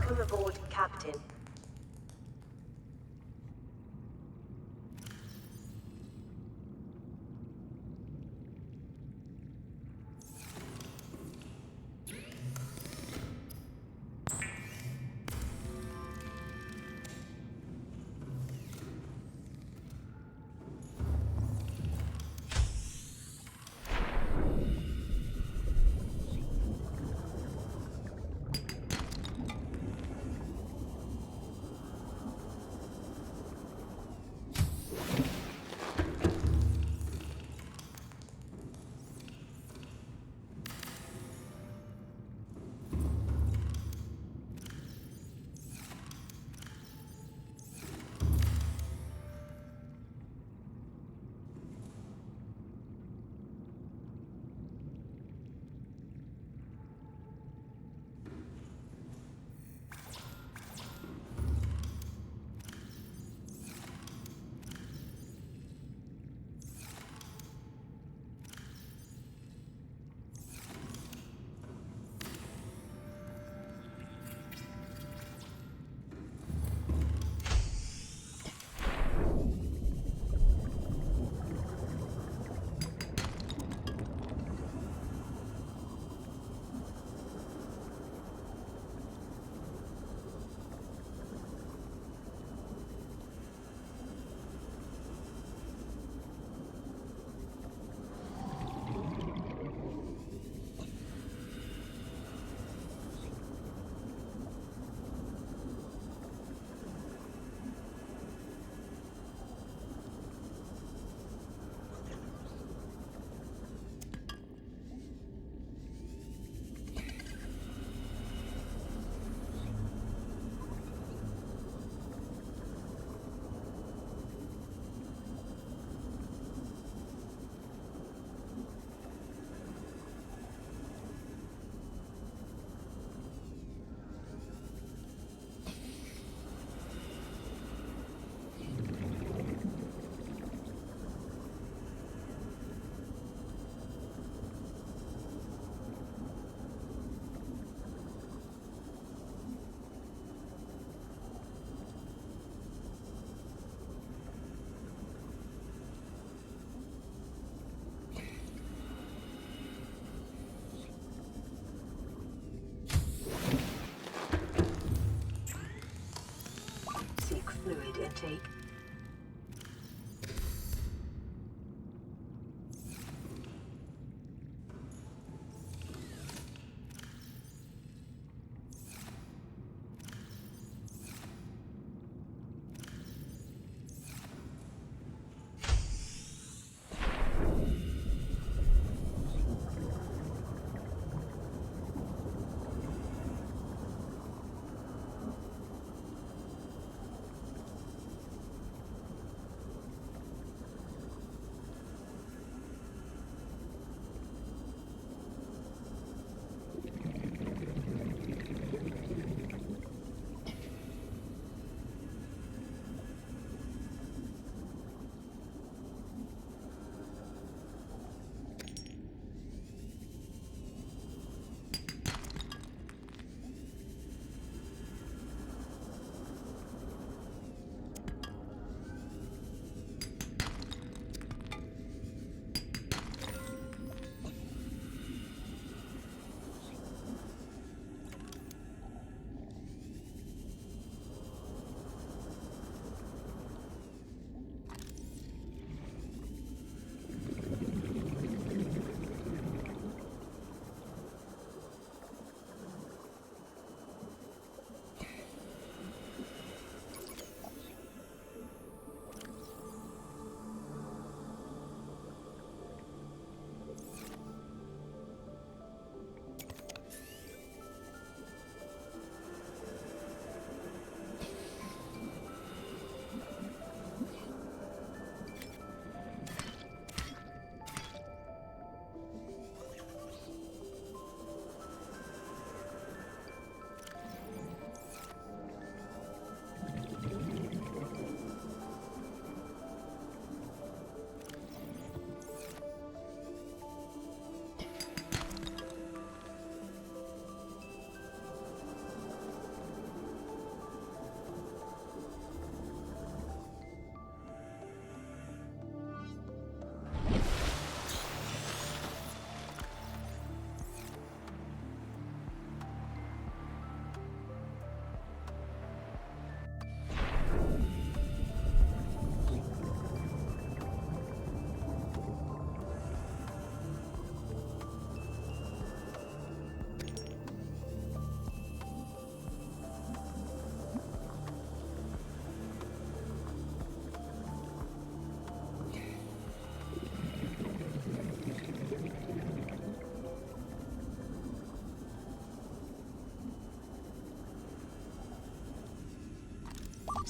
Welcome aboard, Captain.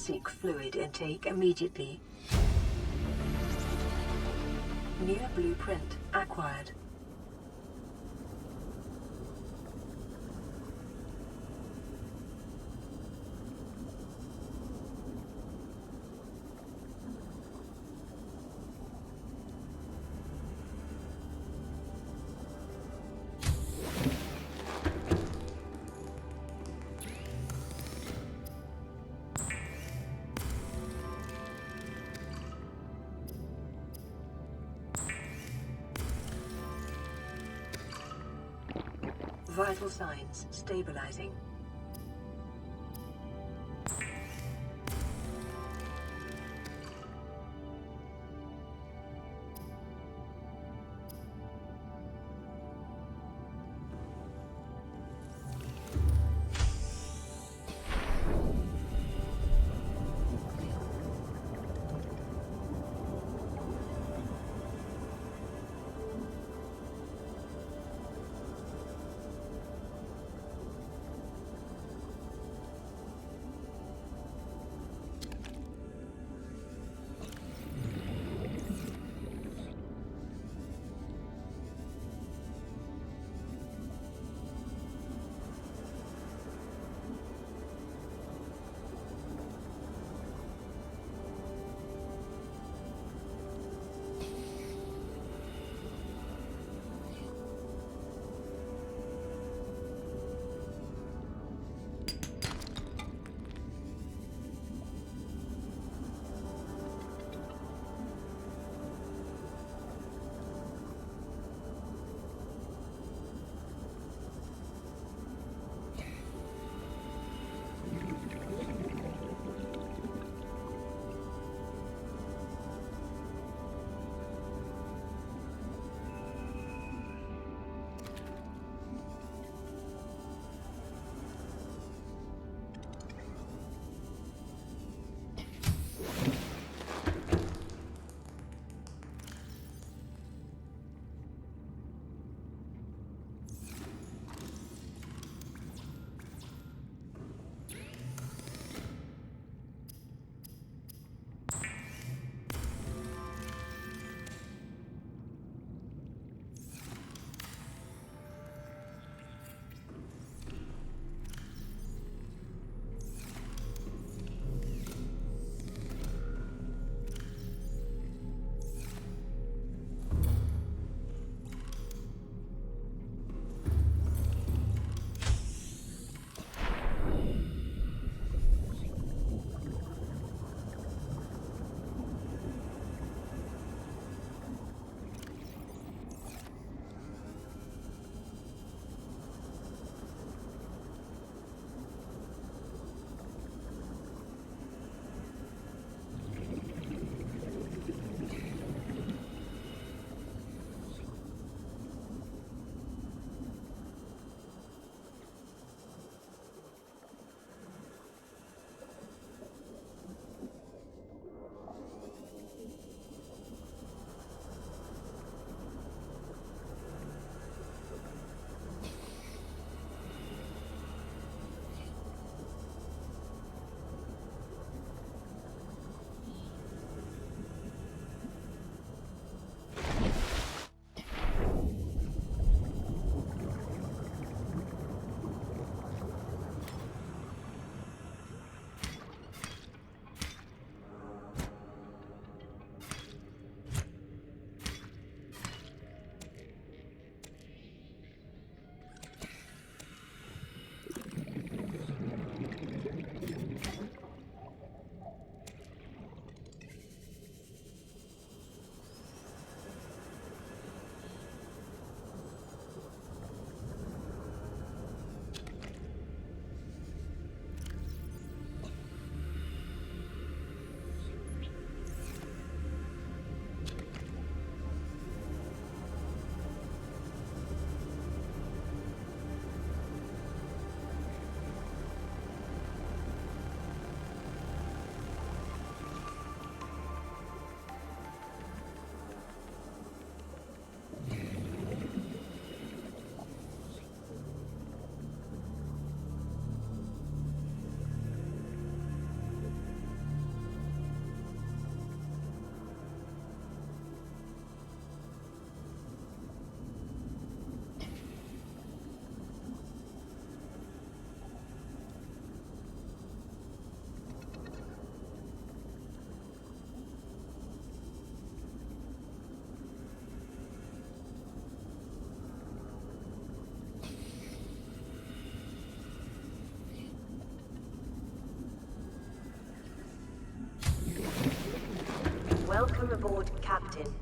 Seek fluid intake immediately. New blueprint acquired. Vital signs stabilizing. Welcome aboard, Captain.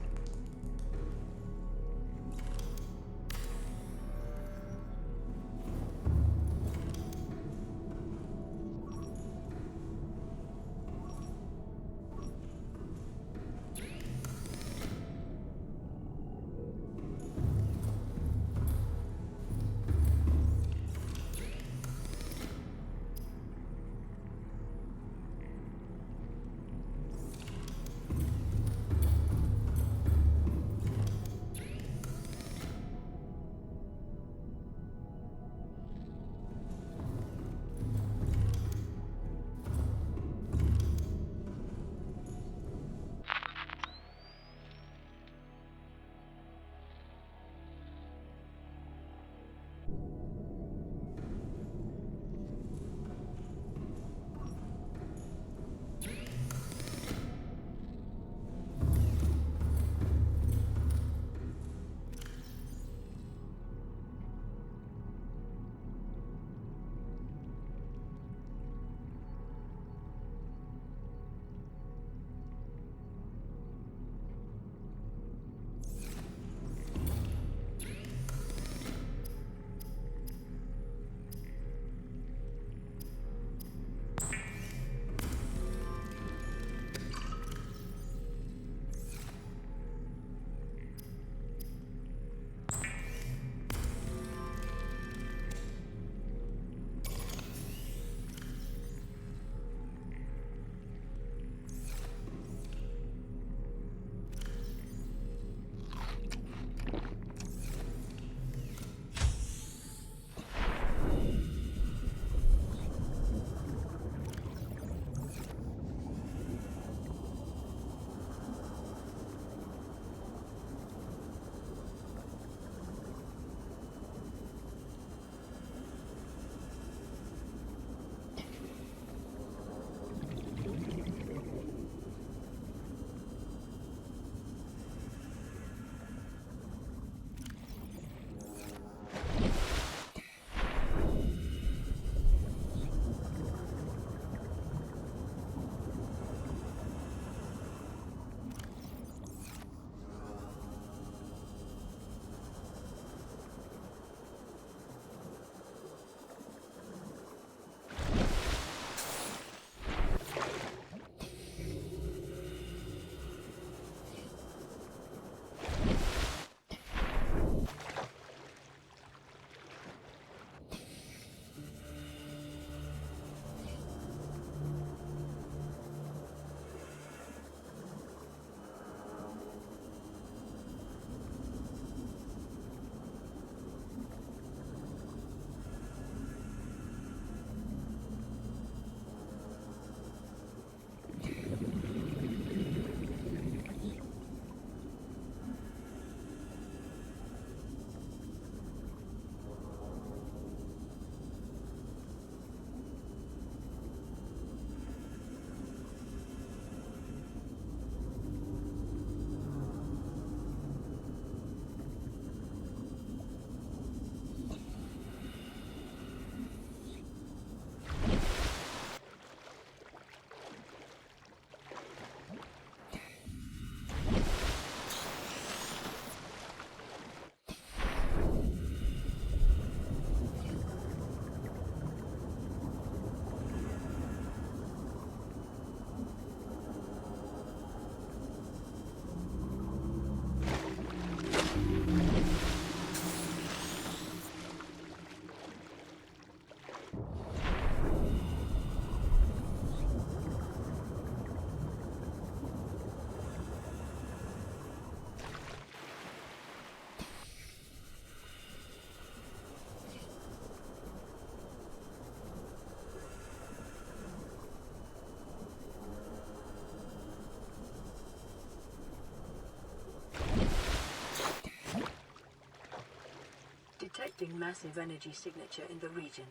Detecting massive energy signature in the region.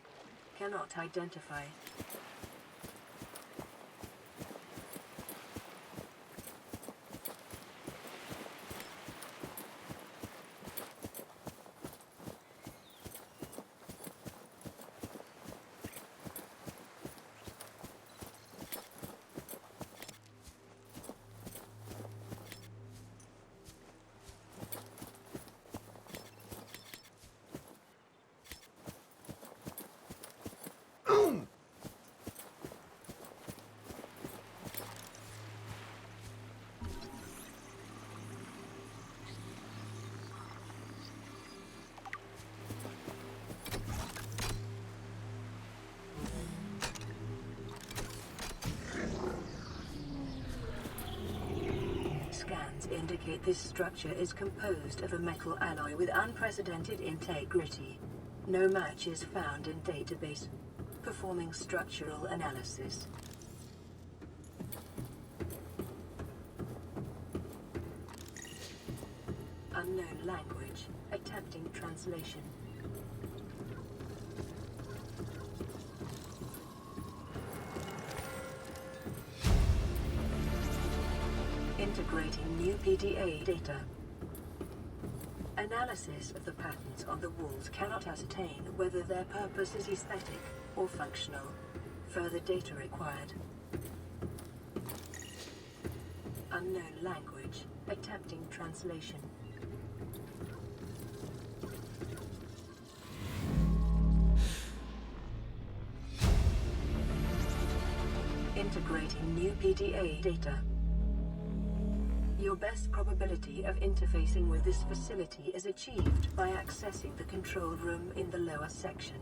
Cannot identify. Records indicate this structure is composed of a metal alloy with unprecedented integrity. No match is found in database. Performing structural analysis. Unknown language. Attempting translation. Integrating new PDA data. Analysis of the patterns on the walls cannot ascertain whether their purpose is aesthetic or functional. Further data required. Unknown language. Attempting translation. Integrating new PDA data. Your best probability of interfacing with this facility is achieved by accessing the control room in the lower section.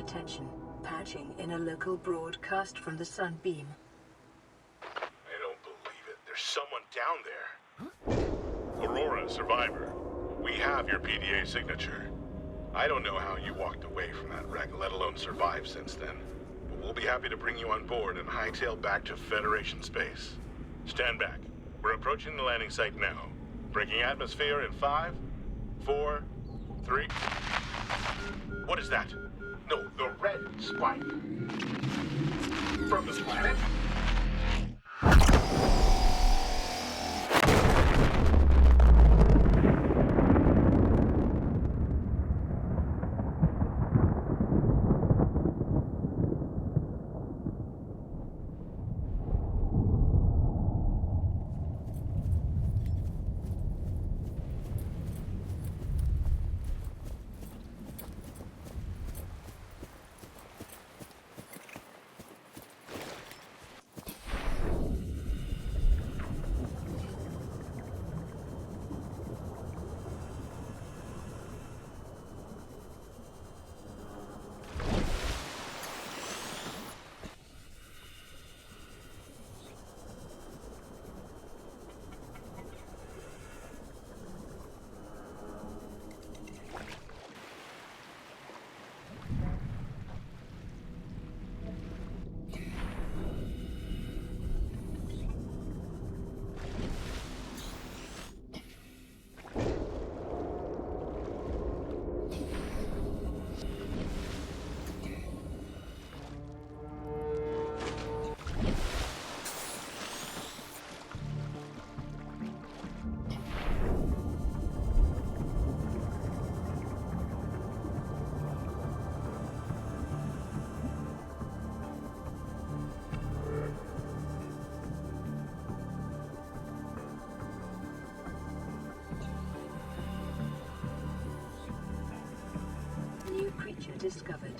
Attention. Patching in a local broadcast from the Sunbeam. I don't believe it. There's someone down there. Aurora, survivor. We have your PDA signature. I don't know how you walked away from that wreck, let alone survived since then. But we'll be happy to bring you on board and hightail back to Federation space. Stand back. We're approaching the landing site now. Breaking atmosphere in 5, 4, 3... What is that? No, the red spike. From the planet? New creature discovered.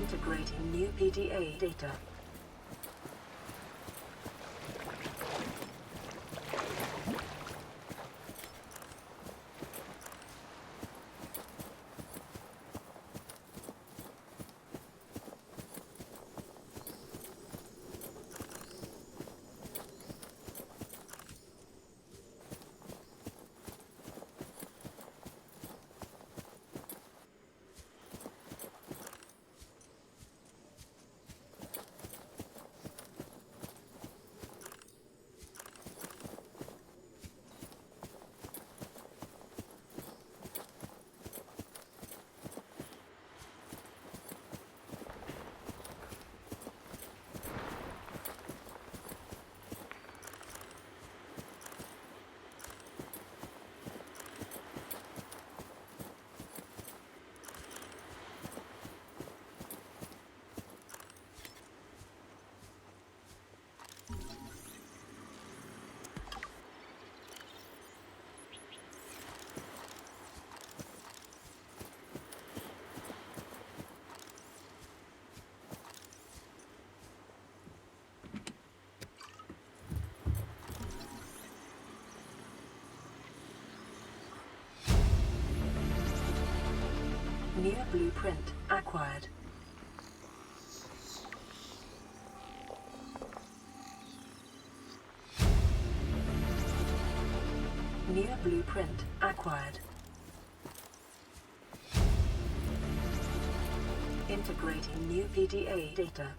Integrating new PDA data. New blueprint acquired. New blueprint acquired. Integrating new PDA data.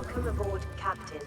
Welcome aboard, Captain.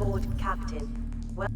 aboard, Captain. Well,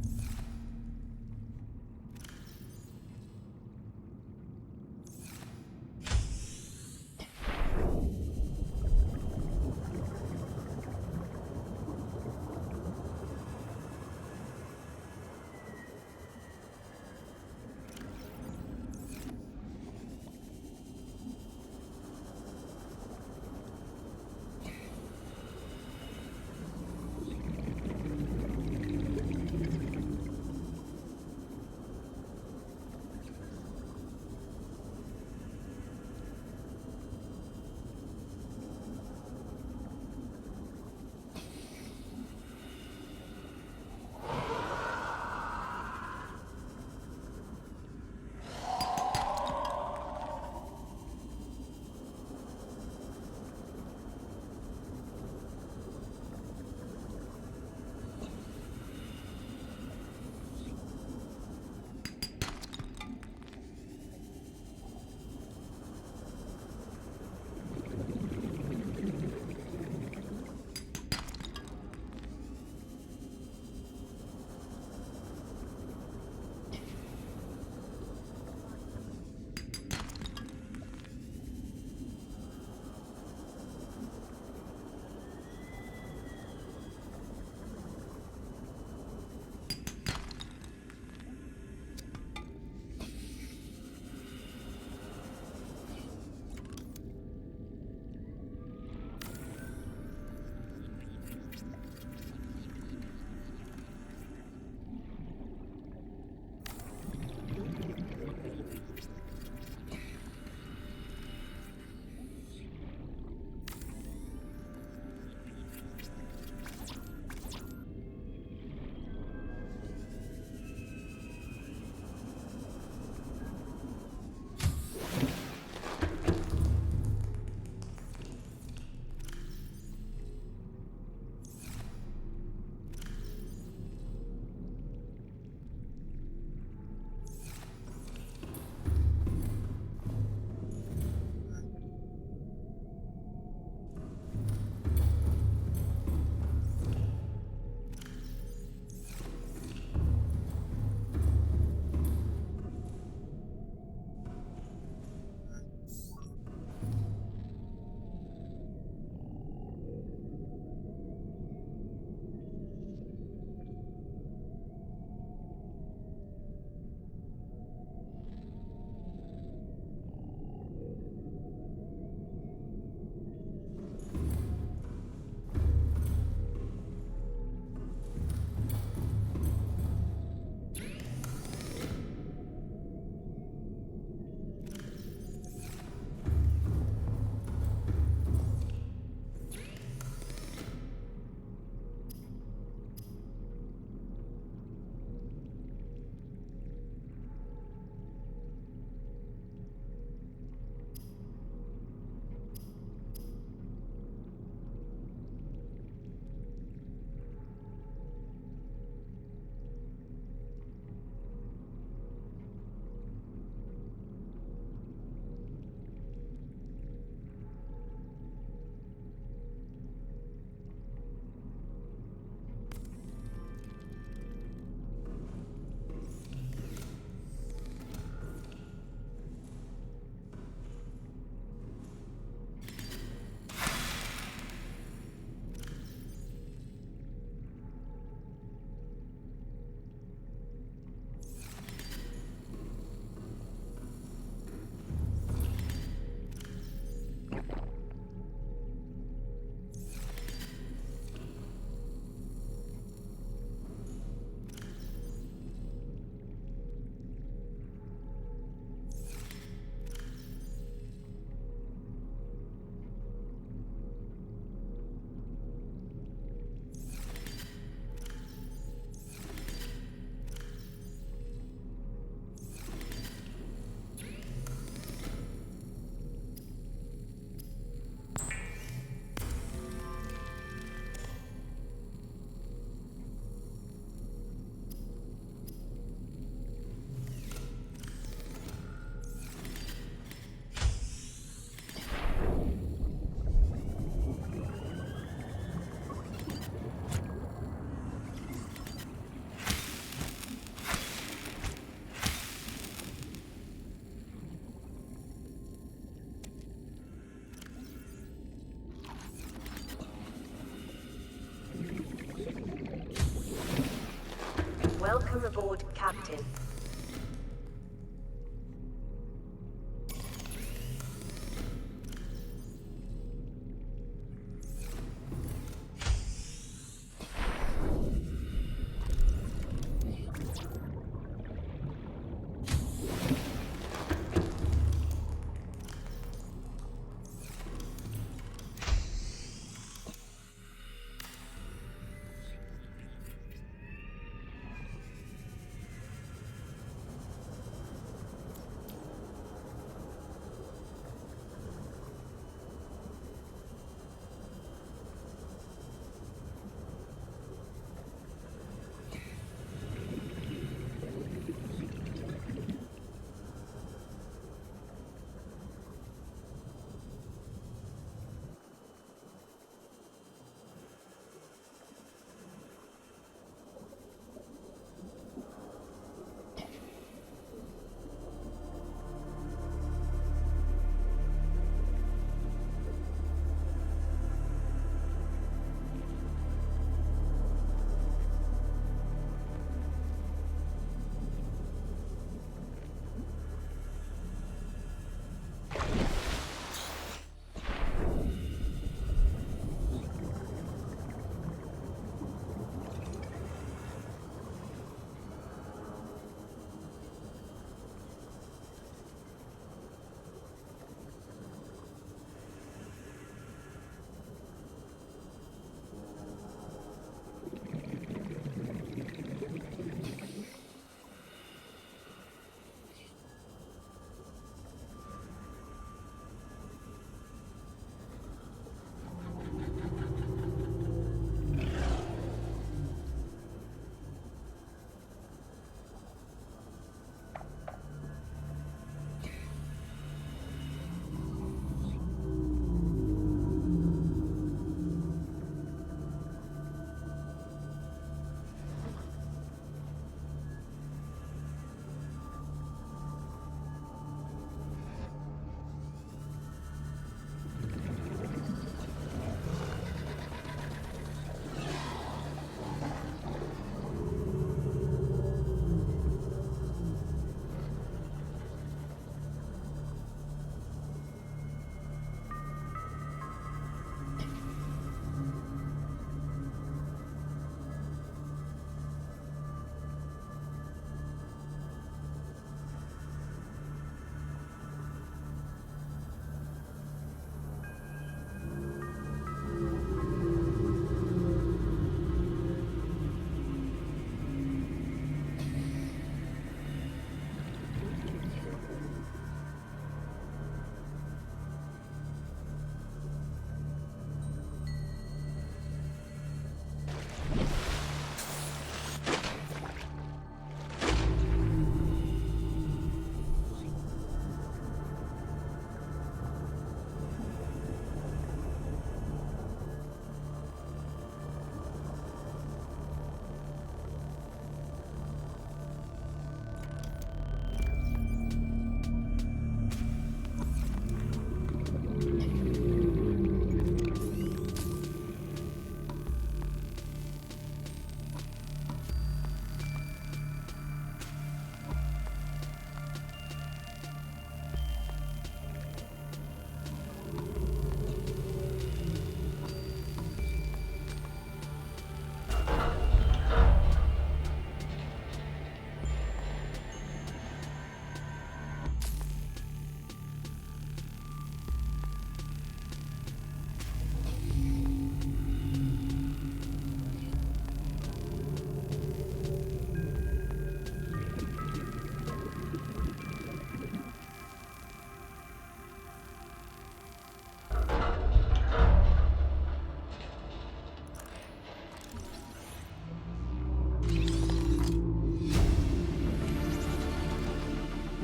aboard, Captain.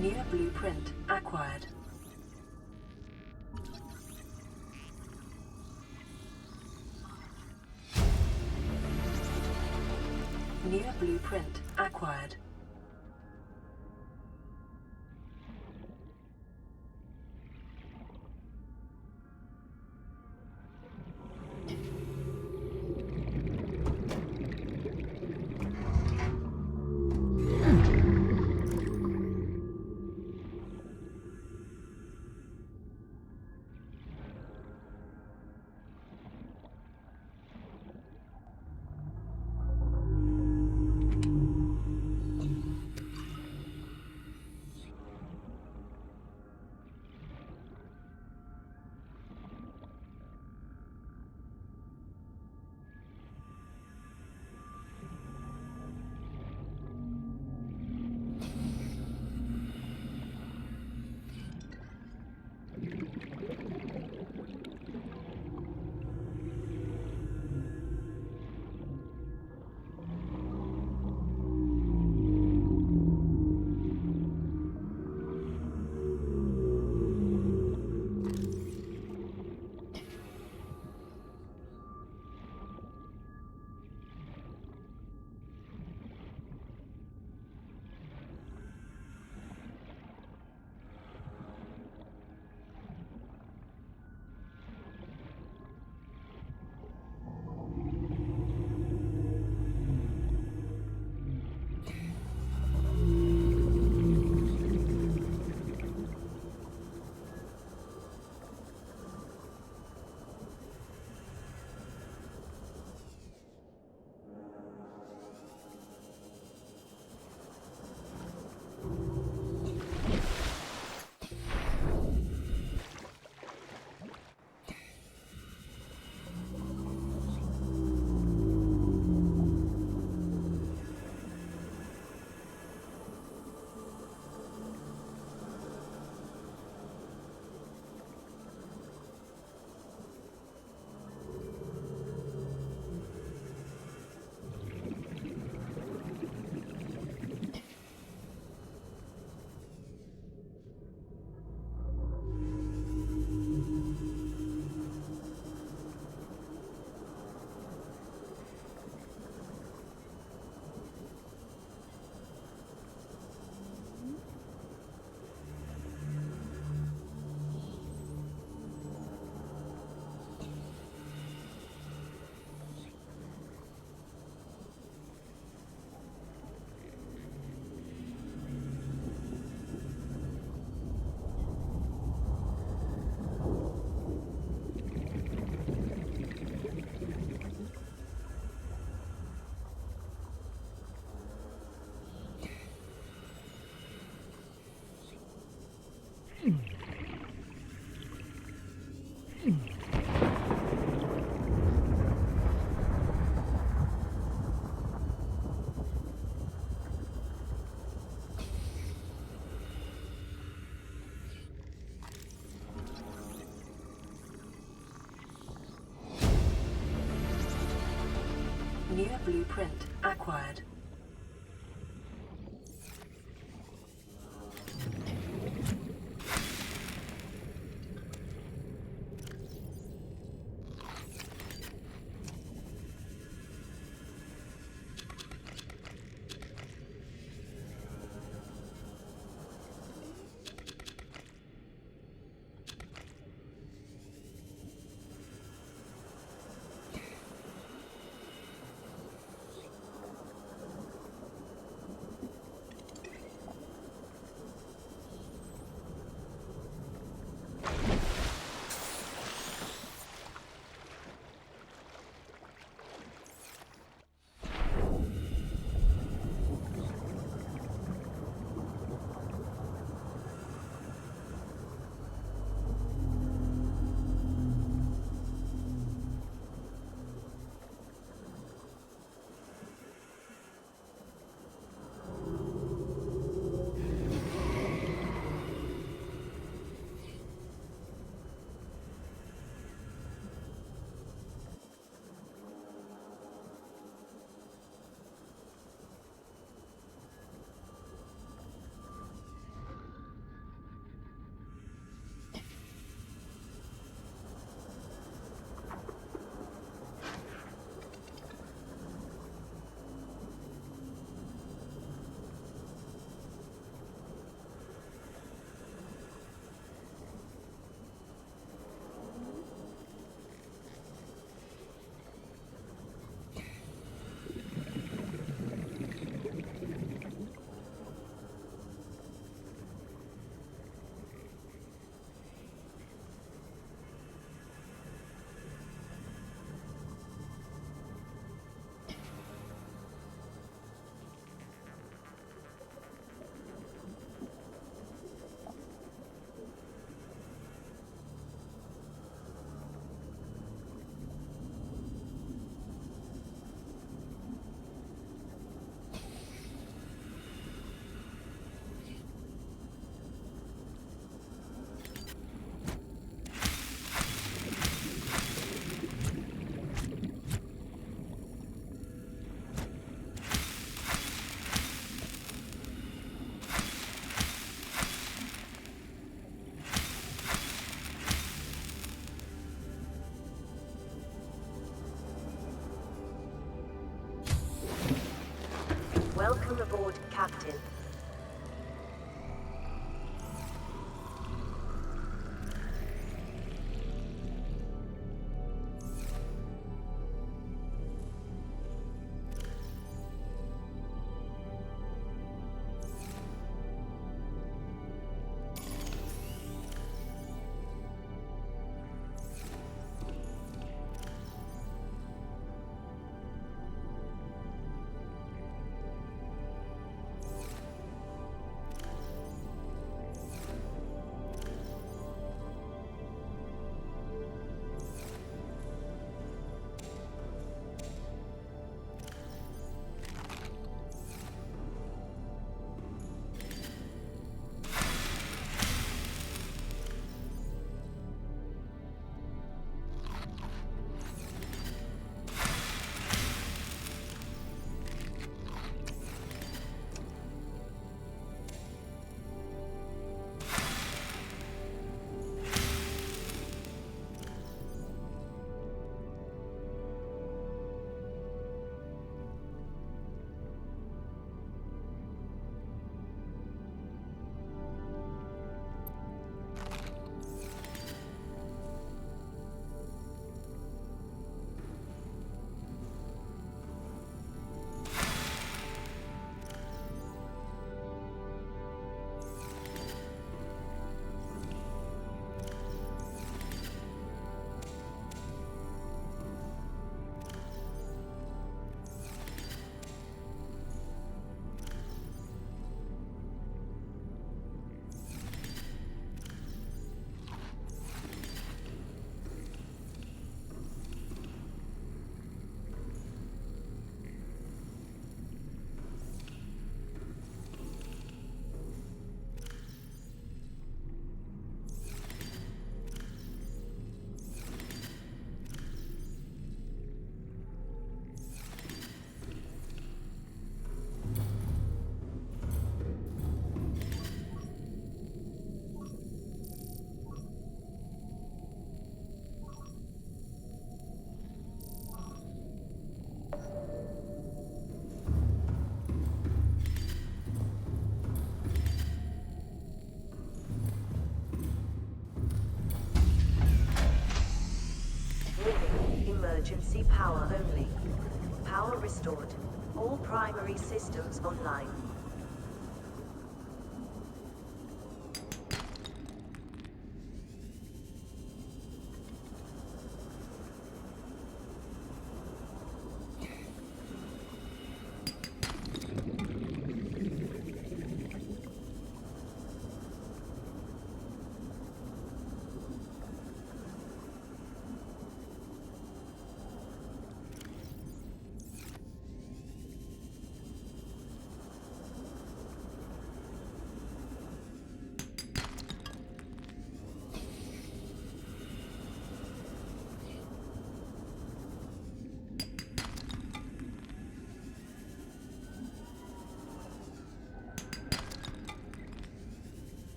New blueprint acquired. New blueprint acquired. New blueprint acquired. emergency power only. Power restored. All primary systems online.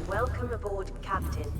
Welcome aboard, Captain.